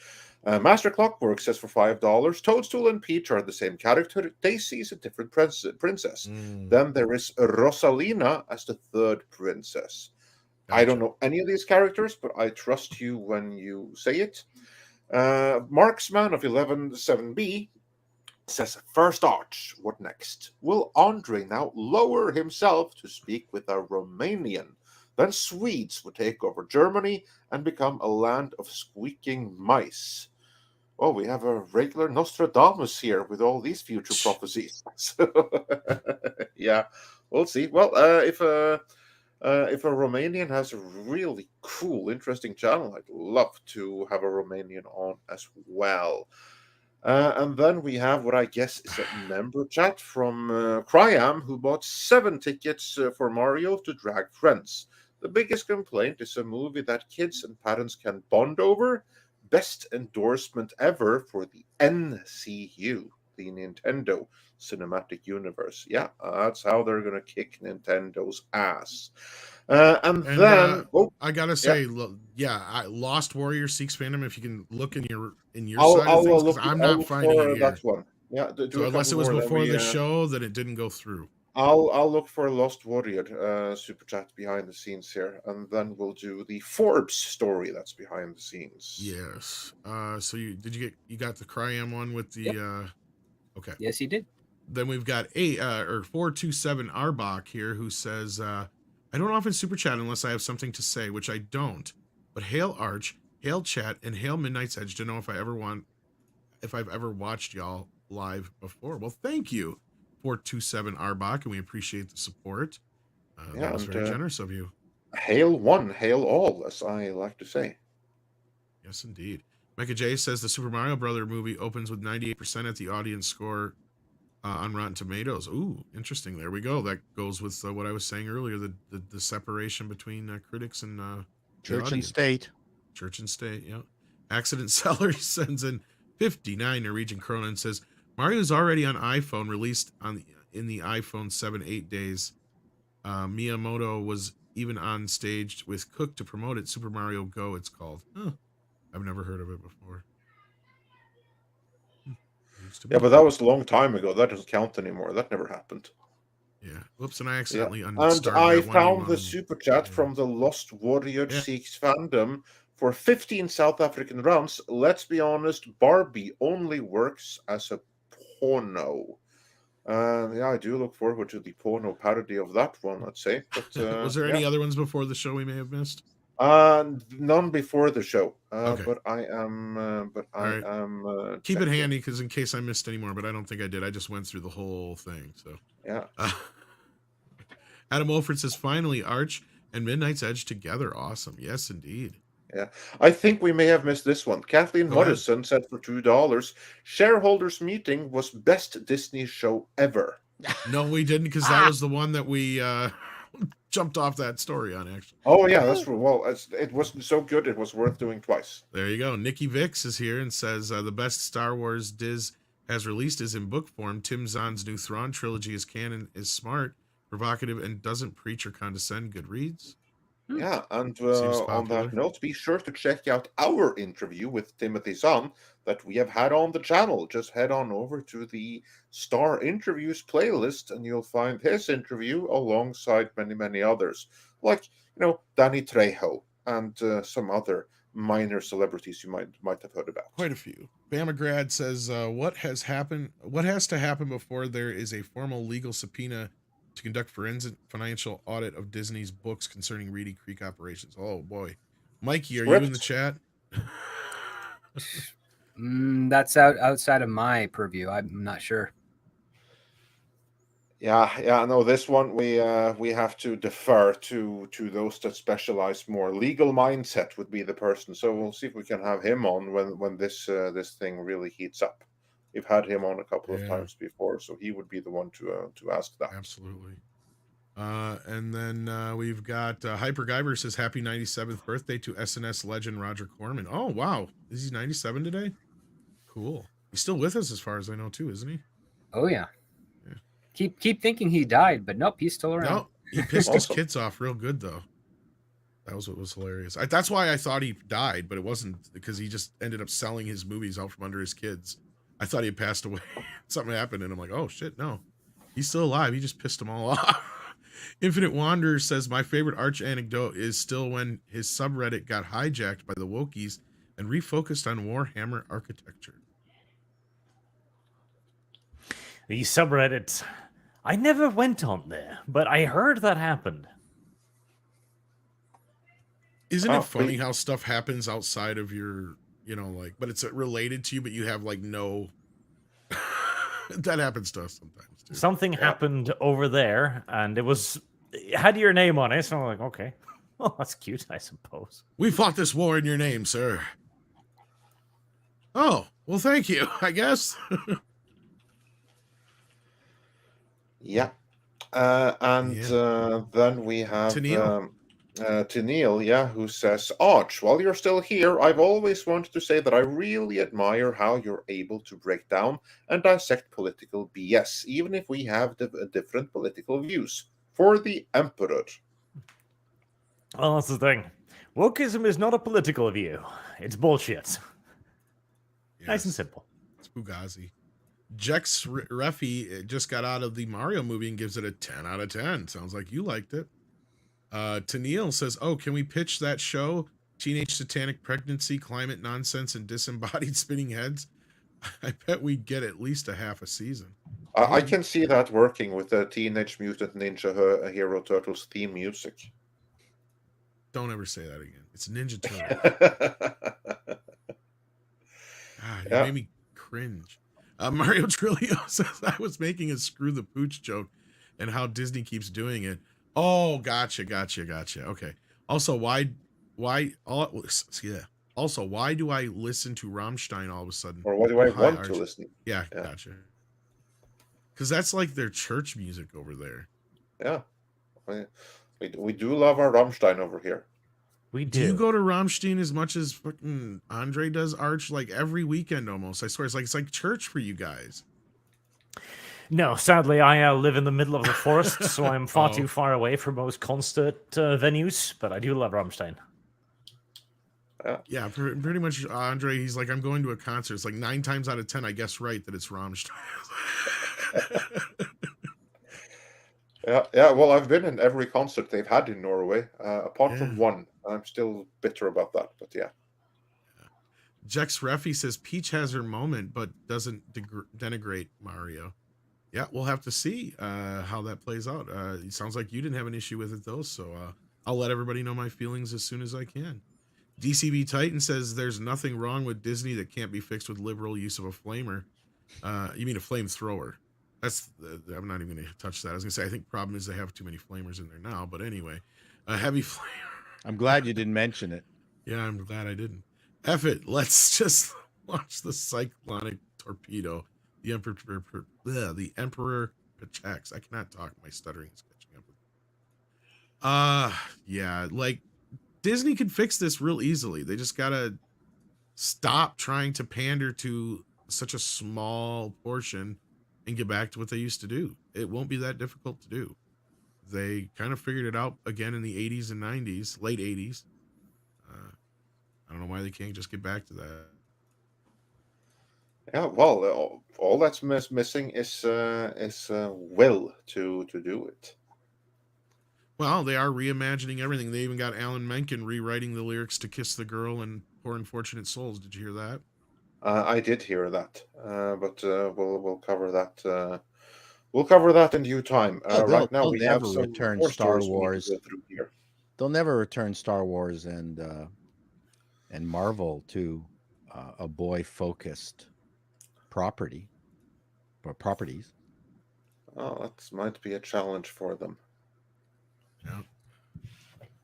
Master Clockwork says for $5, Toadstool and Peach are the same character. Daisy is a different princess. Then there is Rosalina as the third princess. Gotcha. I don't know any of these characters, but I trust you when you say it. Marksman of 117B says, first Arch, what next? Will Andre now lower himself to speak with a Romanian? Then Swedes would take over Germany and become a land of squeaking mice. Oh, we have a regular Nostradamus here with all these future prophecies. Yeah, we'll see. Well, if a Romanian has a really cool, interesting channel, I'd love to have a Romanian on as well. And then we have what I guess is a member chat from Cryam, who bought 7 tickets for Mario to drag friends. The biggest complaint is a movie that kids and parents can bond over. Best endorsement ever for the NCU, the Nintendo Cinematic Universe. Yeah, that's how they're going to kick Nintendo's ass. And then I gotta say, Lost Warrior Seeks Fandom. If you can look in your side of things, because I'm not finding it here. That one. Yeah, so unless it was before the show, then it didn't go through. I'll look for Lost Warrior super chat behind the scenes here, and then we'll do the Forbes story that's behind the scenes. Yes. So you got the Cryam one with the okay. Yes, he did. Then we've got 427 Arbach here, who says, I don't often super chat unless I have something to say, which I don't. But hail Arch, hail chat, and hail Midnight's Edge to know if I've ever watched y'all live before. Well, thank you, 427 Arbach, and we appreciate the support. That was very generous of you. Hail one, hail all, as I like to say. Yes, indeed. Mecca J says the Super Mario Brother movie opens with 98% at the audience score on Rotten Tomatoes. Ooh, interesting. There we go. That goes with what I was saying earlier, the separation between critics and church and state. Church and state, yeah. Accident Seller sends in 59 Norwegian krona and says, Mario's already on iPhone, released in the iPhone 7-8 days. Miyamoto was even on stage with Cook to promote it. Super Mario Go, it's called. Huh. I've never heard of it before. Yeah, but that was a long time ago. That doesn't count anymore. That never happened. Yeah. Whoops, and I accidentally And I found the super chat from the Lost Warrior Seeks fandom for 15 South African rounds. Let's be honest, Barbie only works as a porno. Yeah, I do look forward to the porno parody of that one, let's say. But, was there any other ones before the show we may have missed? None before the show. Okay. But I am. Keep it handy, because in case I missed any more, but I don't think I did. I just went through the whole thing. So yeah. Adam Wolford says, finally, Arch and Midnight's Edge together. Awesome. Yes, indeed. Yeah, I think we may have missed this one. Kathleen Morrison said for $2, Shareholders meeting was best Disney show ever. No, we didn't, because that was the one that we jumped off that story on, actually. Oh yeah, that's well. It wasn't so good. It was worth doing twice. There you go. Nikki Vix is here and says the best Star Wars Diz has released is in book form. Tim Zahn's new Thrawn trilogy is canon, is smart, provocative, and doesn't preach or condescend. Good reads. Yeah, and on that note, be sure to check out our interview with Timothy Zahn that we have had on the channel. Just head on over to the Star Interviews playlist, and you'll find his interview alongside many, many others, like Danny Trejo and some other minor celebrities you might have heard about. Quite a few. Bamagrad says, "What has to happen before there is a formal legal subpoena to conduct forensic financial audit of Disney's books concerning Reedy Creek operations?" Oh boy, Mikey, are you in the chat? That's outside of my purview. I'm not sure. Yeah. No, this one we have to defer to those that specialize more. Legal Mindset would be the person. So we'll see if we can have him on when this thing really heats up. We've had him on a couple of times before, so he would be the one to ask that. Absolutely. And then we've got Hyper Guyver says, happy 97th birthday to SNS legend Roger Corman. Oh, wow. Is he 97 today? Cool. He's still with us as far as I know, too, isn't he? Oh, yeah. Keep thinking he died, but nope, he's still around. No, he pissed his kids off real good, though. That was what was hilarious. That's why I thought he died, but it wasn't, because he just ended up selling his movies out from under his kids. I thought he had passed away. Something happened, and I'm like, oh shit, no. He's still alive. He just pissed them all off. Infinite Wanderer says, my favorite Arch anecdote is still when his subreddit got hijacked by the Wokies and refocused on Warhammer architecture. The subreddit, I never went on there, but I heard that happened. Isn't it funny how stuff happens outside of your, like, but it's related to you, but you have like no, that happens to us sometimes too. Something happened over there, and it had your name on it, so I'm like, okay, well, that's cute, I suppose. We fought this war in your name, sir. Oh, well, thank you, I guess. Yeah. Then we have Tennille, who says, Arch, while you're still here, I've always wanted to say that I really admire how you're able to break down and dissect political BS, even if we have different political views. For the Emperor. Well, that's the thing. Wokeism is not a political view. It's bullshit. Yes. Nice and simple. It's Fugazi. Jex Refi just got out of the Mario movie and gives it a 10 out of 10. Sounds like you liked it. Tennille says, oh, can we pitch that show? Teenage satanic pregnancy, climate nonsense, and disembodied spinning heads? I bet we'd get at least a half a season. I can see that working with the Teenage Mutant Ninja Hero Turtles theme music. Don't ever say that again. It's Ninja Turtles. You made me cringe. Mario Trillo says, I was making a screw the pooch joke and how Disney keeps doing it. Oh, gotcha. Okay. Also, why do I listen to Rammstein all of a sudden? Or why do I want to listen? Yeah, gotcha. Because that's like their church music over there. Yeah. We do love our Rammstein over here. We do. Do you go to Rammstein as much as fucking Andre does, Arch? Like every weekend almost. I swear, it's like church for you guys. No, sadly, I live in the middle of the forest, so I'm far too far away from most concert venues, but I do love Rammstein. Yeah, pretty much, Andre, he's like, I'm going to a concert. It's like 9 times out of 10, I guess right that it's Rammstein. Yeah. Well, I've been in every concert they've had in Norway, apart from one. I'm still bitter about that, but yeah. Jex Refi says Peach has her moment, but doesn't denigrate Mario. Yeah, we'll have to see how that plays out. It sounds like you didn't have an issue with it, though, so I'll let everybody know my feelings as soon as I can. DCB Titan says there's nothing wrong with Disney that can't be fixed with liberal use of a flamer. You mean a flamethrower? I'm not even going to touch that. I was going to say, I think the problem is they have too many flamers in there now, but anyway, a heavy flamer. I'm glad you didn't mention it. Yeah, I'm glad I didn't. F it. Let's just launch the cyclonic torpedo. The Emperor Pachax. I cannot talk. My stuttering is catching up. Yeah, like Disney could fix this real easily. They just gotta stop trying to pander to such a small portion and get back to what they used to do. It won't be that difficult to do. They kind of figured it out again in the 80s and 90s, late 80s. I don't know why they can't just get back to that. Yeah, well, all that's missing is will to do it. Well, they are reimagining everything. They even got Alan Menken rewriting the lyrics to "Kiss the Girl" and "Poor Unfortunate Souls." Did you hear that? I did hear that, but we'll cover that. We'll cover that in due time. Right now, we have some return Star Wars. They'll never return Star Wars and Marvel to a boy-focused properties. Oh, that might be a challenge for them. Yeah.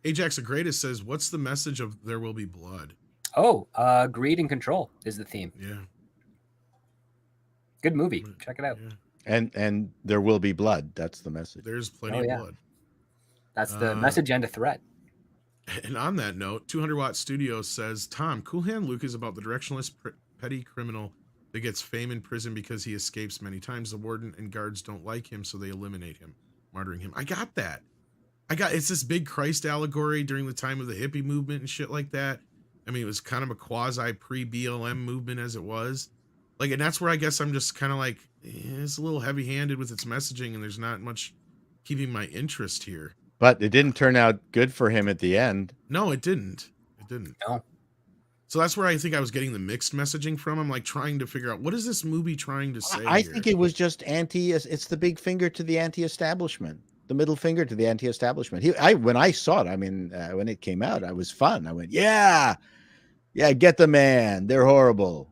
Ajax the Greatest says, "What's the message of There Will Be Blood?" Oh, greed and control is the theme. Yeah. Good movie. Check it out. Yeah. And there will be blood. That's the message. There's plenty of blood. That's the message and a threat. And on that note, 200 Watt Studios says, Tom, Cool Hand Luke is about the directionless petty criminal that gets fame in prison because he escapes many times. The warden and guards don't like him, so they eliminate him, martyring him. I got that. it's this big Christ allegory during the time of the hippie movement and shit like that. I mean, it was kind of a quasi pre-BLM movement as it was. Like, and that's where I guess I'm just kind of like, it's a little heavy-handed with its messaging, and there's not much keeping my interest here. But it didn't turn out good for him at the end. No, it didn't. It didn't. No. So that's where I think I was getting the mixed messaging from. I'm like trying to figure out, what is this movie trying to say I here? think it was just it's the big finger to the anti-establishment, the middle finger to the anti-establishment. When I saw it, I mean, when it came out, I was fun. I went, yeah, get the man. They're horrible.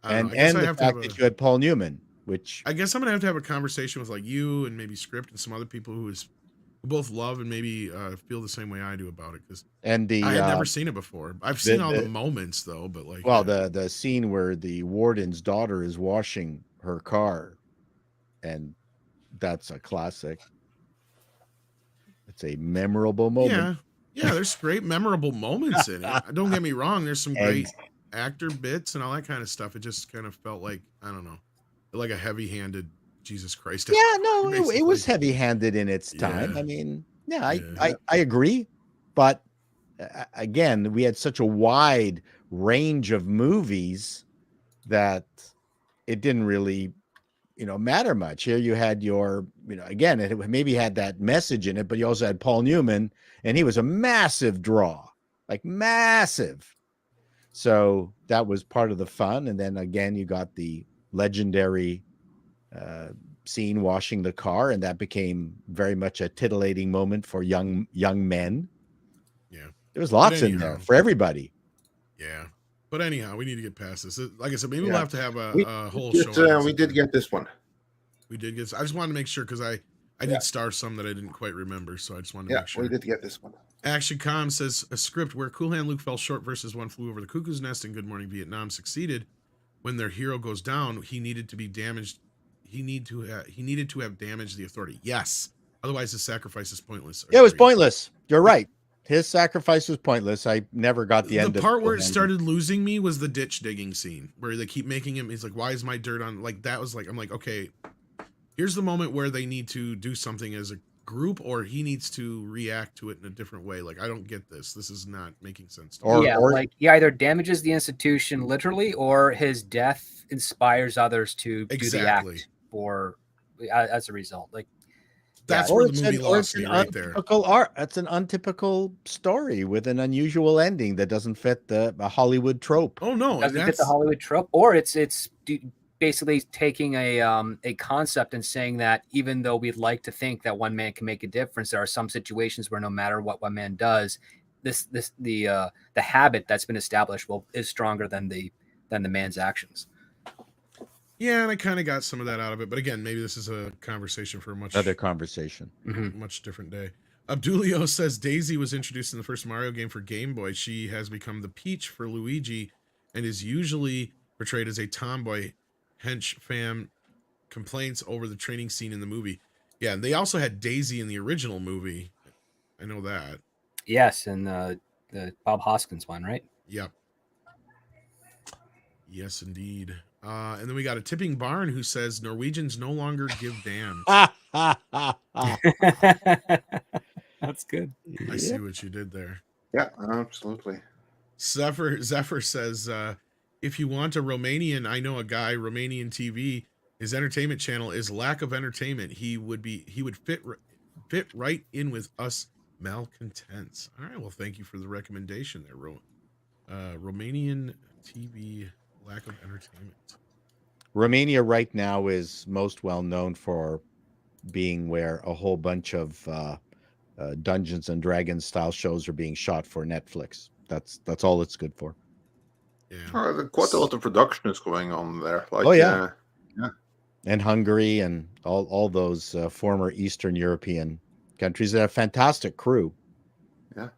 And the fact that you had Paul Newman, which I guess I'm gonna have to have a conversation with like you and maybe Script and some other people who both love and maybe feel the same way I do about it, because I had never seen it before. I've seen all the moments though, but like, the scene where the warden's daughter is washing her car, and that's a classic. It's a memorable moment. Yeah, there's great memorable moments in it. Don't get me wrong, there's some great actor bits and all that kind of stuff. It just kind of felt like, I don't know, like a heavy-handed Jesus Christ. Yeah, no, it was heavy-handed in its time. I mean, I agree, but again, we had such a wide range of movies that it didn't really, matter much. Here you had your, again, it maybe had that message in it, but you also had Paul Newman, and he was a massive draw, like massive. So that was part of the fun. And then again, you got the legendary scene washing the car, and that became very much a titillating moment for young men. Yeah, there was lots in there for everybody. Yeah, but anyhow, we need to get past this. Like I said, maybe we'll have to have a whole show. We did get this one. We did get. I just wanted to make sure, because I did star some that I didn't quite remember, so I just wanted to make sure. We did get this one. Action Com says a script where Cool Hand Luke fell short versus One Flew Over the Cuckoo's Nest and Good Morning Vietnam succeeded. When their hero goes down, he needed to be damaged. He needed to have damaged the Authority. Yes. Otherwise, his sacrifice is pointless. Yeah, it was pointless. You're right. His sacrifice was pointless. I never got the end. The part where it started losing me was the ditch digging scene, where they keep making him. He's like, "Why is my dirt on?" Like, that was like, I'm like, okay, here's the moment where they need to do something as a group, or he needs to react to it in a different way. Like, I don't get this. This is not making sense to me. Like he either damages the institution literally, or his death inspires others to do the act for as a result. Like, that's where the movie lost me right there. That's an untypical story with an unusual ending that doesn't fit the Hollywood trope. Oh no, it doesn't fit the Hollywood trope, or it's basically taking a concept and saying that even though we'd like to think that one man can make a difference, there are some situations where no matter what one man does, the habit that's been established is stronger than the man's actions. Yeah, and I kind of got some of that out of it, but again, maybe this is a conversation for another conversation, much different day. Abdulio says Daisy was introduced in the first Mario game for Game Boy. She has become the Peach for Luigi, and is usually portrayed as a tomboy. Hench fam complaints over the training scene in the movie. Yeah, and they also had Daisy in the original movie. I know that. Yes, and the Bob Hoskins one, right? Yep. Yes, indeed. And then we got a Tipping Barn who says Norwegians no longer give damns. That's good. I see what you did there. Yeah, absolutely. Zephyr says, if you want a Romanian, I know a guy, Romanian TV, his entertainment channel is lack of entertainment. He would fit right in with us malcontents. All right, well, thank you for the recommendation there, Romanian TV, lack of entertainment. Romania right now is most well known for being where a whole bunch of Dungeons and Dragons style shows are being shot for Netflix. That's all it's good for. Yeah, quite a lot of production is going on there. Like, yeah, and Hungary and all those former Eastern European countries. They're a fantastic crew. Yeah.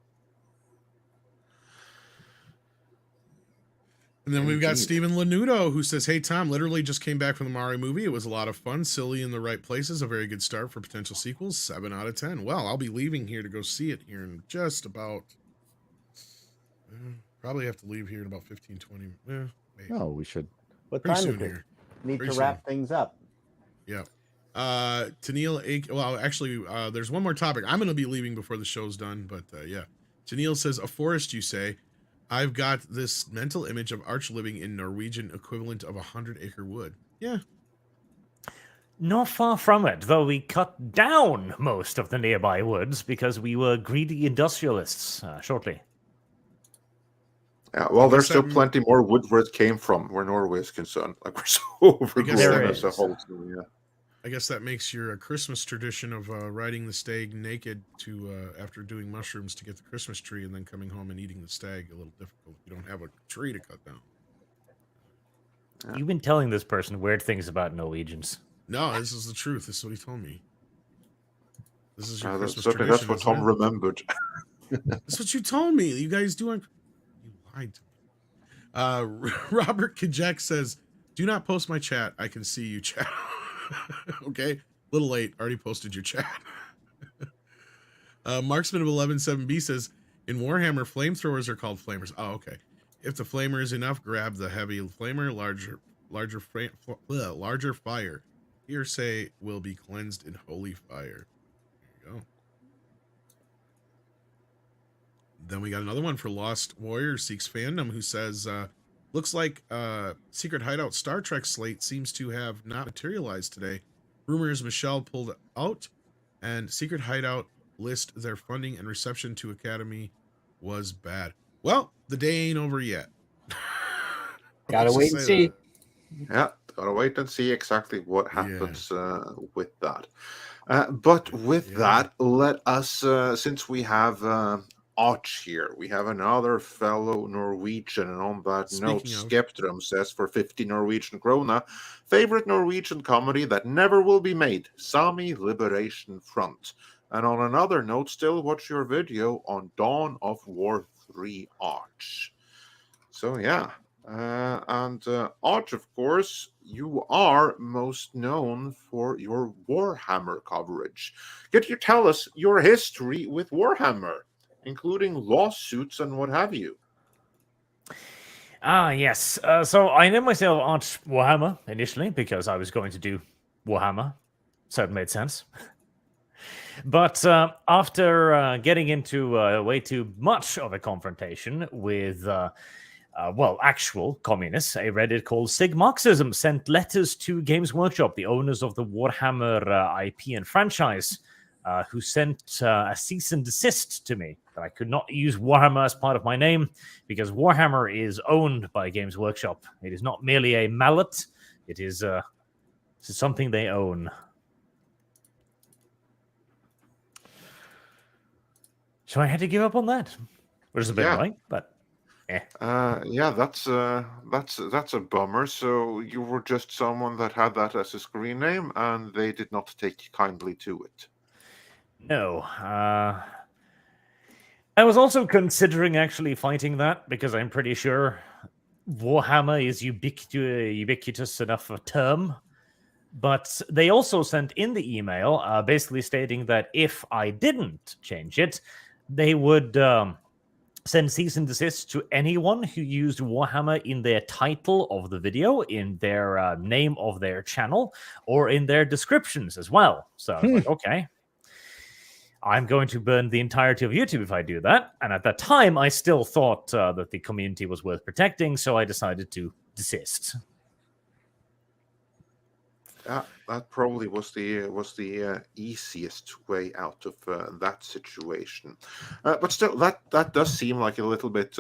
And then we've got Stephen Lanudo who says, hey, Tom, literally just came back from the Mario movie. It was a lot of fun, silly in the right places, a very good start for potential sequels, 7 out of 10. Well, I'll be leaving here to go see it here in just about, probably have to leave here in about 15, 20. No, we should. What Pretty time soon is it? here. Need Pretty to wrap things up. Yeah. Tennille, well, actually, there's one more topic. I'm going to be leaving before the show's done, but yeah. Tennille says, a forest, you say. I've got this mental image of Arch living in Norwegian equivalent of 100-acre wood. Yeah. Not far from it, though we cut down most of the nearby woods because we were greedy industrialists shortly. Yeah, well, there's still plenty more wood where it came from, where Norway is concerned. Like, we're so overgrown as a whole. So, yeah. I guess that makes your Christmas tradition of riding the stag naked to after doing mushrooms to get the Christmas tree and then coming home and eating the stag a little difficult. You don't have a tree to cut down. Yeah. You've been telling this person weird things about Norwegians. No, this is the truth. This is what he told me. This is your Christmas tradition. That's what Tom remembered. That's what you told me. You guys doing? You lied to me. Robert Kajek says, "Do not post my chat. I can see you chat." Okay, a little late. Already posted your chat. Marksman of 11-7B says, "In Warhammer, flamethrowers are called flamers." Oh, okay. If the flamer is enough, grab the heavy flamer. Larger fire. Hearsay will be cleansed in holy fire. There you go. Then we got another one for Lost Warrior Seeks Fandom, who says, looks like Secret Hideout Star Trek slate seems to have not materialized today. Rumors Michelle pulled out, and Secret Hideout list their funding and reception to Academy was bad. Well, the day ain't over yet. Gotta wait and see. That. Yeah, gotta wait and see exactly what happens with that. But with that, let us, since we have Arch here, we have another fellow Norwegian, and on that note, Skeptrum says, for 50 Norwegian krona, favorite Norwegian comedy that never will be made, Sami Liberation Front. And on another note, still watch your video on Dawn of War 3 Arch. So yeah. And Arch, of course, you are most known for your Warhammer coverage. Could you tell us your history with Warhammer, including lawsuits and what have you? Yes. So I named myself Arch Warhammer initially because I was going to do Warhammer, so it made sense. But after getting into way too much of a confrontation with actual communists, a Reddit called Sig Marxism sent letters to Games Workshop, the owners of the Warhammer IP and franchise, who sent a cease and desist to me that I could not use Warhammer as part of my name because Warhammer is owned by Games Workshop. It is not merely a mallet. It is something they own. So I had to give up on that, which is a bit annoying, but that's a bummer. So you were just someone that had that as a screen name, and they did not take kindly to it. No. I was also considering actually fighting that because I'm pretty sure Warhammer is ubiquitous enough a term. But they also sent in the email basically stating that if I didn't change it, they would send cease and desist to anyone who used Warhammer in their title of the video, in their name of their channel, or in their descriptions as well. So I was like, okay, I'm going to burn the entirety of YouTube if I do that. And at that time, I still thought that the community was worth protecting, so I decided to desist. Yeah, that probably was the easiest way out of that situation. But still, that does seem like a little bit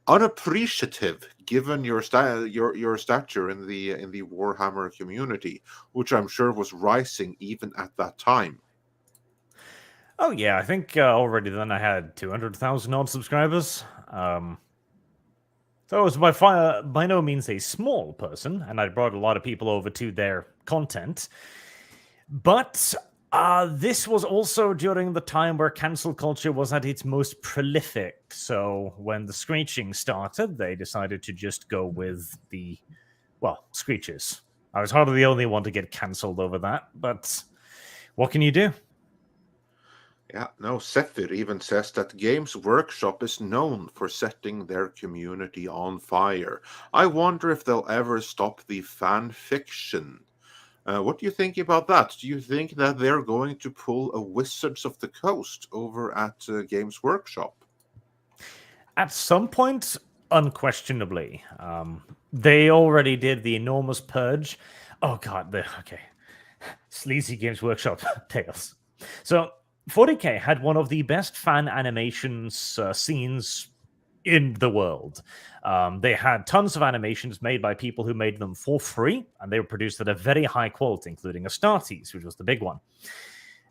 unappreciative, given your stature in the Warhammer community, which I'm sure was rising even at that time. Oh yeah, I think already then I had 200,000 odd subscribers. So I was by no means a small person, and I brought a lot of people over to their content. But this was also during the time where cancel culture was at its most prolific. So when the screeching started, they decided to just go with the, screeches. I was hardly the only one to get cancelled over that, but what can you do? Yeah, no, Zephyr even says that Games Workshop is known for setting their community on fire. I wonder if they'll ever stop the fan fiction. What do you think about that? Do you think that they're going to pull a Wizards of the Coast over at Games Workshop? At some point, unquestionably. They already did the enormous purge. Oh, God. Okay. Sleazy Games Workshop tales. So 40K had one of the best fan animations scenes in the world. They had tons of animations made by people who made them for free, and they were produced at a very high quality, including Astartes, which was the big one.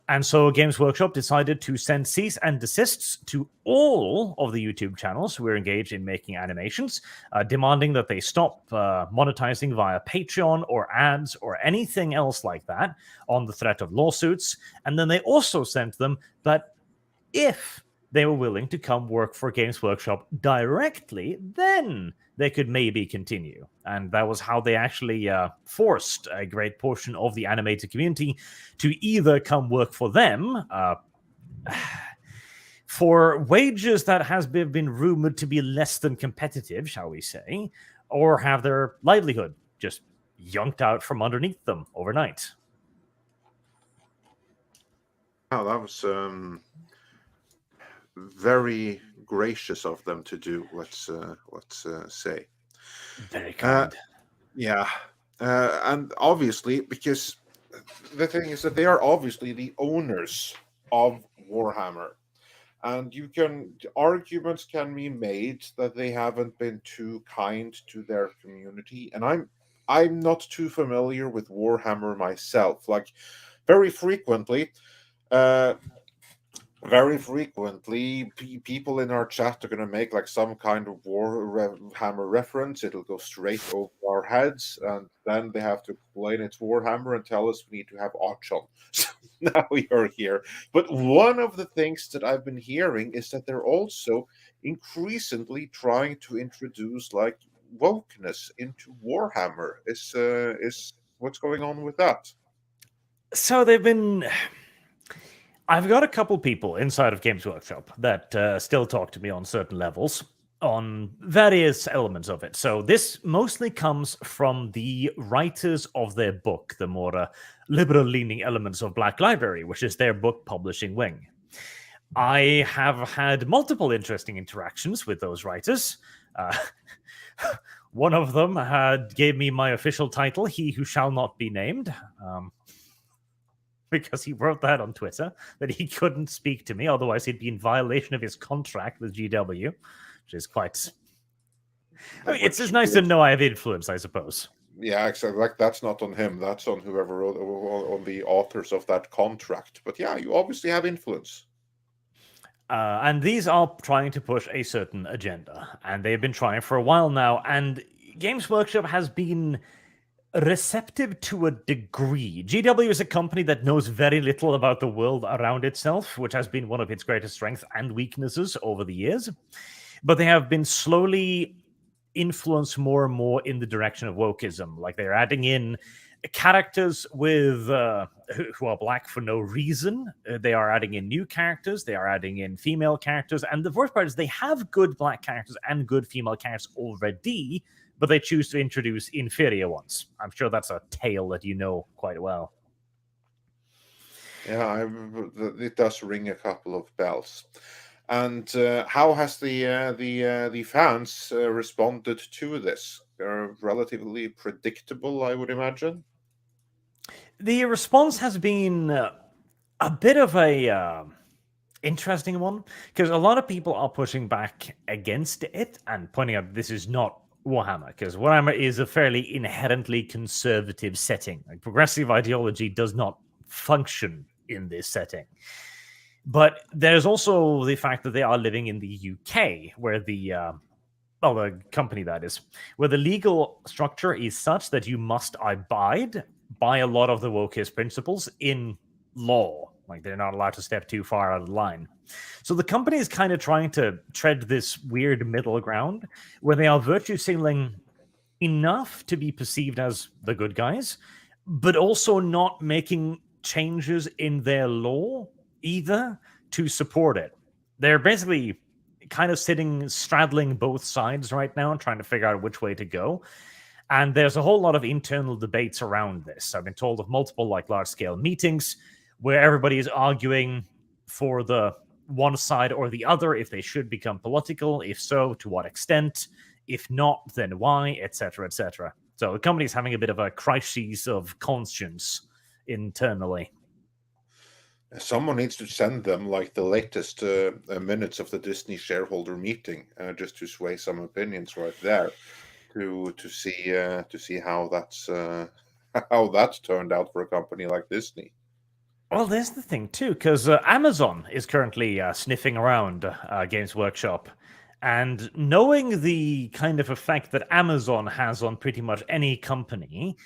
And so Games Workshop decided to send cease and desists to all of the YouTube channels who were engaged in making animations, demanding that they stop monetizing via Patreon or ads or anything else like that on the threat of lawsuits. And then they also sent them that if they were willing to come work for Games Workshop directly, then they could maybe continue. And that was how they actually forced a great portion of the animator community to either come work for them for wages that has been rumored to be less than competitive, shall we say, or have their livelihood just yanked out from underneath them overnight. Oh, that was very gracious of them to do. Let's say. Very kind. Yeah, and obviously, because the thing is that they are obviously the owners of Warhammer, and arguments can be made that they haven't been too kind to their community. And I'm not too familiar with Warhammer myself. Like very frequently, people in our chat are going to make like some kind of Warhammer reference. It'll go straight over our heads, and then they have to explain it's Warhammer and tell us we need to have Arch on. So now we are here. But one of the things that I've been hearing is that they're also increasingly trying to introduce like wokeness into Warhammer. Is what's going on with that? So they've been... I've got a couple people inside of Games Workshop that still talk to me on certain levels on various elements of it. So this mostly comes from the writers of their book, the more liberal-leaning elements of Black Library, which is their book publishing wing. I have had multiple interesting interactions with those writers. One of them gave me my official title, He Who Shall Not Be Named. Because he wrote that on Twitter, that he couldn't speak to me, otherwise he'd be in violation of his contract with GW, which is quite... I mean, it's just nice to know I have influence, I suppose. Yeah, exactly. Like, that's not on him. That's on whoever wrote, on the authors of that contract. But yeah, you obviously have influence. And these are trying to push a certain agenda, and they've been trying for a while now, and Games Workshop has been receptive to a degree. GW is a company that knows very little about the world around itself, which has been one of its greatest strengths and weaknesses over the years. But they have been slowly influenced more and more in the direction of wokeism. Like they're adding in characters with who are black for no reason. They are adding in new characters. They are adding in female characters. And the worst part is they have good black characters and good female characters already, but they choose to introduce inferior ones. I'm sure that's a tale that you know quite well. Yeah, it does ring a couple of bells. And how has the fans responded to this? They're relatively predictable, I would imagine. The response has been a bit of a interesting one, because a lot of people are pushing back against it and pointing out this is not Warhammer, because Warhammer is a fairly inherently conservative setting. Like, progressive ideology does not function in this setting. But there's also the fact that they are living in the UK, where the company that is, where the legal structure is such that you must abide by a lot of the wokeist principles in law. Like, they're not allowed to step too far out of the line. So the company is kind of trying to tread this weird middle ground where they are virtue signaling enough to be perceived as the good guys, but also not making changes in their law either to support it. They're basically kind of straddling both sides right now and trying to figure out which way to go. And there's a whole lot of internal debates around this. I've been told of multiple large-scale meetings where everybody is arguing for the one side or the other, if they should become political, if so, to what extent, if not, then why, etc., etc. So the company is having a bit of a crisis of conscience internally. Someone needs to send them the latest minutes of the Disney shareholder meeting, just to sway some opinions right there, to see how that's how that's turned out for a company like Disney. Well, there's the thing, too, because Amazon is currently sniffing around Games Workshop. And knowing the kind of effect that Amazon has on pretty much any company,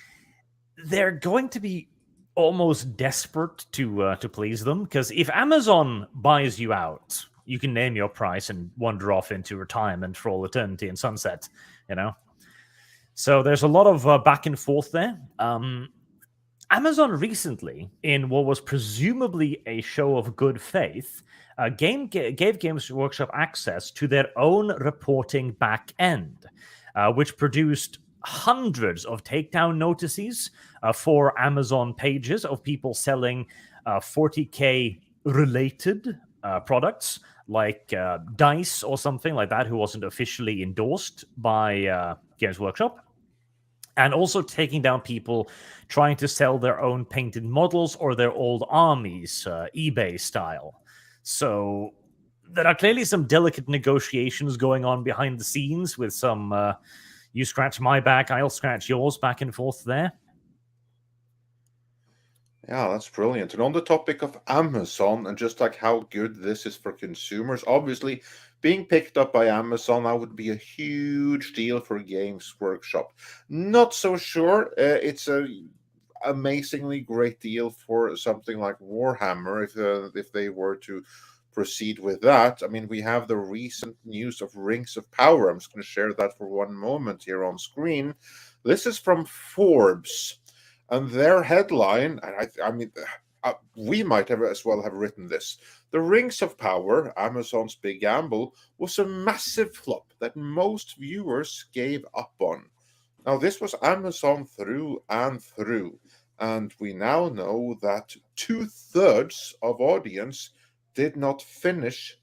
they're going to be almost desperate to please them. Because if Amazon buys you out, you can name your price and wander off into retirement for all eternity and sunset, you know? So there's a lot of back and forth there. Amazon recently, in what was presumably a show of good faith, gave Games Workshop access to their own reporting back end, which produced hundreds of takedown notices for Amazon pages of people selling 40K related products like dice or something like that, who wasn't officially endorsed by Games Workshop. And also taking down people trying to sell their own painted models or their old armies, eBay style. So there are clearly some delicate negotiations going on behind the scenes with some you scratch my back, I'll scratch yours back and forth there. Yeah, that's brilliant. And on the topic of Amazon and just how good this is for consumers, obviously being picked up by Amazon, that would be a huge deal for Games Workshop. Not so sure it's a amazingly great deal for something like Warhammer if they were to proceed with that. I mean, we have the recent news of Rings of Power. I'm just going to share that for one moment here on screen. This is from Forbes. And their headline, and I mean, we might have as well have written this. The Rings of Power, Amazon's big gamble, was a massive flop that most viewers gave up on. Now, this was Amazon through and through. And we now know that 2/3 of audience did not finish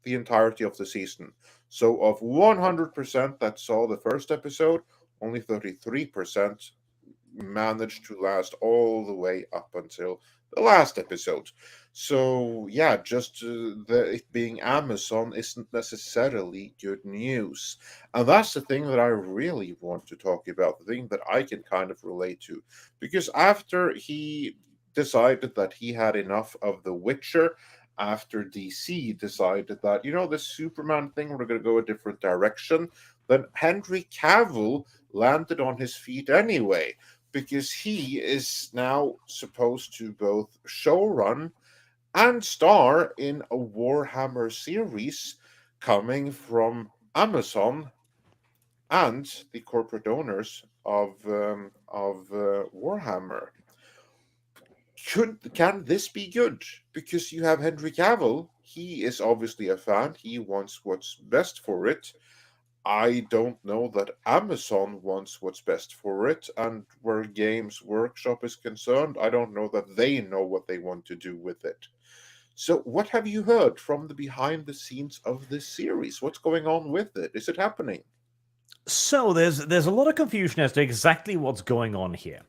the entirety of the season. So of 100% that saw the first episode, only 33% managed to last all the way up until the last episode. So yeah, just it being Amazon isn't necessarily good news. And that's the thing that I really want to talk about, the thing that I can kind of relate to. Because after he decided that he had enough of The Witcher, after DC decided that, the Superman thing, we're going to go a different direction, then Henry Cavill landed on his feet anyway, because he is now supposed to both showrun and star in a Warhammer series coming from Amazon and the corporate owners of Warhammer. Can this be good? Because you have Henry Cavill. He is obviously a fan. He wants what's best for it. I don't know that Amazon wants what's best for it, and where Games Workshop is concerned, I don't know that they know what they want to do with it. So what have you heard from the behind the scenes of this series? What's going on with it? Is it happening? So there's a lot of confusion as to exactly what's going on here,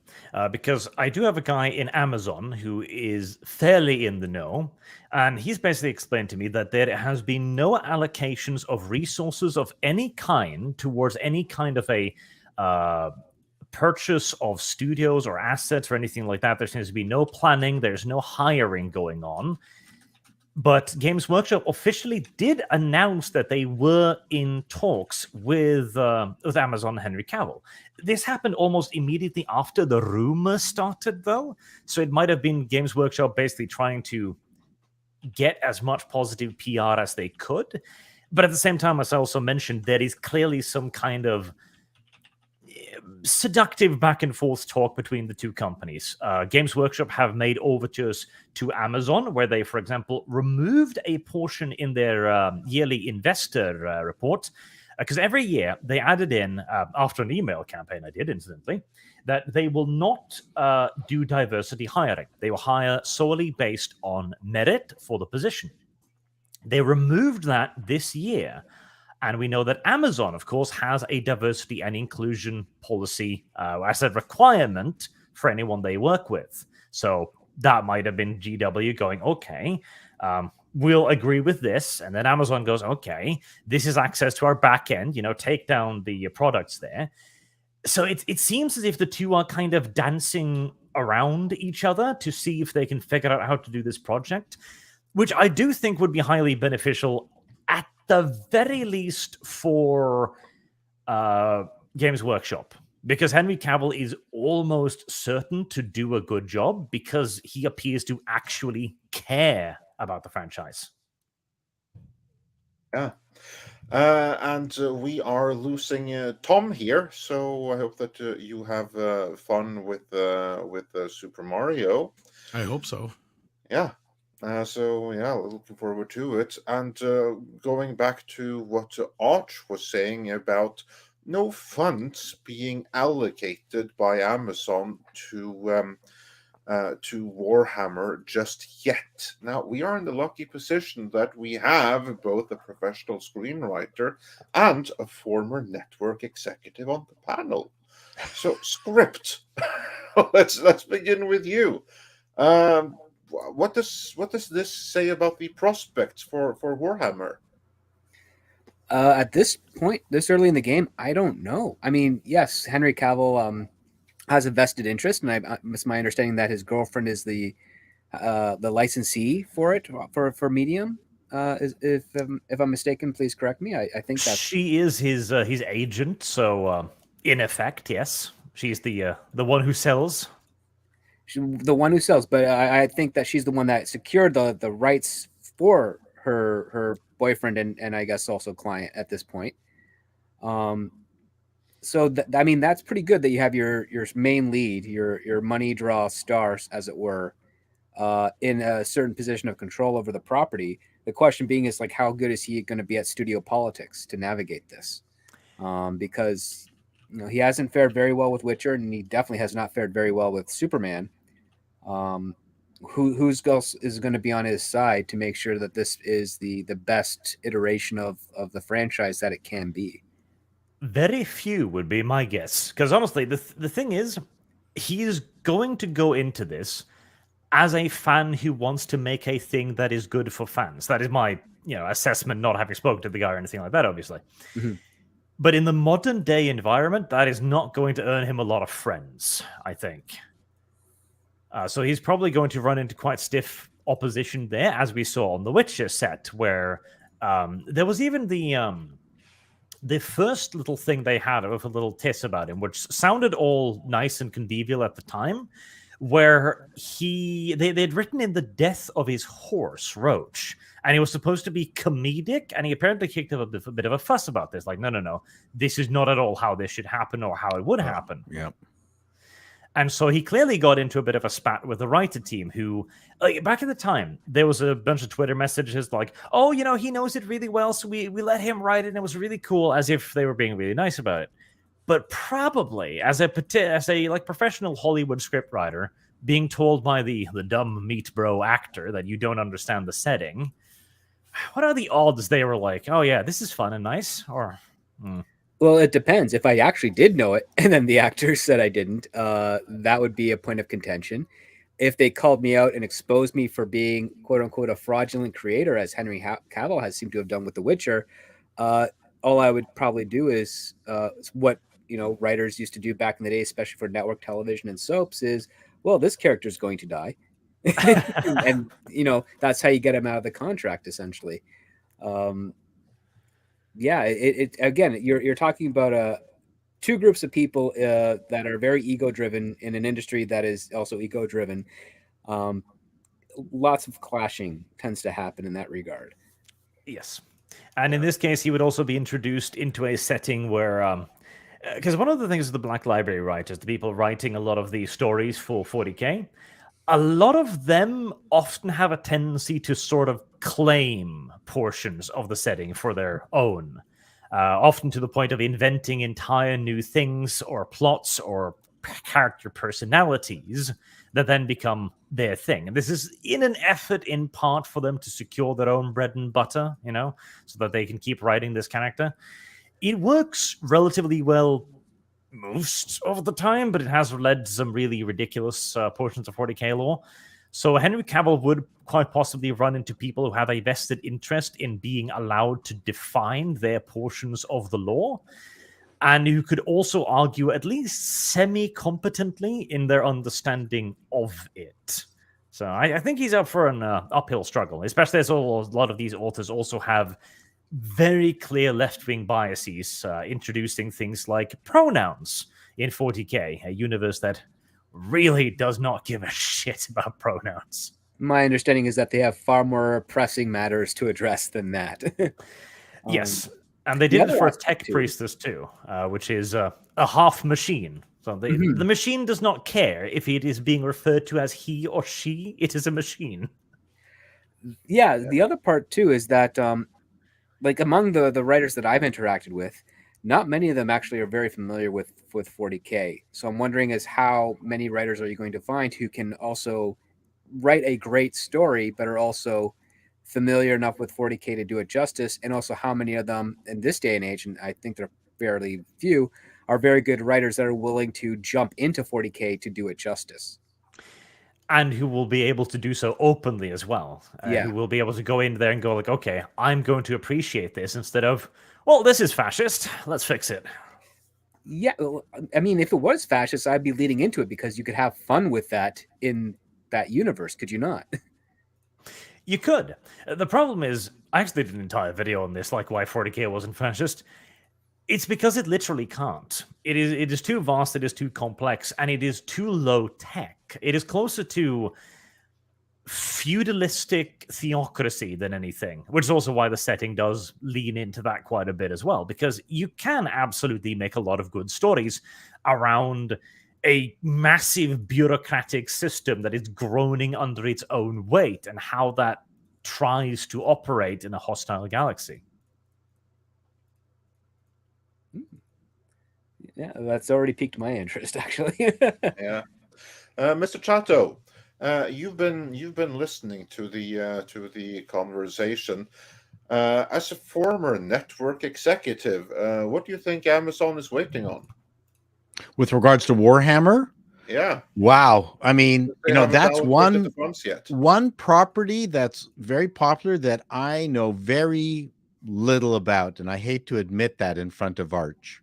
because I do have a guy in Amazon who is fairly in the know, and he's basically explained to me that there has been no allocations of resources of any kind towards any kind of a purchase of studios or assets or anything like that. There seems to be no planning. There's no hiring going on. But Games Workshop officially did announce that they were in talks with Amazon and Henry Cavill. This happened almost immediately after the rumor started, though. So it might have been Games Workshop basically trying to get as much positive PR as they could. But at the same time, as I also mentioned, there is clearly some kind of seductive back and forth talk between the two companies. Games Workshop have made overtures to Amazon, where they, for example, removed a portion in their yearly investor report Because every year they added in, after an email campaign I did, incidentally, that they will not do diversity hiring. They will hire solely based on merit for the position. They removed that this year. And we know that Amazon, of course, has a diversity and inclusion policy as a requirement for anyone they work with. So that might have been GW going, okay, we'll agree with this. And then Amazon goes, okay, this is access to our back end, take down the products there. So it seems as if the two are kind of dancing around each other to see if they can figure out how to do this project, which I do think would be highly beneficial at the very least for Games Workshop, because Henry Cavill is almost certain to do a good job because he appears to actually care about the franchise. Yeah. And we are losing Tom here, so I hope that you have fun with Super Mario. I hope so. Yeah. Looking forward to it. And going back to what Arch was saying about no funds being allocated by Amazon to Warhammer just yet. Now, we are in the lucky position that we have both a professional screenwriter and a former network executive on the panel. So, Script, let's begin with you. What does this say about the prospects for Warhammer? At this point, this early in the game, I don't know. I mean, yes, Henry Cavill has a vested interest, and it's my understanding that his girlfriend is the licensee for it for MEitM. If I'm mistaken, please correct me. I think that she is his agent. So in effect, yes, she's the one who sells. The one who sells, but I think that she's the one that secured the rights for her boyfriend and I guess also client at this point. So I mean, that's pretty good that you have your main lead, your money draw stars, as it were, in a certain position of control over the property. The question being is like, how good is he going to be at studio politics to navigate this? Because he hasn't fared very well with Witcher, and he definitely has not fared very well with Superman. Who's else is going to be on his side to make sure that this is the best iteration of the franchise that it can be? Very few would be my guess, because honestly, the thing is, he is going to go into this as a fan who wants to make a thing that is good for fans. That is my assessment, not having spoken to the guy or anything like that, obviously. Mm-hmm. But in the modern day environment, that is not going to earn him a lot of friends, I think. So he's probably going to run into quite stiff opposition there, as we saw on the Witcher set, where there was even the first little thing they had with a little tiss about him, which sounded all nice and convivial at the time, where they'd written in the death of his horse, Roach, and he was supposed to be comedic, and he apparently kicked up a bit of a fuss about this. Like, no, this is not at all how this should happen or how it would happen. Yep. And so he clearly got into a bit of a spat with the writer team who, back at the time, there was a bunch of Twitter messages like, oh, he knows it really well, so we let him write it, and it was really cool, as if they were being really nice about it. But probably, as a professional Hollywood scriptwriter, being told by the dumb meat bro actor that you don't understand the setting, what are the odds they were like, oh yeah, this is fun and nice? Or... Well, it depends. If I actually did know it, and then the actor said I didn't, that would be a point of contention. If they called me out and exposed me for being, quote unquote, a fraudulent creator, as Henry Cavill has seemed to have done with The Witcher, all I would probably do is what writers used to do back in the day, especially for network television and soaps, is, well, this character is going to die, and that's how you get him out of the contract, essentially. Yeah, it again, you're talking about two groups of people that are very ego-driven in an industry that is also ego-driven. Lots of clashing tends to happen in that regard. Yes. And in this case, he would also be introduced into a setting where... because one of the things with the Black Library writers, the people writing a lot of the stories for 40K, a lot of them often have a tendency to sort of claim portions of the setting for their own. often to the point of inventing entire new things or plots or character personalities that then become their thing. And this is in an effort, in part, for them to secure their own bread and butter, so that they can keep writing this character. It works relatively well most of the time, but it has led to some really ridiculous portions of 40k lore. So Henry Cavill would quite possibly run into people who have a vested interest in being allowed to define their portions of the lore, and who could also argue at least semi-competently in their understanding of it. So I think he's up for an uphill struggle, especially as a lot of these authors also have very clear left-wing biases, introducing things like pronouns in 40k, a universe that really does not give a shit about pronouns. My understanding is that they have far more pressing matters to address than that. Yes, and they did it for Tech Priestess too, which is a half machine. So the machine does not care if it is being referred to as he or she. It is a machine. Yeah, the other part too is that like among the writers that I've interacted with, not many of them actually are very familiar with 40k. So I'm wondering is how many writers are you going to find who can also write a great story, but are also familiar enough with 40k to do it justice, and also how many of them in this day and age, and I think they're fairly few, are very good writers that are willing to jump into 40k to do it justice. And who will be able to do so openly as well. Who will be able to go in there and go like, okay, I'm going to appreciate this, instead of, well, this is fascist, let's fix it. Yeah, I mean, if it was fascist, I'd be leading into it because you could have fun with that in that universe, could you not? You could. The problem is, I actually did an entire video on this, like why 40k wasn't fascist. It's because it literally can't. It is too vast, it is too complex, and it is too low tech. It is closer to feudalistic theocracy than anything, which is also why the setting does lean into that quite a bit as well, because you can absolutely make a lot of good stories around a massive bureaucratic system that is groaning under its own weight and how that tries to operate in a hostile galaxy. Yeah, that's already piqued my interest, actually. Yeah, Mr. Chato, you've been listening to the conversation. As a former network executive, what do you think Amazon is waiting on with regards to Warhammer? Yeah. Wow. I mean, that's one property that's very popular that I know very little about, and I hate to admit that in front of Arch.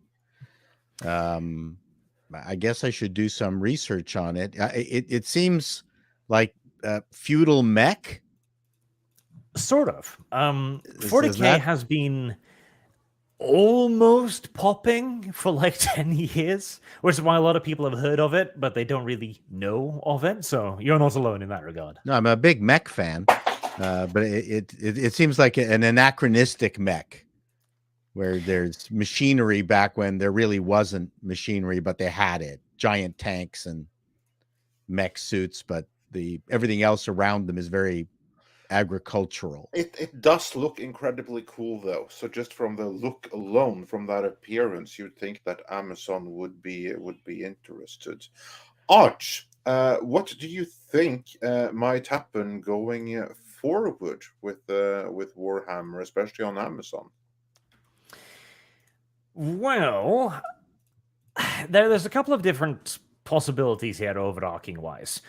I guess I should do some research on it. It seems like feudal mech. Sort of. 40k has been almost popping for like 10 years, which is why a lot of people have heard of it, but they don't really know of it. So you're not alone in that regard. No, I'm a big mech fan, but it seems like an anachronistic mech, where there's machinery back when there really wasn't machinery, but they had it. Giant tanks and mech suits, but everything else around them is very agricultural. It does look incredibly cool, though. So just from the look alone, from that appearance, you'd think that Amazon would be interested. Arch, what do you think might happen going forward with Warhammer, especially on Amazon? Well, there's a couple of different possibilities here, overarching wise.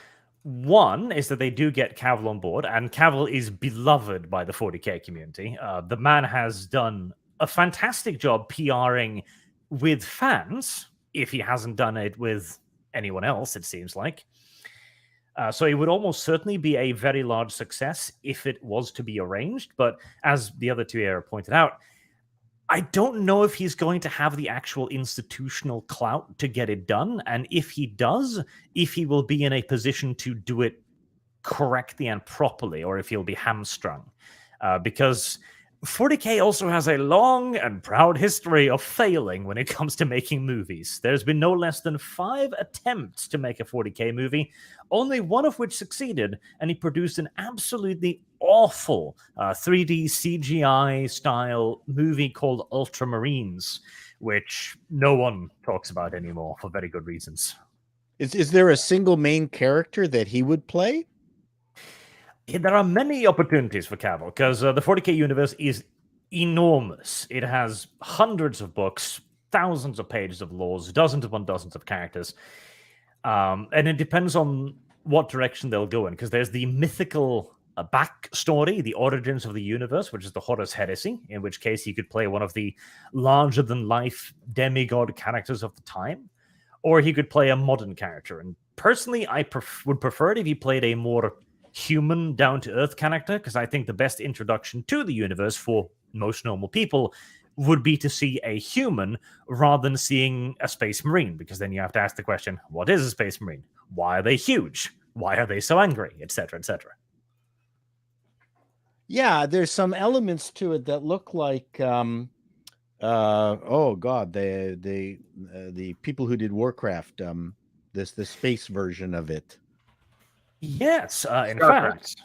One is that they do get Cavill on board, and Cavill is beloved by the 40k community. The man has done a fantastic job PRing with fans, if he hasn't done it with anyone else, it seems like. So it would almost certainly be a very large success if it was to be arranged, but as the other two here pointed out, I don't know if he's going to have the actual institutional clout to get it done, and if he does, if he will be in a position to do it correctly and properly, or if he'll be hamstrung. Because 40K also has a long and proud history of failing when it comes to making movies. There's been no less than 5 attempts to make a 40K movie, only one of which succeeded, and he produced an absolutely awful 3D CGI style movie called Ultramarines, which no one talks about anymore for very good reasons. Is there a single main character that he would play? There are many opportunities for Cavill, because the 40K universe is enormous. It has hundreds of books, thousands of pages of laws, dozens upon dozens of characters. And it depends on what direction they'll go in, because there's the mythical backstory, the origins of the universe, which is the Horus Heresy, in which case you could play one of the larger-than-life demigod characters of the time, or he could play a modern character. And personally, I would prefer it if he played a more human, down-to-earth character, because I think the best introduction to the universe for most normal people would be to see a human rather than seeing a space marine, because then you have to ask the question, what is a space marine? Why are they huge? Why are they so angry? Etc., etc. Yeah, there's some elements to it that look like oh god, the people who did Warcraft, the space version of it. Yes, in fact,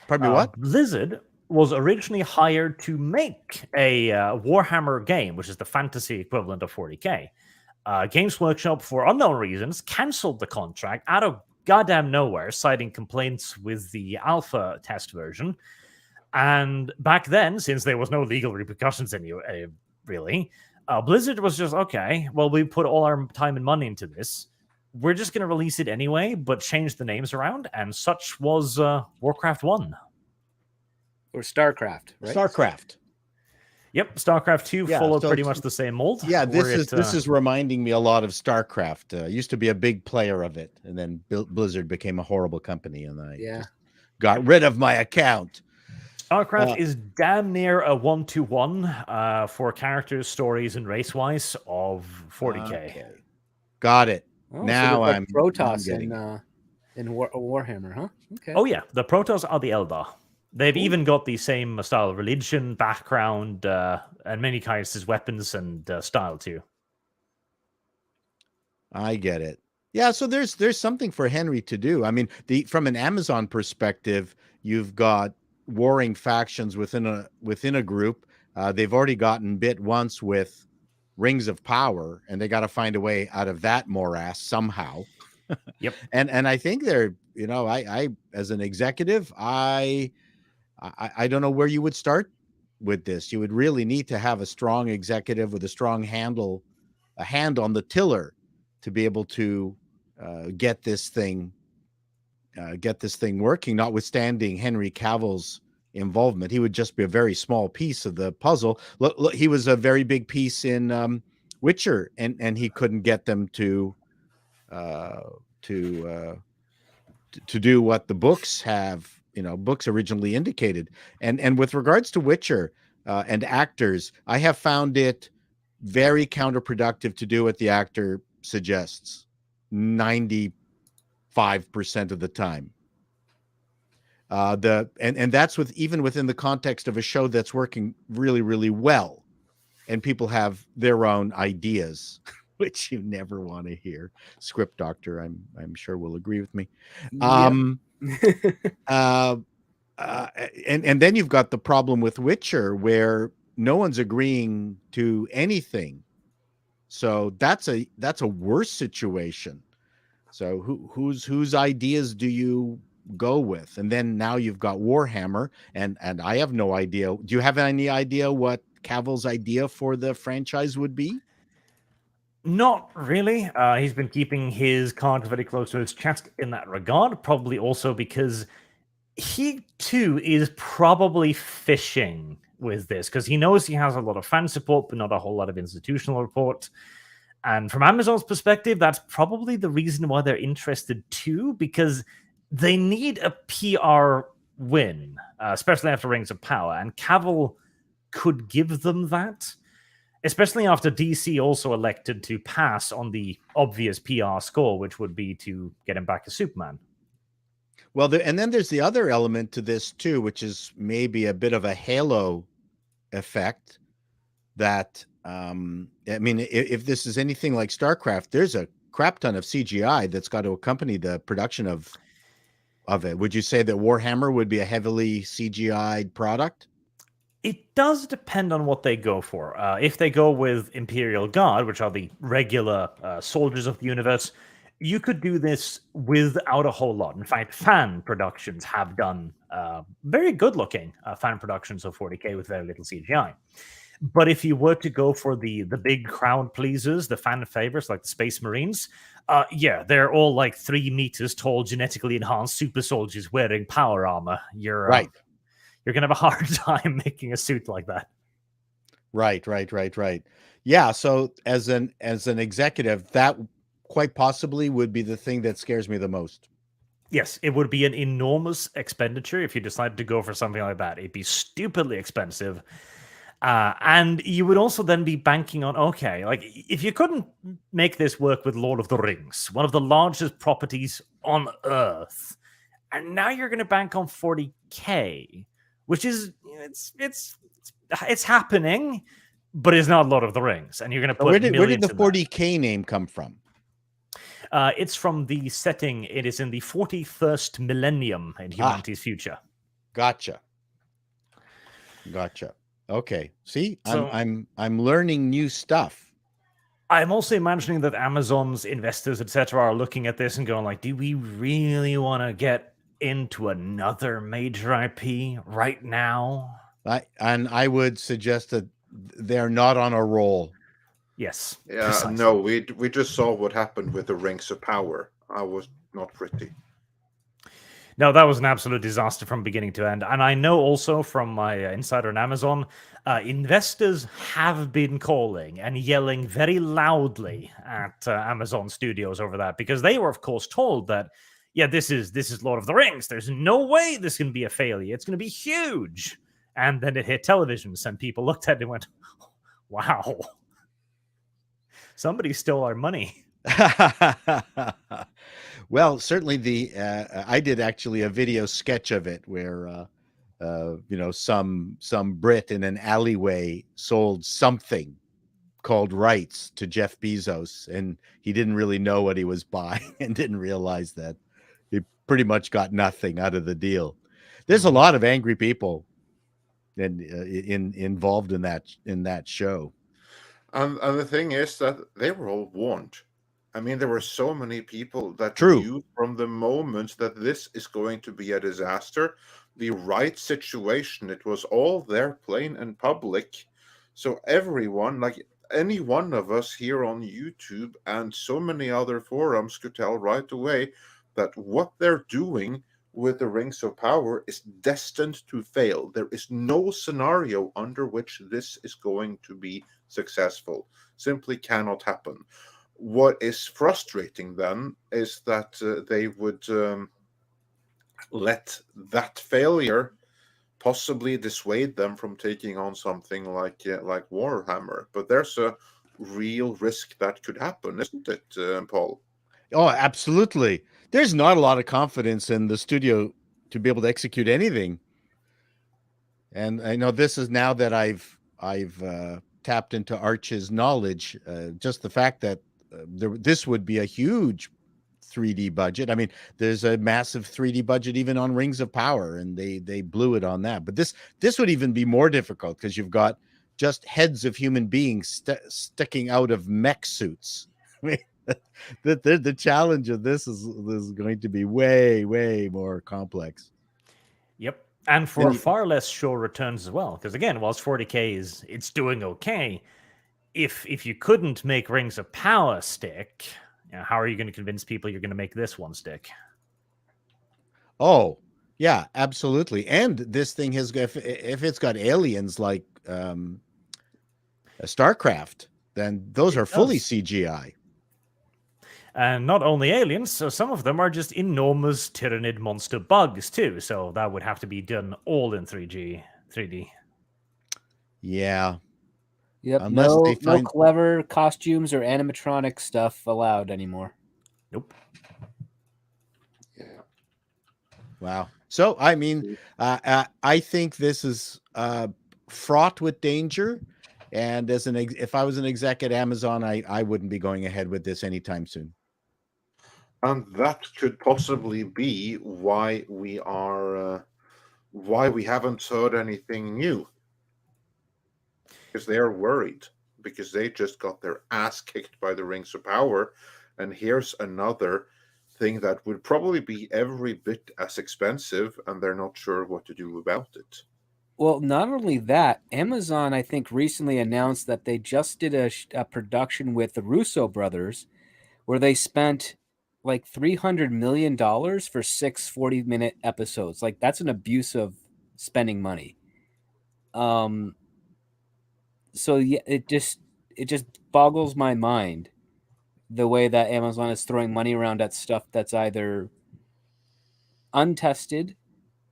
pardon me, what? Blizzard was originally hired to make a Warhammer game, which is the fantasy equivalent of 40K. Games Workshop, for unknown reasons, canceled the contract out of goddamn nowhere, citing complaints with the alpha test version. And back then, since there was no legal repercussions really, Blizzard was just, okay, well, we put all our time and money into this. We're just going to release it anyway, but change the names around, and such was Warcraft 1. Or StarCraft, right? StarCraft. Yep, StarCraft 2 followed pretty much the same mold. Yeah, this is reminding me a lot of StarCraft. Used to be a big player of it, and then Blizzard became a horrible company, and I just got rid of my account. StarCraft is damn near a 1-to-1 for characters, stories, and race-wise of 40K. Okay. Got it. Oh, now so like I'm Protoss getting in Warhammer, huh? Okay. Oh yeah, the Protoss are the Eldar. They've even got the same style of religion, background, and many kinds of weapons and style too. I get it. Yeah, so there's something for Henry to do. I mean, from an Amazon perspective, you've got warring factions within a group. They've already gotten bit once with Rings of Power, and they got to find a way out of that morass somehow. Yep. And I think they're, I as an executive, I don't know where you would start with this. You would really need to have a strong executive with a strong hand on the tiller to be able to get this thing working, notwithstanding Henry Cavill's involvement. He would just be a very small piece of the puzzle. Look, he was a very big piece in Witcher, and he couldn't get them to do what the books have, books originally indicated. And with regards to Witcher and actors, I have found it very counterproductive to do what the actor suggests 95% of the time. And that's even within the context of a show that's working really, really well, and people have their own ideas, which you never want to hear. Script Doctor, I'm sure will agree with me. And then you've got the problem with Witcher, where no one's agreeing to anything. So that's a worse situation. So whose ideas do you go with? And then now you've got Warhammer, and I have no idea. Do you have any idea what Cavill's idea for the franchise would be? Not really. He's been keeping his cards very close to his chest in that regard, probably also because he too is probably fishing with this, because he knows he has a lot of fan support, but not a whole lot of institutional support. And from Amazon's perspective, that's probably the reason why they're interested too, because they need a PR win, especially after Rings of Power. And Cavill could give them that, especially after DC also elected to pass on the obvious PR score, which would be to get him back as Superman. Well, and then there's the other element to this too, which is maybe a bit of a halo effect that, I mean, if this is anything like StarCraft, there's a crap ton of CGI that's got to accompany the production of it. Would you say that Warhammer would be a heavily CGI'd product? It does depend on what they go for. If they go with Imperial Guard, which are the regular soldiers of the universe, you could do this without a whole lot. In fact, fan productions have done very good-looking fan productions of 40K with very little CGI. But if you were to go for the big crowd pleasers, the fan favorites like the Space Marines, yeah, they're all like 3 meters tall, genetically enhanced super soldiers wearing power armor. You're right. You're going to have a hard time making a suit like that. Right. Yeah. So as an executive, that quite possibly would be the thing that scares me the most. Yes, it would be an enormous expenditure if you decided to go for something like that. It'd be stupidly expensive. And you would also then be banking on, okay, like if you couldn't make this work with Lord of the Rings, one of the largest properties on Earth, and now you're going to bank on 40K, which is it's happening, but it's not Lord of the Rings, and you're going to put. Where did the 40K name come from? It's from the setting. It is in the 41st millennium in humanity's future. Gotcha. Okay. See, so, I'm learning new stuff. I'm also imagining that Amazon's investors, etc., are looking at this and going like, "Do we really want to get into another major IP right now?" I would suggest that they're not on a roll. Yes. Yeah. Precisely. No, we just saw what happened with the Rings of Power. I was not pretty. No, that was an absolute disaster from beginning to end. And I know also from my insider on Amazon, investors have been calling and yelling very loudly at Amazon Studios over that, because they were, of course, told that, yeah, this is Lord of the Rings. There's no way this can be a failure. It's going to be huge. And then it hit televisions, and people looked at it and went, wow, somebody stole our money. Well, certainly I did actually a video sketch of it where, some Brit in an alleyway sold something called rights to Jeff Bezos, and he didn't really know what he was buying and didn't realize that he pretty much got nothing out of the deal. There's a lot of angry people involved in that show. And the thing is that they were all warned. I mean, there were so many people that knew from the moment that this is going to be a disaster, the right situation. It was all there, plain and public. So everyone, like any one of us here on YouTube and so many other forums, could tell right away that what they're doing with the Rings of Power is destined to fail. There is no scenario under which this is going to be successful. Simply cannot happen. What is frustrating then is that they would let that failure possibly dissuade them from taking on something like Warhammer. But there's a real risk that could happen, isn't it, Paul? Oh, absolutely. There's not a lot of confidence in the studio to be able to execute anything. And I know this is now that I've tapped into Arch's knowledge, just the fact that this would be a huge 3D budget. I mean, there's a massive 3D budget even on Rings of Power, and they blew it on that. But this would even be more difficult because you've got just heads of human beings sticking out of mech suits. I mean, the challenge of this is going to be way more complex. Yep, and for far less sure returns as well. Because again, whilst 40K it's doing okay, if you couldn't make Rings of Power stick, how are you going to convince people you're going to make this one stick? Oh, yeah, absolutely. And this thing has, if it's got aliens like StarCraft, then those are fully CGI. And not only aliens, so some of them are just enormous Tyranid monster bugs too. So that would have to be done all in 3D. Yeah. Yep. No clever costumes or animatronic stuff allowed anymore. Nope. Yeah. Wow. So I mean, I think this is fraught with danger. And if I was an exec at Amazon, I wouldn't be going ahead with this anytime soon. And that could possibly be why we haven't heard anything new. Because they are worried, because they just got their ass kicked by the Rings of Power. And here's another thing that would probably be every bit as expensive, and they're not sure what to do about it. Well, not only that, Amazon, I think, recently announced that they just did a production with the Russo brothers where they spent like $300 million for 6 40-minute episodes. Like, that's an abuse of spending money. So yeah, it just boggles my mind the way that Amazon is throwing money around at stuff that's either untested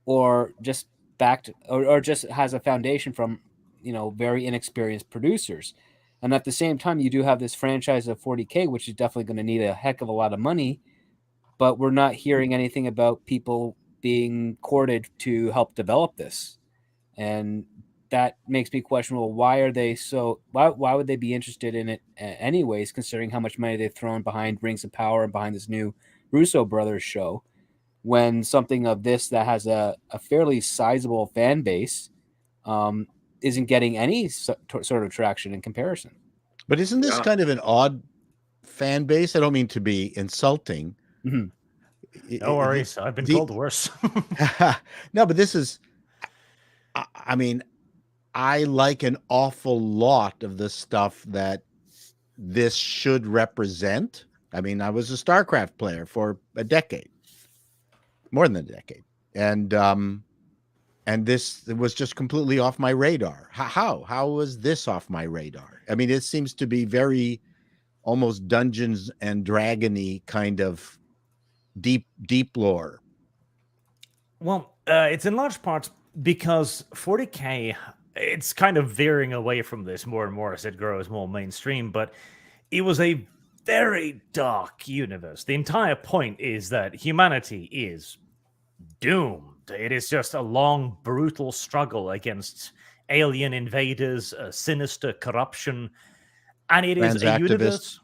or just backed or just has a foundation from, very inexperienced producers. And at the same time, you do have this franchise of 40K, which is definitely going to need a heck of a lot of money, but we're not hearing anything about people being courted to help develop this. And that makes me question, well, why would they be interested in it anyways, considering how much money they've thrown behind Rings of Power and behind this new Russo brothers show, when something of this that has a fairly sizable fan base isn't getting any sort of traction in comparison. But isn't this kind of an odd fan base? I don't mean to be insulting. Mm-hmm. No worries. I've been told worse. No, but this is, I mean, I like an awful lot of the stuff that this should represent. I mean, I was a StarCraft player for a decade. More than a decade. And this was just completely off my radar. How was this off my radar? I mean, it seems to be very almost Dungeons and Dragon-y kind of deep lore. Well, it's in large part because 40K, it's kind of veering away from this more and more as it grows more mainstream, but it was a very dark universe. The entire point is that humanity is doomed. It is just a long, brutal struggle against alien invaders, sinister corruption, and it is a universe.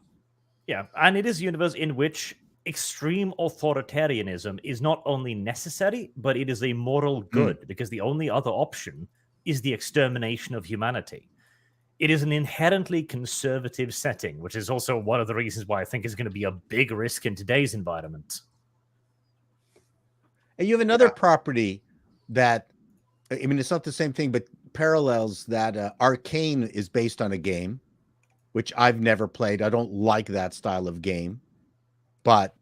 Yeah, and it is a universe in which extreme authoritarianism is not only necessary, but it is a moral good, because the only other option is the extermination of humanity. It is an inherently conservative setting, which is also one of the reasons why I think is going to be a big risk in today's environment. And you have another property that, I mean, it's not the same thing, but parallels that Arcane is based on a game, which I've never played. I don't like that style of game, but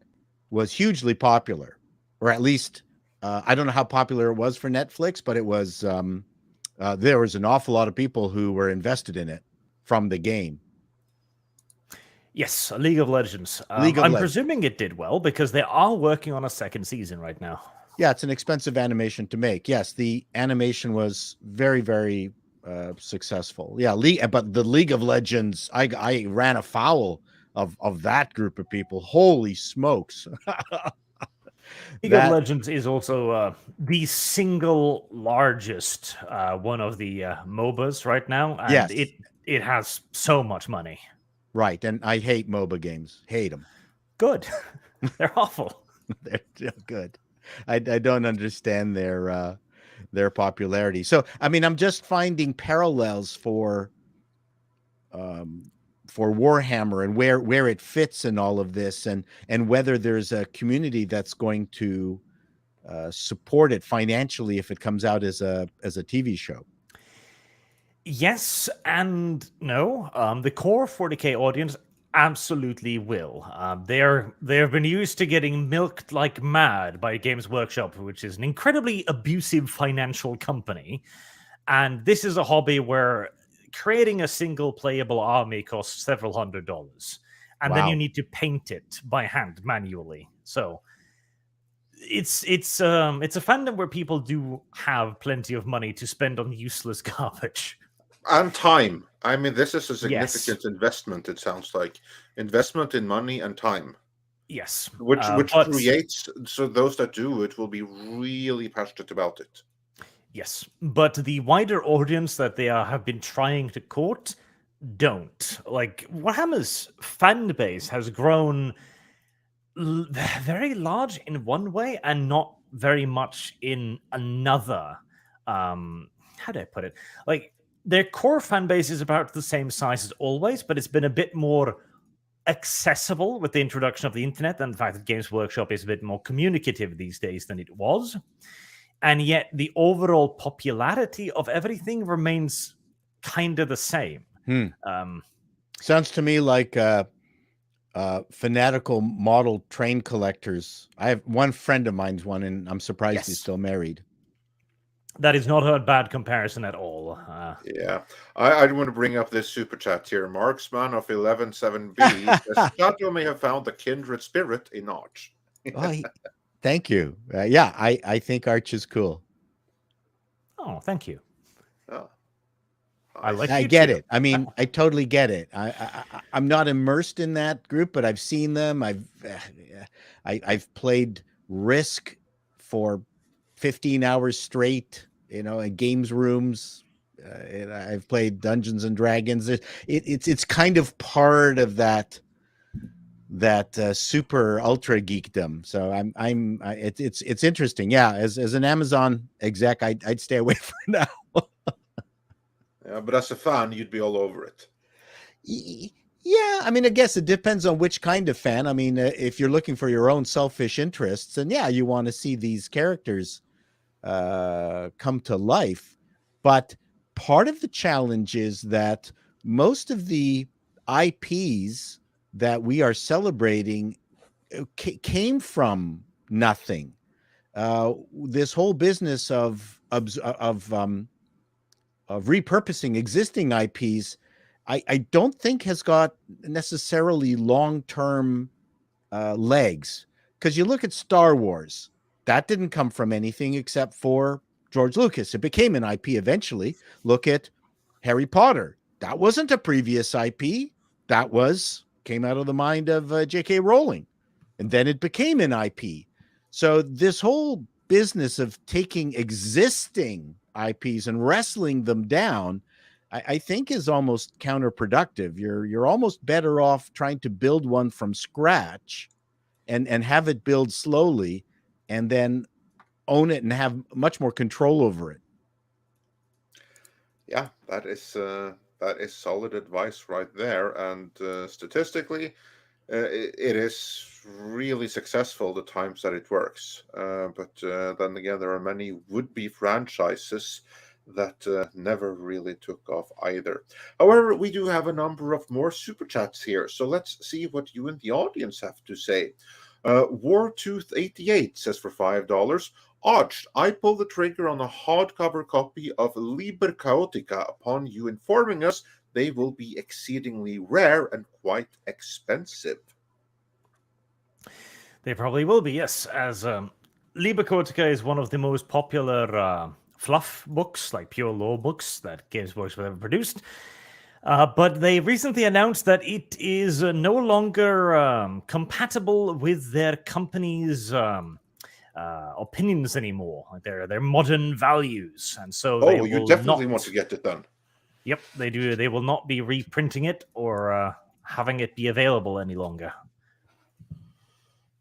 was hugely popular, or at least I don't know how popular it was for Netflix, but it was, there was an awful lot of people who were invested in it from the game. Yes, League of Legends. I'm presuming it did well because they are working on a second season right now. Yeah, it's an expensive animation to make. Yes, the animation was very, very successful. Yeah, but the League of Legends, I ran afoul of that group of people. Holy smokes. League of Legends is also the single largest one of the MOBAs right now. And yes. It has so much money. Right, and I hate MOBA games. Hate them. Good. They're awful. They're good. I don't understand their popularity. So, I mean, I'm just finding parallels for Warhammer and where it fits in all of this, and whether there's a community that's going to support it financially if it comes out as a TV show. Yes and no. The core 40K audience absolutely will. They've been used to getting milked like mad by Games Workshop, which is an incredibly abusive financial company. And this is a hobby where creating a single playable army costs several $100s, and then you need to paint it by hand manually. So it's a fandom where people do have plenty of money to spend on useless garbage. And time. I mean, this is a significant investment, it sounds like. Investment in money and time. Yes. Which creates, so those that do it will be really passionate about it. Yes, but the wider audience that they have been trying to court don't. Like, Warhammer's fan base has grown very large in one way and not very much in another. How do I put it? Like, their core fan base is about the same size as always, but it's been a bit more accessible with the introduction of the internet and the fact that Games Workshop is a bit more communicative these days than it was. And yet the overall popularity of everything remains kind of the same. Sounds to me like fanatical model train collectors. I have one friend of mine's one, and I'm surprised he's still married. That is not a bad comparison at all. Yeah. I want to bring up this super chat here. Marksman of 117B says, Shadow may have found the kindred spirit in Arch. Thank you. Yeah, I think Arch is cool. Oh, thank you. Oh. I get it. I mean, I totally get it. I'm not immersed in that group, but I've seen them. I've played Risk for 15 hours straight, in games rooms. And I've played Dungeons and Dragons. It's kind of part of that super ultra geekdom. So it's interesting. Yeah, as an Amazon exec, I'd stay away for now. Yeah, but as a fan, you'd be all over it. Yeah, I mean, I guess it depends on which kind of fan. I mean, if you're looking for your own selfish interests, then yeah, you want to see these characters come to life. But part of the challenge is that most of the IPs that we are celebrating came from nothing. This whole business of repurposing existing IPs, I don't think has got necessarily long-term legs. Because you look at Star Wars, that didn't come from anything except for George Lucas. It became an IP eventually. Look at Harry Potter. That wasn't a previous IP. That came out of the mind of J.K. Rowling. And then it became an IP. So this whole business of taking existing IPs and wrestling them down, I think is almost counterproductive. You're almost better off trying to build one from scratch and have it build slowly and then own it and have much more control over it. Yeah, that is solid advice right there. And statistically, it is really successful the times that it works. But then again, there are many would-be franchises that never really took off either. However, we do have a number of more super chats here. So let's see what you and the audience have to say. Wartooth88 says for $5, Arch, I pulled the trigger on a hardcover copy of Liber Chaotica upon you informing us they will be exceedingly rare and quite expensive. They probably will be, yes. As Liber Chaotica is one of the most popular fluff books, like pure lore books that Games Workshop have ever produced. But they recently announced that it is no longer compatible with their company's opinions anymore, their modern values, and so you definitely want to get it done. Yep, they do. They will not be reprinting it or having it be available any longer.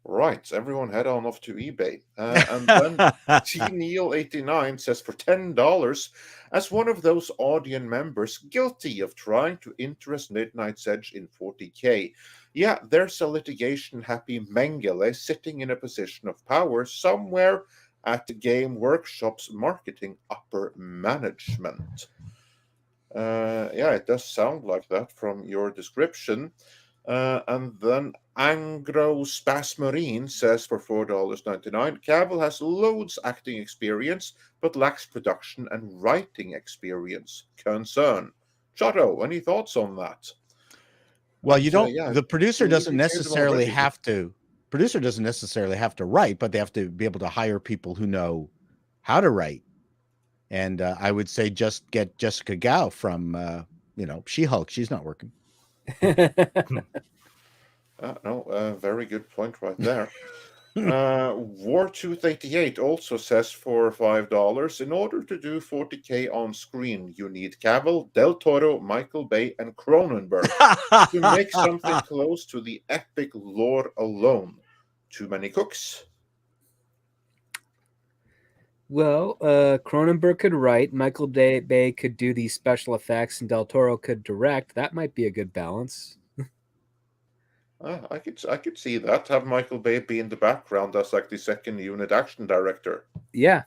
Right, everyone head on off to eBay. And then TNeil89 says for $10, as one of those audience members guilty of trying to interest Midnight's Edge in 40K. Yeah, there's a litigation-happy Mengele sitting in a position of power somewhere at the Game Workshop's marketing upper management. Yeah, it does sound like that from your description. And then Angro Spasmarine says for $4.99, Cavill has loads acting experience, but lacks production and writing experience. Concern. Chato, any thoughts on that? Well, you don't. The producer doesn't necessarily have to. Producer doesn't necessarily have to write, but they have to be able to hire people who know how to write. And I would say just get Jessica Gao from, She-Hulk. She's not working. No, very good point right there. War288 also says for $5, in order to do 40K on screen, you need Cavill, Del Toro, Michael Bay, and Cronenberg to make something close to the epic lore alone. Too many cooks? Well, Cronenberg could write, Michael Bay could do the special effects, and Del Toro could direct. That might be a good balance. I could see that. Have Michael Bay be in the background as like the second unit action director. Yeah,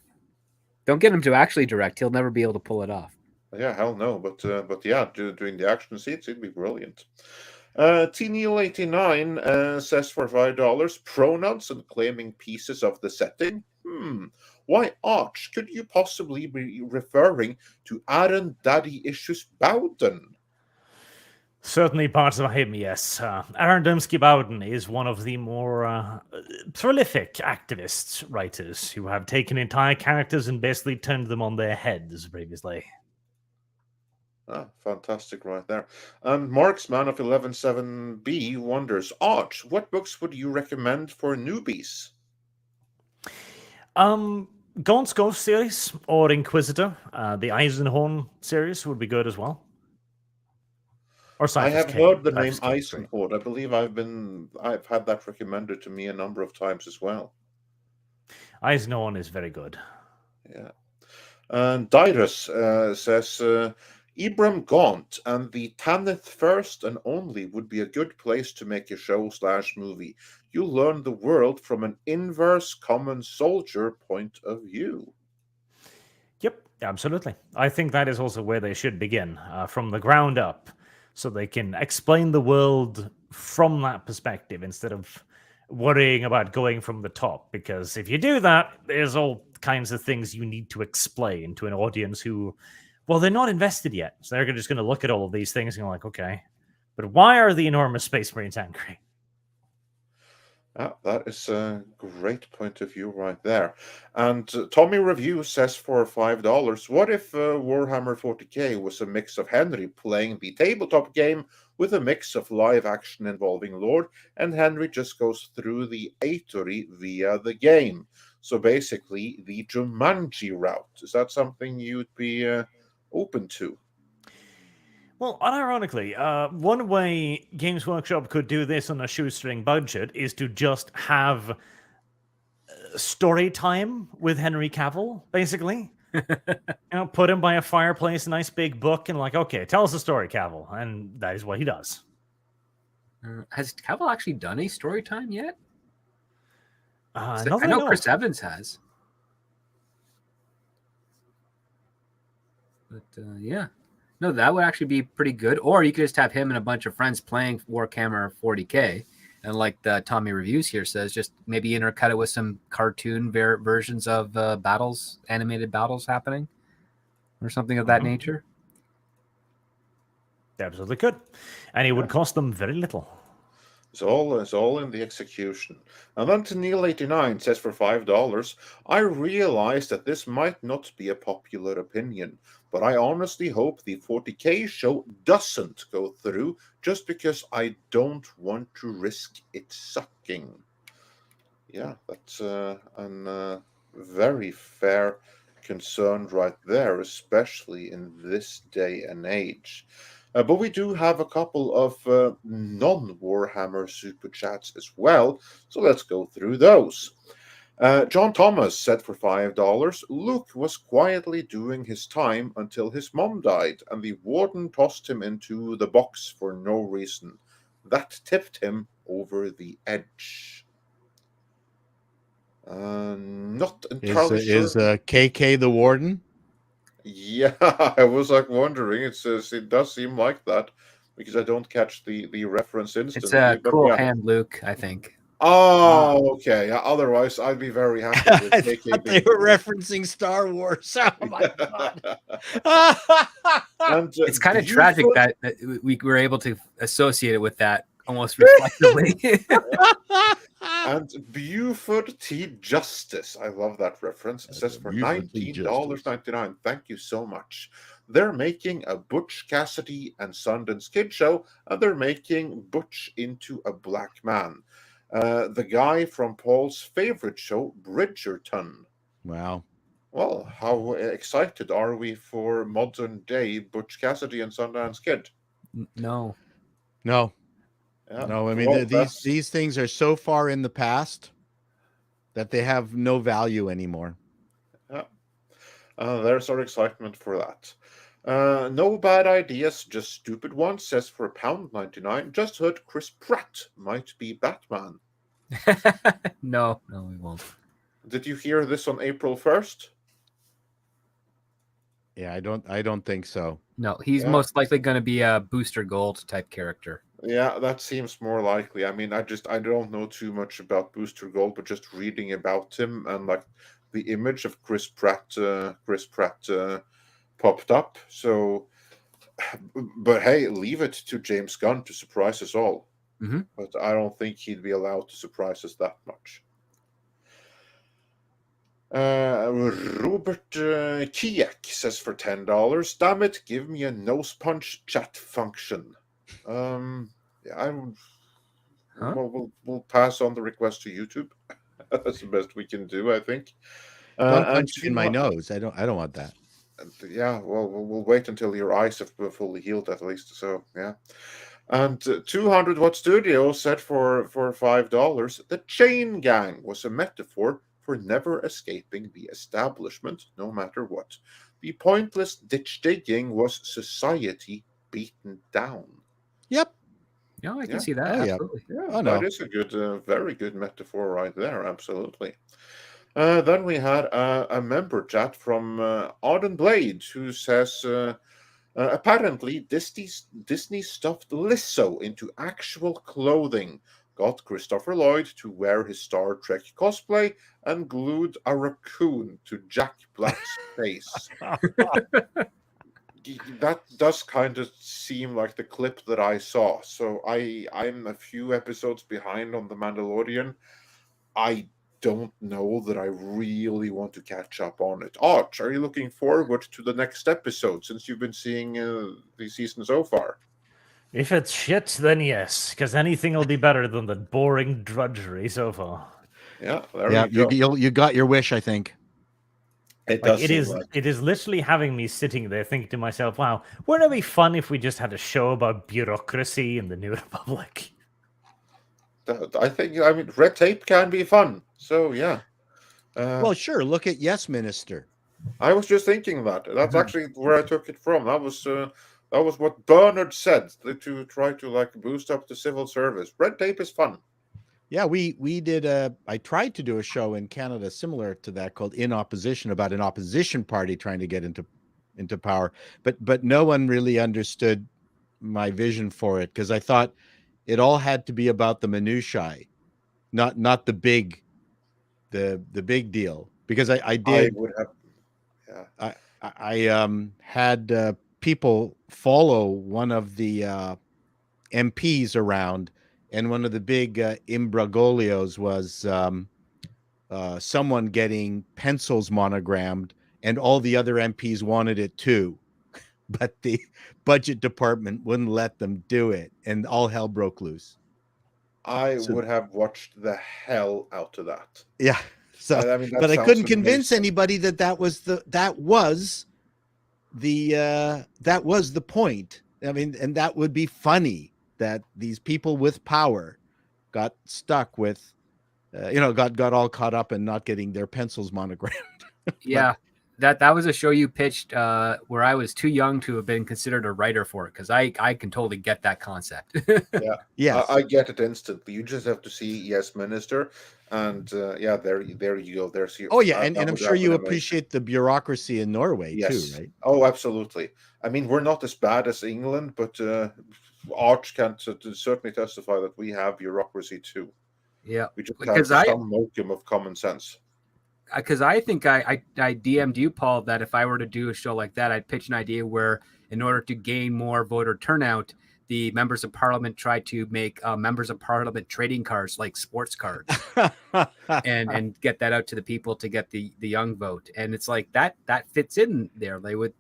don't get him to actually direct. He'll never be able to pull it off. Yeah, hell no. But yeah, doing the action scenes, it'd be brilliant. T-Neil89 says for $5, pronouns and claiming pieces of the setting. Why Arch? Could you possibly be referring to Aaron Daddy Issues Bowden? Certainly parts of him, yes. Aaron Bowden is one of the more prolific activist writers who have taken entire characters and basically turned them on their heads previously. Fantastic right there. And Marksman of 117B wonders, Arch, what books would you recommend for newbies? Gaunt's Ghost series or Inquisitor. The Eisenhorn series would be good as well. Or I have heard the name Eisenhorn. I believe I've had that recommended to me a number of times as well. Eisenhorn is very good. Yeah. And Dyrus says Ibram Gaunt and the Tanith First and Only would be a good place to make a show/movie. You learn the world from an inverse common soldier point of view. Yep, absolutely. I think that is also where they should begin, from the ground up, so they can explain the world from that perspective instead of worrying about going from the top. Because if you do that, there's all kinds of things you need to explain to an audience who, well, they're not invested yet. So they're just going to look at all of these things and go like, okay, but why are the enormous Space Marines angry? That is a great point of view right there. And Tommy Review says for $5, what if Warhammer 40K was a mix of Henry playing the tabletop game with a mix of live action involving lore, and Henry just goes through the Aetori via the game? So basically the Jumanji route. Is that something you'd be open to? Well, unironically, one way Games Workshop could do this on a shoestring budget is to just have story time with Henry Cavill, basically. Put him by a fireplace, a nice big book, and like, okay, tell us a story, Cavill. And that is what he does. Has Cavill actually done a story time yet? I know Chris Evans has. But yeah. No, that would actually be pretty good. Or you could just have him and a bunch of friends playing Warhammer 40K. And like the Tommy Reviews here says, just maybe intercut it with some cartoon versions of battles, animated battles happening or something of that nature. They absolutely could. And it would cost them very little. It's all in the execution. And then to Neil89 says for $5, I realize that this might not be a popular opinion, but I honestly hope the 40K show doesn't go through just because I don't want to risk it sucking. Yeah, that's a very fair concern right there, especially in this day and age. But we do have a couple of non-Warhammer Super Chats as well, so let's go through those. John Thomas said for $5, Luke was quietly doing his time until his mom died, and the warden tossed him into the box for no reason. That tipped him over the edge. Not entirely sure. Is KK the warden? Yeah, I was like wondering. It does seem like that because I don't catch the reference instantly. It's a cool hand, Luke, I think. Oh, okay. Yeah, otherwise, I'd be very happy with KK. They were referencing Star Wars. Oh my god! And, it's kind of tragic that we were able to associate it with that almost reflectively. And Buford T. Justice, I love that reference. It says for $19.99. Thank you so much. They're making a Butch Cassidy and Sundance Kid show, and they're making Butch into a black man. The guy from Paul's favorite show, Bridgerton. Wow. Well, how excited are we for modern day Butch Cassidy and Sundance Kid? No. No. Yeah. No, I mean, these things are so far in the past that they have no value anymore. Yeah. There's our excitement for that. No bad ideas, just stupid ones, says for £1.99. Just heard Chris Pratt might be Batman. No, we won't. Did you hear this on April 1st? Yeah, I don't think so. No, he's most likely going to be a Booster Gold type character. Yeah, that seems more likely. I mean, I don't know too much about Booster Gold, but just reading about him and like the image of Chris Pratt popped up. So, but hey, leave it to James Gunn to surprise us all. Mm-hmm. But I don't think he'd be allowed to surprise us that much. Robert Kiek says for $10, damn it, give me a nose punch chat function. We'll pass on the request to YouTube. That's the best we can do, I think. Don't punch me in my nose. I don't want that. Yeah, well, we'll wait until your eyes have fully healed, at least. So yeah. And 200 Watt Studio said for $5, the chain gang was a metaphor for never escaping the establishment, no matter what. The pointless ditch digging was society beaten down. Yep. Yeah, I can see that. Oh, absolutely. Yeah, that is a good, very good metaphor right there. Absolutely. Then we had a member chat from Arden Blade, who says, apparently Disney stuffed Lizzo into actual clothing, got Christopher Lloyd to wear his Star Trek cosplay, and glued a raccoon to Jack Black's face. That does kind of seem like the clip that I saw. So I'm a few episodes behind on The Mandalorian. I don't know that I really want to catch up on it. Arch, are you looking forward to the next episode since you've been seeing the season so far? If it's shit, then yes, because anything will be better than the boring drudgery so far. Yeah, you got your wish, I think. It like, does. It is literally having me sitting there thinking to myself, "Wow, wouldn't it be fun if we just had a show about bureaucracy in the New Republic?" I mean, red tape can be fun. So yeah. Well, sure. Look at Yes Minister. I was just thinking that. That's actually where I took it from. That was what Bernard said to try to like boost up the civil service. Red tape is fun. Yeah, we did I tried to do a show in Canada similar to that called In Opposition, about an opposition party trying to get into power, but no one really understood my vision for it, because I thought it all had to be about the minutiae, not the big deal. Because I had people follow one of the MPs around, and one of the big imbroglios was someone getting pencils monogrammed, and all the other MPs wanted it too, but the budget department wouldn't let them do it, and all hell broke loose. I would have watched the hell out of that. Yeah. So, I mean, but I couldn't convince anybody that was the point. I mean, and that would be funny, that these people with power got stuck with, got all caught up in not getting their pencils monogrammed. Yeah. That was a show you pitched where I was too young to have been considered a writer for it, because I can totally get that concept. Yeah, I get it instantly. You just have to see Yes Minister, and there you go. There's your. Oh yeah, and I'm sure you appreciate the bureaucracy in Norway too, right? Oh, absolutely. I mean, we're not as bad as England, but Arch can certainly testify that we have bureaucracy too. Yeah, we just have some modicum of common sense. Because I think I DM'd you, Paul, that if I were to do a show like that, I'd pitch an idea where, in order to gain more voter turnout, the members of parliament try to make members of parliament trading cards, like sports cards, and get that out to the people to get the young vote. And it's like that fits in there. They would.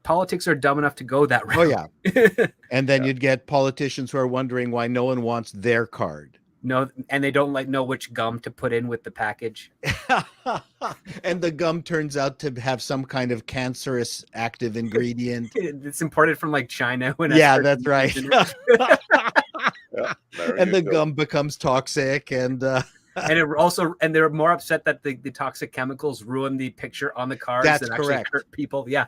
Politics are dumb enough to go that route. Oh yeah, and then you'd get politicians who are wondering why no one wants their card. No, and they don't know which gum to put in with the package. And the gum turns out to have some kind of cancerous active ingredient. It's imported from China. Yeah, that's right. Yeah, and the gum becomes toxic, and and they're more upset that the toxic chemicals ruin the picture on the cards. That's that correct. Actually hurt people. Yeah.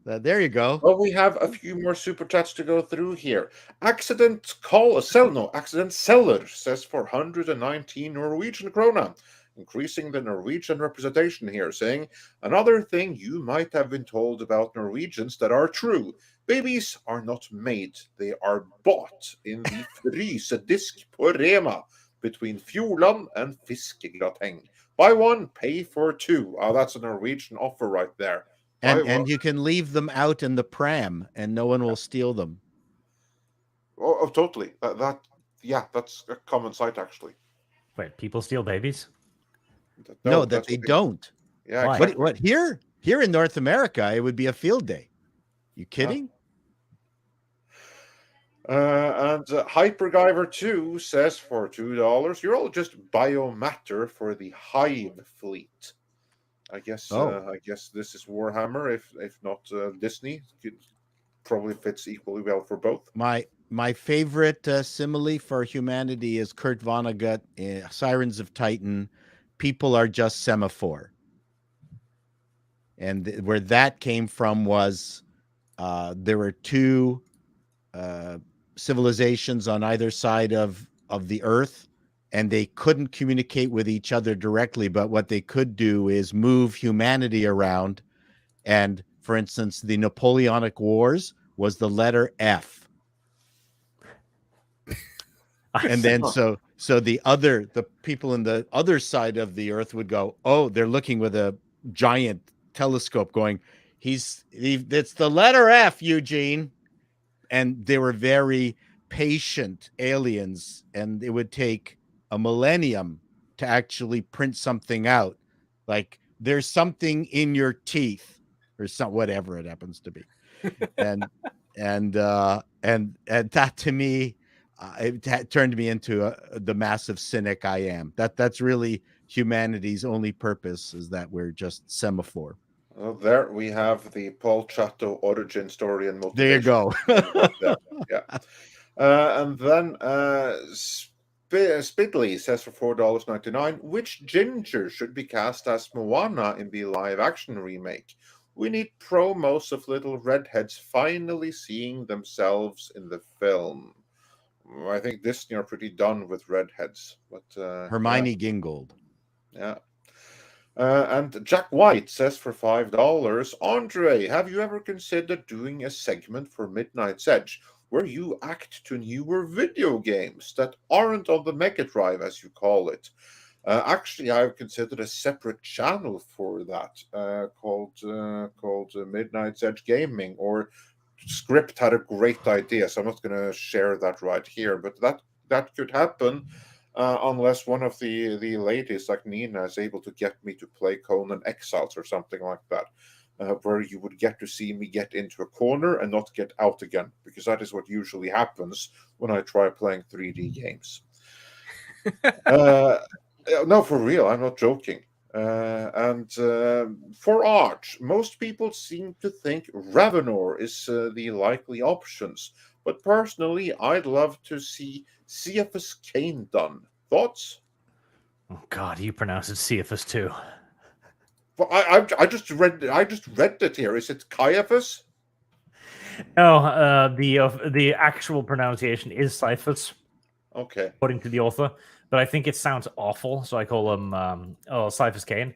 There you go. Well, we have a few more super chats to go through here. Accident Seller says 419 Norwegian krona, increasing the Norwegian representation here, saying another thing you might have been told about Norwegians that are true. Babies are not made, they are bought in the frysedisk på Rema between Fjordland and Fiskegrateng. Buy one, pay for two. Oh, that's a Norwegian offer right there. And you can leave them out in the pram, and no one will steal them. Oh, totally. That's a common sight, actually. Wait, people steal babies? No, that they don't. Yeah. Why? Exactly. What here in North America, it would be a field day. You kidding? And Hypergiver 2 says for $2, you're all just biomatter for the Hive fleet. I guess this is Warhammer, if not Disney. It probably fits equally well for both. My favorite simile for humanity is Kurt Vonnegut, Sirens of Titan. People are just semaphore. And where that came from was there were two civilizations on either side of the earth, and they couldn't communicate with each other directly, but what they could do is move humanity around. And for instance, the Napoleonic Wars was the letter F. And then so the people in the other side of the earth would go, oh, they're looking with a giant telescope going, it's the letter F, Eugene. And they were very patient aliens, and it would take a millennium to actually print something out. Like, there's something in your teeth, or whatever it happens to be. And that to me, it turned me into the massive cynic I am. That's really humanity's only purpose, is that we're just semaphore. Well, there we have the Paul Chateau origin story and motivation. There you go. Yeah. And then Spidley says for $4.99, which ginger should be cast as Moana in the live-action remake? We need promos of little redheads finally seeing themselves in the film. I think Disney are pretty done with redheads. But Hermione Gingold. Yeah. And Jack White says for $5, Andre, have you ever considered doing a segment for Midnight's Edge where you act to newer video games that aren't on the Mega Drive, as you call it? Actually, I've considered a separate channel for that called Midnight's Edge Gaming, or Script had a great idea, so I'm not going to share that right here, but that could happen. Unless one of the ladies like Nina is able to get me to play Conan Exiles or something like that, where you would get to see me get into a corner and not get out again, because that is what usually happens when I try playing 3D games. No, for real, I'm not joking. And for Arch, most people seem to think Ravenor is the likely options, but personally, I'd love to see Cephas Cain done. Thoughts? Oh God, you pronounce it Cephas too. Well, I just read it here. Is it Caiaphas? No, the actual pronunciation is Cephas. Okay. According to the author, but I think it sounds awful, so I call him Cephas Cain.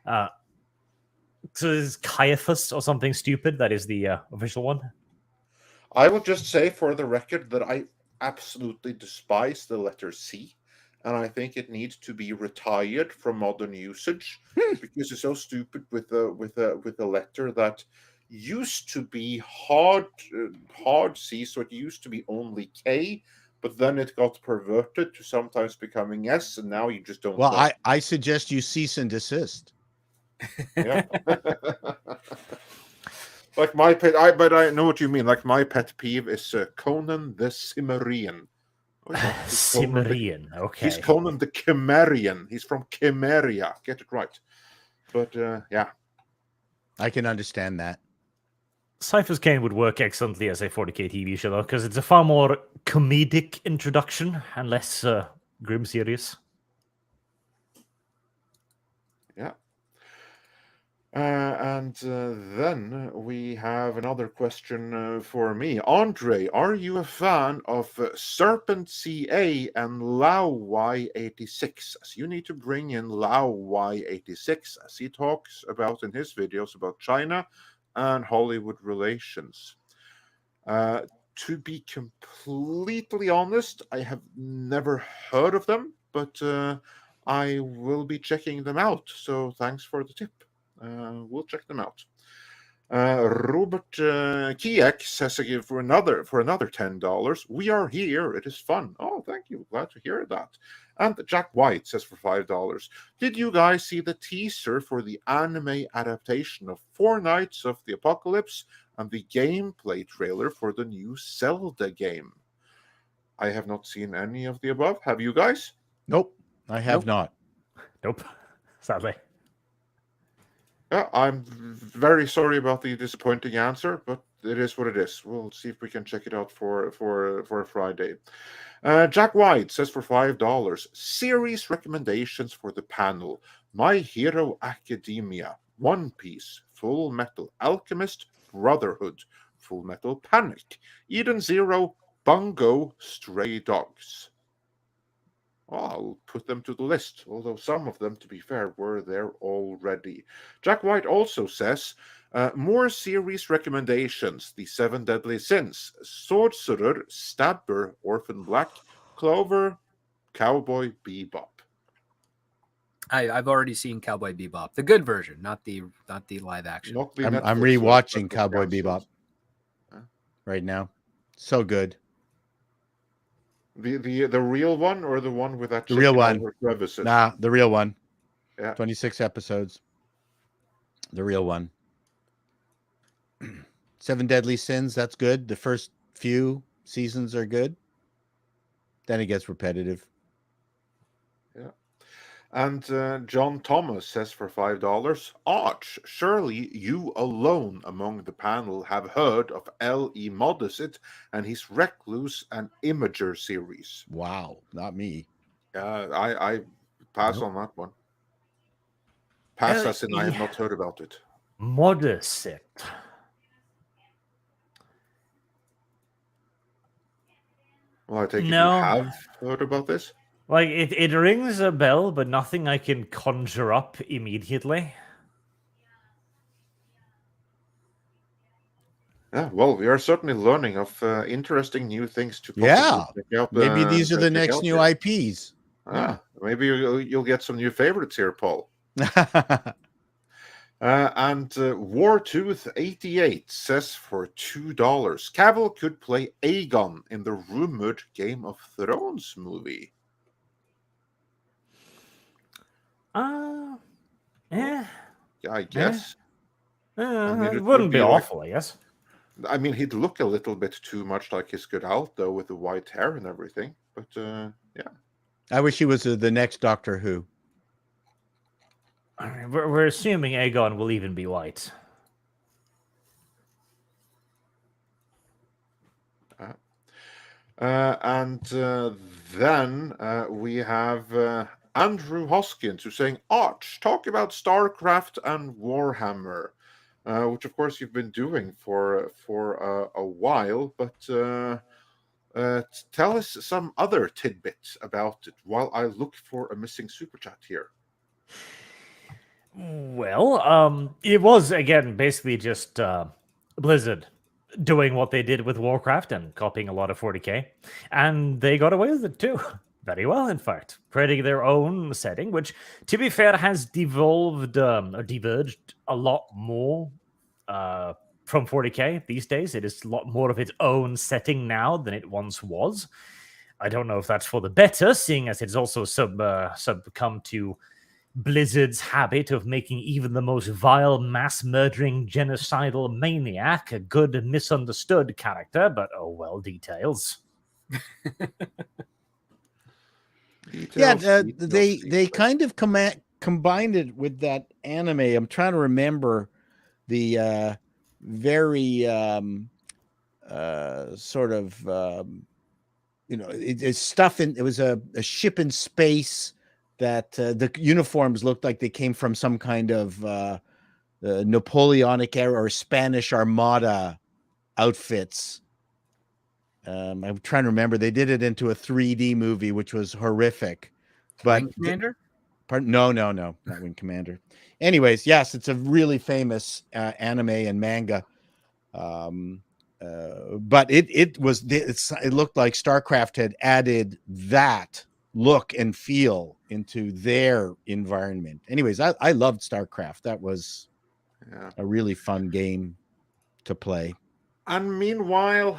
So is Caiaphas or something stupid? That is the official one. I will just say for the record that I absolutely despise the letter C, and I think it needs to be retired from modern usage because it's so stupid with a letter that used to be hard C, so it used to be only K, but then it got perverted to sometimes becoming S, and now you just don't. Well, I suggest you cease and desist. Yeah. Like my pet, but I know what you mean. Like my pet peeve is Conan the Cimmerian. Cimmerian, okay. He's Conan the Cimmerian. He's from Cimmeria. Get it right. But yeah. I can understand that. Cypher's Kane would work excellently as a 40k TV show, though, because it's a far more comedic introduction and less grim serious. Yeah. And then we have another question for me. Andre, are you a fan of Serpent CA and Lao Y86? As you need to bring in Lao Y86, as he talks about in his videos about China and Hollywood relations. To be completely honest, I have never heard of them, but I will be checking them out. So thanks for the tip. We'll check them out. Robert Kiek says again for another $10. We are here. It is fun. Oh, thank you. Glad to hear that. And Jack White says for $5. Did you guys see the teaser for the anime adaptation of Four Knights of the Apocalypse and the gameplay trailer for the new Zelda game? I have not seen any of the above. Have you guys? Nope, I have not. Nope, sadly. Yeah, I'm very sorry about the disappointing answer, but it is what it is. We'll see if we can check it out for Friday. Jack White says for $5, series recommendations for the panel: My Hero Academia, One Piece, Full Metal Alchemist, Brotherhood, Full Metal Panic, Eden Zero, Bungo, Stray Dogs. I'll put them to the list, although some of them, to be fair, were there already. Jack White also says, more series recommendations: The Seven Deadly Sins, Sorcerer, Stabber, Orphan Black, Clover, Cowboy Bebop. I've already seen Cowboy Bebop, the good version, not the live action. I'm rewatching Cowboy Bebop right now. So good. The real one or the one with that? The real one. Crevices? Nah, the real one. Yeah. 26 episodes. The real one. Seven Deadly Sins, that's good. The first few seasons are good. Then it gets repetitive. Yeah. And John Thomas says for $5, Arch, surely you alone among the panel have heard of L.E. Modicet and his Recluse and Imager series. Wow, not me. I pass on that one. Pass as in I have not heard about it. Modicet. Well, I take it you have heard about this? Like, it rings a bell, but nothing I can conjure up immediately. Yeah, well, we are certainly learning of interesting new things to check out. Maybe these are the next new IPs. Maybe you'll get some new favorites here, Paul. And Wartooth 88 says for $2, Cavill could play Aegon in the rumored Game of Thrones movie. Yeah. I guess. It wouldn't be awful, I guess. I mean, he'd look a little bit too much like his good Alto with the white hair and everything. But yeah. I wish he was the next Doctor Who. We're assuming Aegon will even be white. And then we have Andrew Hoskins who's saying, Arch, talk about StarCraft and Warhammer, which of course you've been doing for a while, but tell us some other tidbits about it while I look for a missing super chat here. Well, it was, again, basically just Blizzard doing what they did with Warcraft and copying a lot of 40k, and they got away with it too. Very well, in fact, creating their own setting, which, to be fair, has devolved or diverged a lot more from 40k these days. It is a lot more of its own setting now than it once was. I don't know if that's for the better, seeing as it's also succumbed to Blizzard's habit of making even the most vile, mass-murdering, genocidal maniac a good, misunderstood character, but oh well, details. They kind of combined it with that anime. I'm trying to remember the very sort of it's stuff in. It was a ship in space that the uniforms looked like they came from some kind of Napoleonic era or Spanish Armada outfits. I'm trying to remember. They did it into a 3D movie, which was horrific. But Wing Commander? No, not Wing Commander. Anyways, yes, it's a really famous anime and manga. But it looked like StarCraft had added that look and feel into their environment. Anyways, I loved StarCraft. That was a really fun game to play. And meanwhile,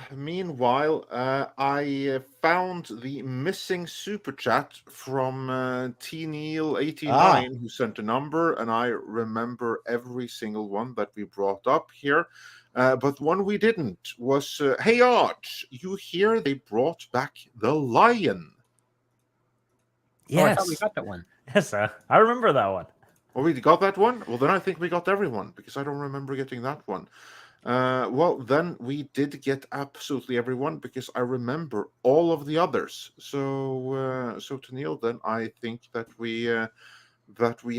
I found the missing super chat from T Neil 89 who sent a number, and I remember every single one that we brought up here. But one we didn't was, hey Arch, you hear they brought back the lion? Yes. Oh, I thought we got that one. Yes, I remember that one. Oh, we got that one? Well, then I think we got everyone, because I don't remember getting that one. Well, then we did get absolutely everyone, because I remember all of the others. So to Neil, then I think that we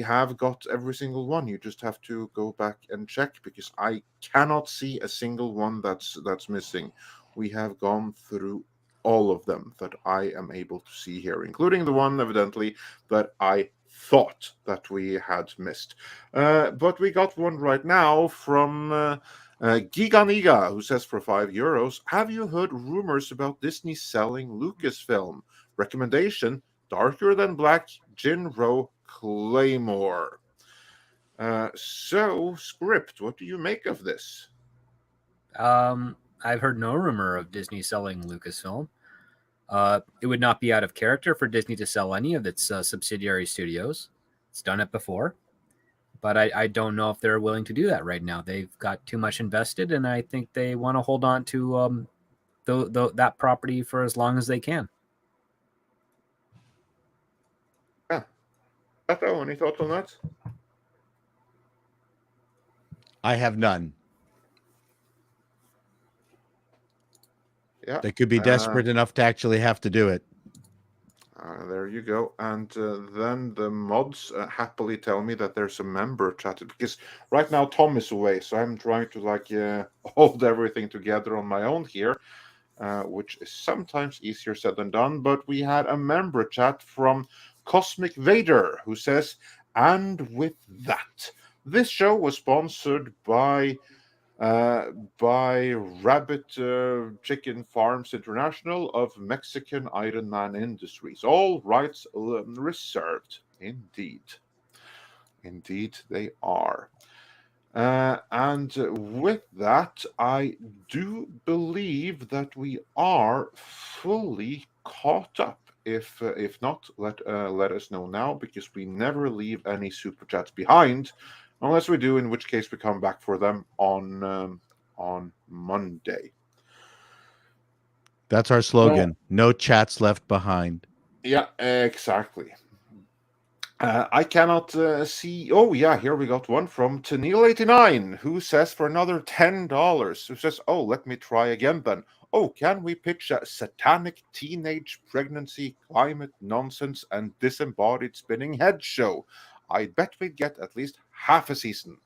have got every single one. You just have to go back and check, because I cannot see a single one that's missing. We have gone through all of them that I am able to see here, including the one evidently that I thought that we had missed. But we got one right now from Giganiga, who says for €5, have you heard rumors about Disney selling Lucasfilm? Recommendation, Darker Than Black, Jinro Claymore. So, Script, what do you make of this? I've heard no rumor of Disney selling Lucasfilm. It would not be out of character for Disney to sell any of its subsidiary studios. It's done it before. But I don't know if they're willing to do that right now. They've got too much invested, and I think they want to hold on to that property for as long as they can. Yeah. Otto, any thoughts on that? I have none. Yeah. They could be desperate enough to actually have to do it. There you go. And then the mods happily tell me that there's a member chat, because right now Tom is away, so I'm trying to hold everything together on my own here, which is sometimes easier said than done. But we had a member chat from Cosmic Vader, who says, and with that, this show was sponsored by Rabbit Chicken Farms International of Mexican Iron Man Industries. All rights reserved. Indeed they are. And with that, I do believe that we are fully caught up. If not, let us know now, because we never leave any super chats behind. Unless we do, in which case we come back for them on Monday. That's our slogan. No chats left behind. Yeah, exactly. I cannot see. Oh, yeah, here we got one from Tanil89, who says for another $10, who says, oh, let me try again then. Oh, can we pitch a satanic teenage pregnancy, climate nonsense, and disembodied spinning head show? I bet we'd get at least half a season.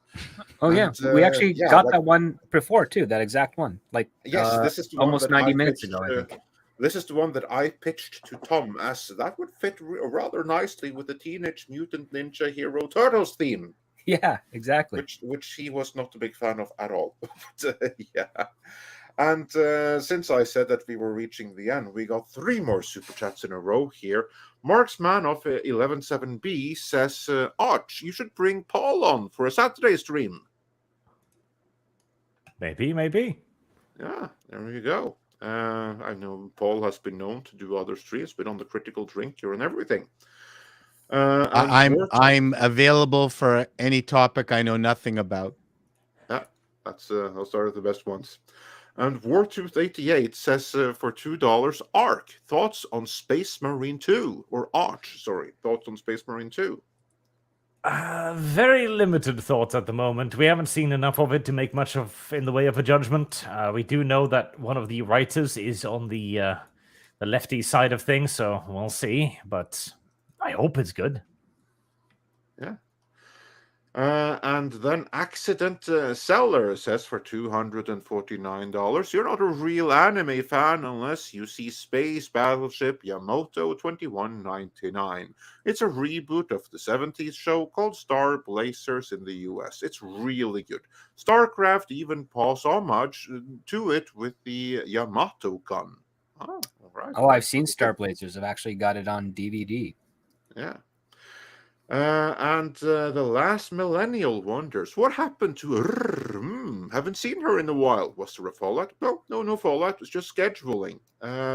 Oh, and, yeah. We actually got that one before, too, that exact one. Yes, this is almost 90 minutes ago, I think. This is the one that I pitched to Tom, as that would fit rather nicely with the Teenage Mutant Ninja Hero Turtles theme. Yeah, exactly. Which he was not a big fan of at all. But, yeah. And since I said that we were reaching the end, we got 3 more super chats in a row here. Marksman of 117B says, Arch, you should bring Paul on for a Saturday stream. Maybe. Yeah, there you go. I know Paul has been known to do other streams, been on the Critical Drinker and everything. I'm available for any topic I know nothing about. Yeah, that's I'll start with the best ones. And Wartooth88 says for $2, Arch, thoughts on Space Marine 2? Or Arch, sorry, thoughts on Space Marine 2? Very limited thoughts at the moment. We haven't seen enough of it to make much of in the way of a judgment. We do know that one of the writers is on the lefty side of things, so we'll see. But I hope it's good. Yeah. And then Accident Seller says for $249, you're not a real anime fan unless you see Space Battleship Yamato 2199. It's a reboot of the 70s show called Star Blazers in the US. It's really good. StarCraft even paws homage to it with the Yamato gun. Oh, all right. Oh, I've seen Star Blazers. I've actually got it on DVD. Yeah. And the last millennial wonders, what happened to her? Haven't seen her in a while. Was there a fallout? No fallout. It's just scheduling.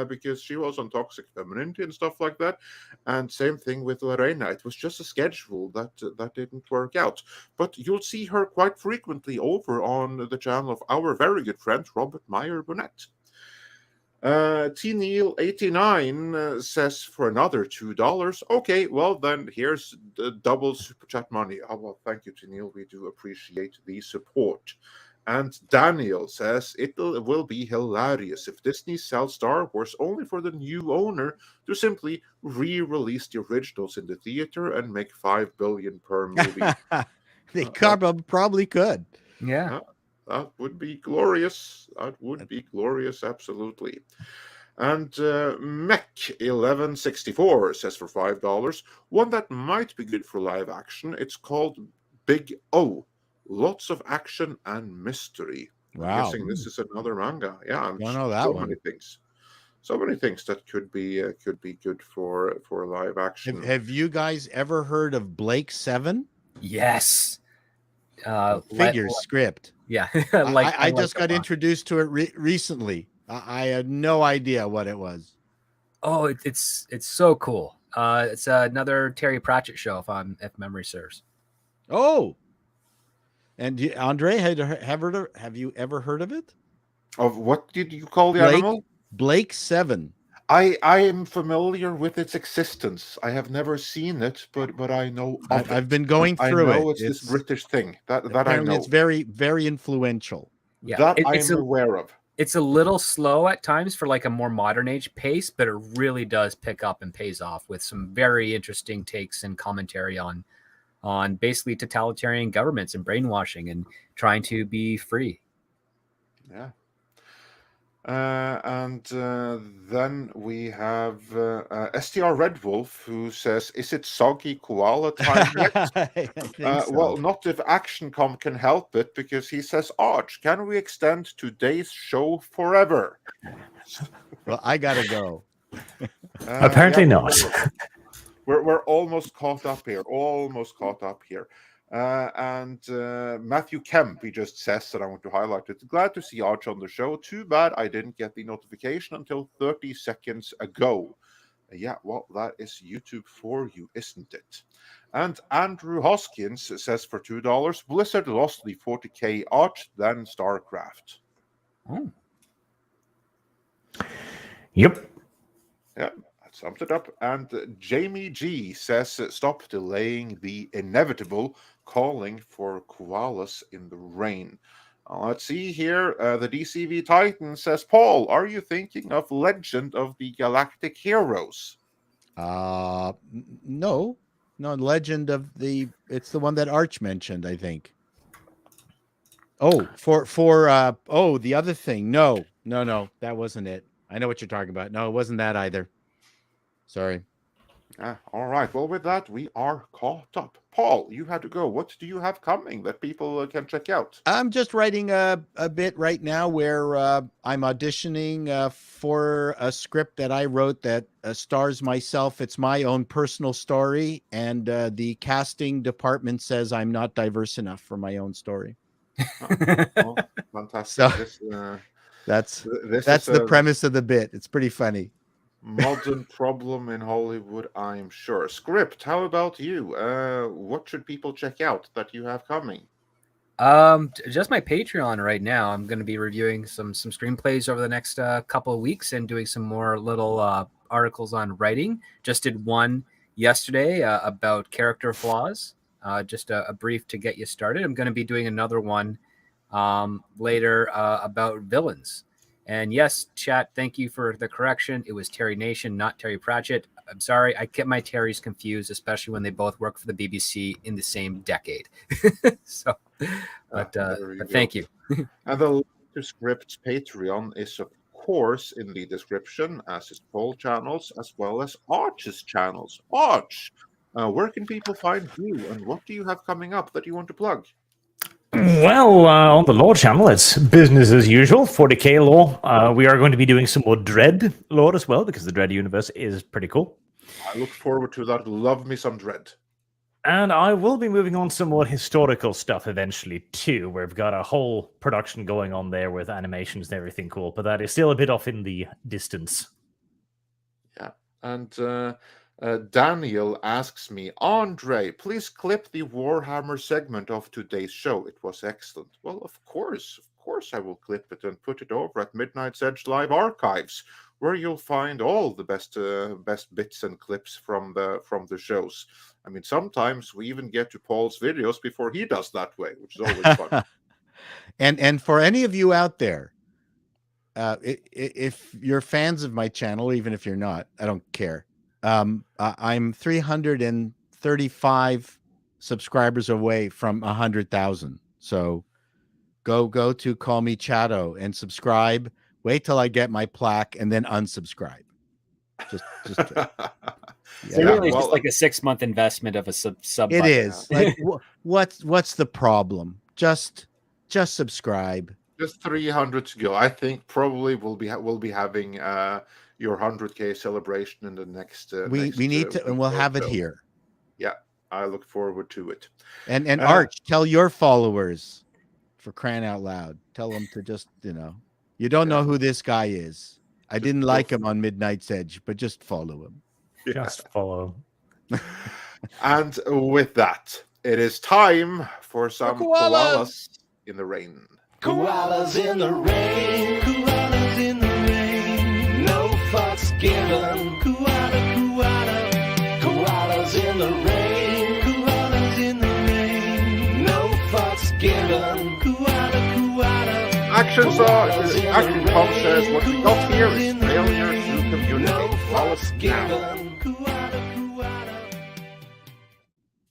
Because she was on Toxic Femininity and stuff like that. And same thing with Lorena. It was just a schedule that didn't work out. But you'll see her quite frequently over on the channel of our very good friend Robert Meyer Burnett. T-Neil89 says for another $2. Okay, well then here's the double super chat money. Oh, well, thank you, T-Neil. We do appreciate the support. And Daniel says it will be hilarious if Disney sells Star Wars only for the new owner to simply re-release the originals in the theater and make $5 billion per movie. They probably could. Yeah. That would be glorious. That would be glorious, absolutely. And Mech1164 says for $5, one that might be good for live action. It's called Big O. Lots of action and mystery. Wow. I'm guessing this is another manga. Yeah, I don't know that one. Many things. So many things that could be good for live action. Have you guys ever heard of Blake 7? Yes. Figure script. Yeah. I just got introduced to it recently. I had no idea what it was. Oh, it's so cool. It's another Terry Pratchett show, if memory serves. Oh, and Andre, have you ever heard of it? Of what did you call the animal? Blake 7. I am familiar with its existence. I have never seen it, but I know of I've been going through it. It's this British thing that I know. It's very, very influential. Yeah, that I'm aware of. It's a little slow at times for like a more modern age pace, but it really does pick up and pays off with some very interesting takes and commentary on basically totalitarian governments and brainwashing and trying to be free. Yeah. And then we have STR Red Wolf, who says, is it soggy koala time yet? Well, not if ActionCom can help it, because he says, Arch, can we extend today's show forever? Well, I gotta go. Apparently not. We're almost caught up here. And Matthew Kemp, he just says that I want to highlight it. Glad to see Arch on the show. Too bad I didn't get the notification until 30 seconds ago. Yeah, well, that is YouTube for you, isn't it? And Andrew Hoskins says for $2, Blizzard lost the 40K Arch, then StarCraft. Oh. Yep. Yeah. Sums it up. And Jamie G says, stop delaying the inevitable, calling for koalas in the rain. Let's see here. The DCV Titan says, Paul, are you thinking of Legend of the Galactic Heroes? No, Legend of the, it's the one that Arch mentioned, I think. Oh, the other thing. No, that wasn't it. I know what you're talking about. No, it wasn't that either. Sorry. All right. Well, with that, we are caught up. Paul, you had to go. What do you have coming that people can check out? I'm just writing a bit right now where I'm auditioning for a script that I wrote that stars myself. It's my own personal story, and the casting department says I'm not diverse enough for my own story. Well, fantastic. So, that's the premise of the bit. It's pretty funny. Modern problem in Hollywood, I'm sure. Script, how about you? What should people check out that you have coming? Just my Patreon right now. I'm going to be reviewing some screenplays over the next couple of weeks and doing some more little articles on writing. Just did one yesterday about character flaws. Just a brief to get you started. I'm going to be doing another one later about villains. And yes, chat, thank you for the correction. It was Terry Nation, not Terry Pratchett. I'm sorry. I get my Terrys confused, especially when they both work for the BBC in the same decade. So, but thank you. And the Scripts Patreon is, of course, in the description, as is Paul channels, as well as Arch's channels. Arch, where can people find you, and what do you have coming up that you want to plug? Well, on the lore channel, it's business as usual, 40k lore. We are going to be doing some more Dread lore as well, because the Dread universe is pretty cool. I look forward to that. Love me some Dread. And I will be moving on some more historical stuff eventually, too, where we've got a whole production going on there with animations and everything cool, but that is still a bit off in the distance. Yeah, and Daniel asks me, Andre, please clip the Warhammer segment of today's show. It was excellent. Well, of course I will clip it and put it over at Midnight's Edge Live Archives, where you'll find all the best bits and clips from the shows. I mean, sometimes we even get to Paul's videos before he does that way, which is always fun. And for any of you out there, if you're fans of my channel, even if you're not, I don't care. I'm 335 subscribers away from 100,000. So go to Call Me Chatto and subscribe. Wait till I get my plaque and then unsubscribe. Just really, it's just like a 6-month investment of a sub. It is. Like, what's the problem? Just subscribe. Just 300 to go. I think probably we'll be having your 100K celebration in the next. We need to, and we'll have it here. Yeah, I look forward to it. And Arch, tell your followers, for crying out loud, tell them to just, you don't know who this guy is. I didn't like him on Midnight's Edge, but just follow him. Yeah. Just follow. And with that, it is time for some koalas in the rain. Koalas in the rain, koalas in the rain, no fucks given, koalas in the rain, koalas in the rain, no fucks given, koala. Action Pump says what we got here is failure to communicate. Koalas given.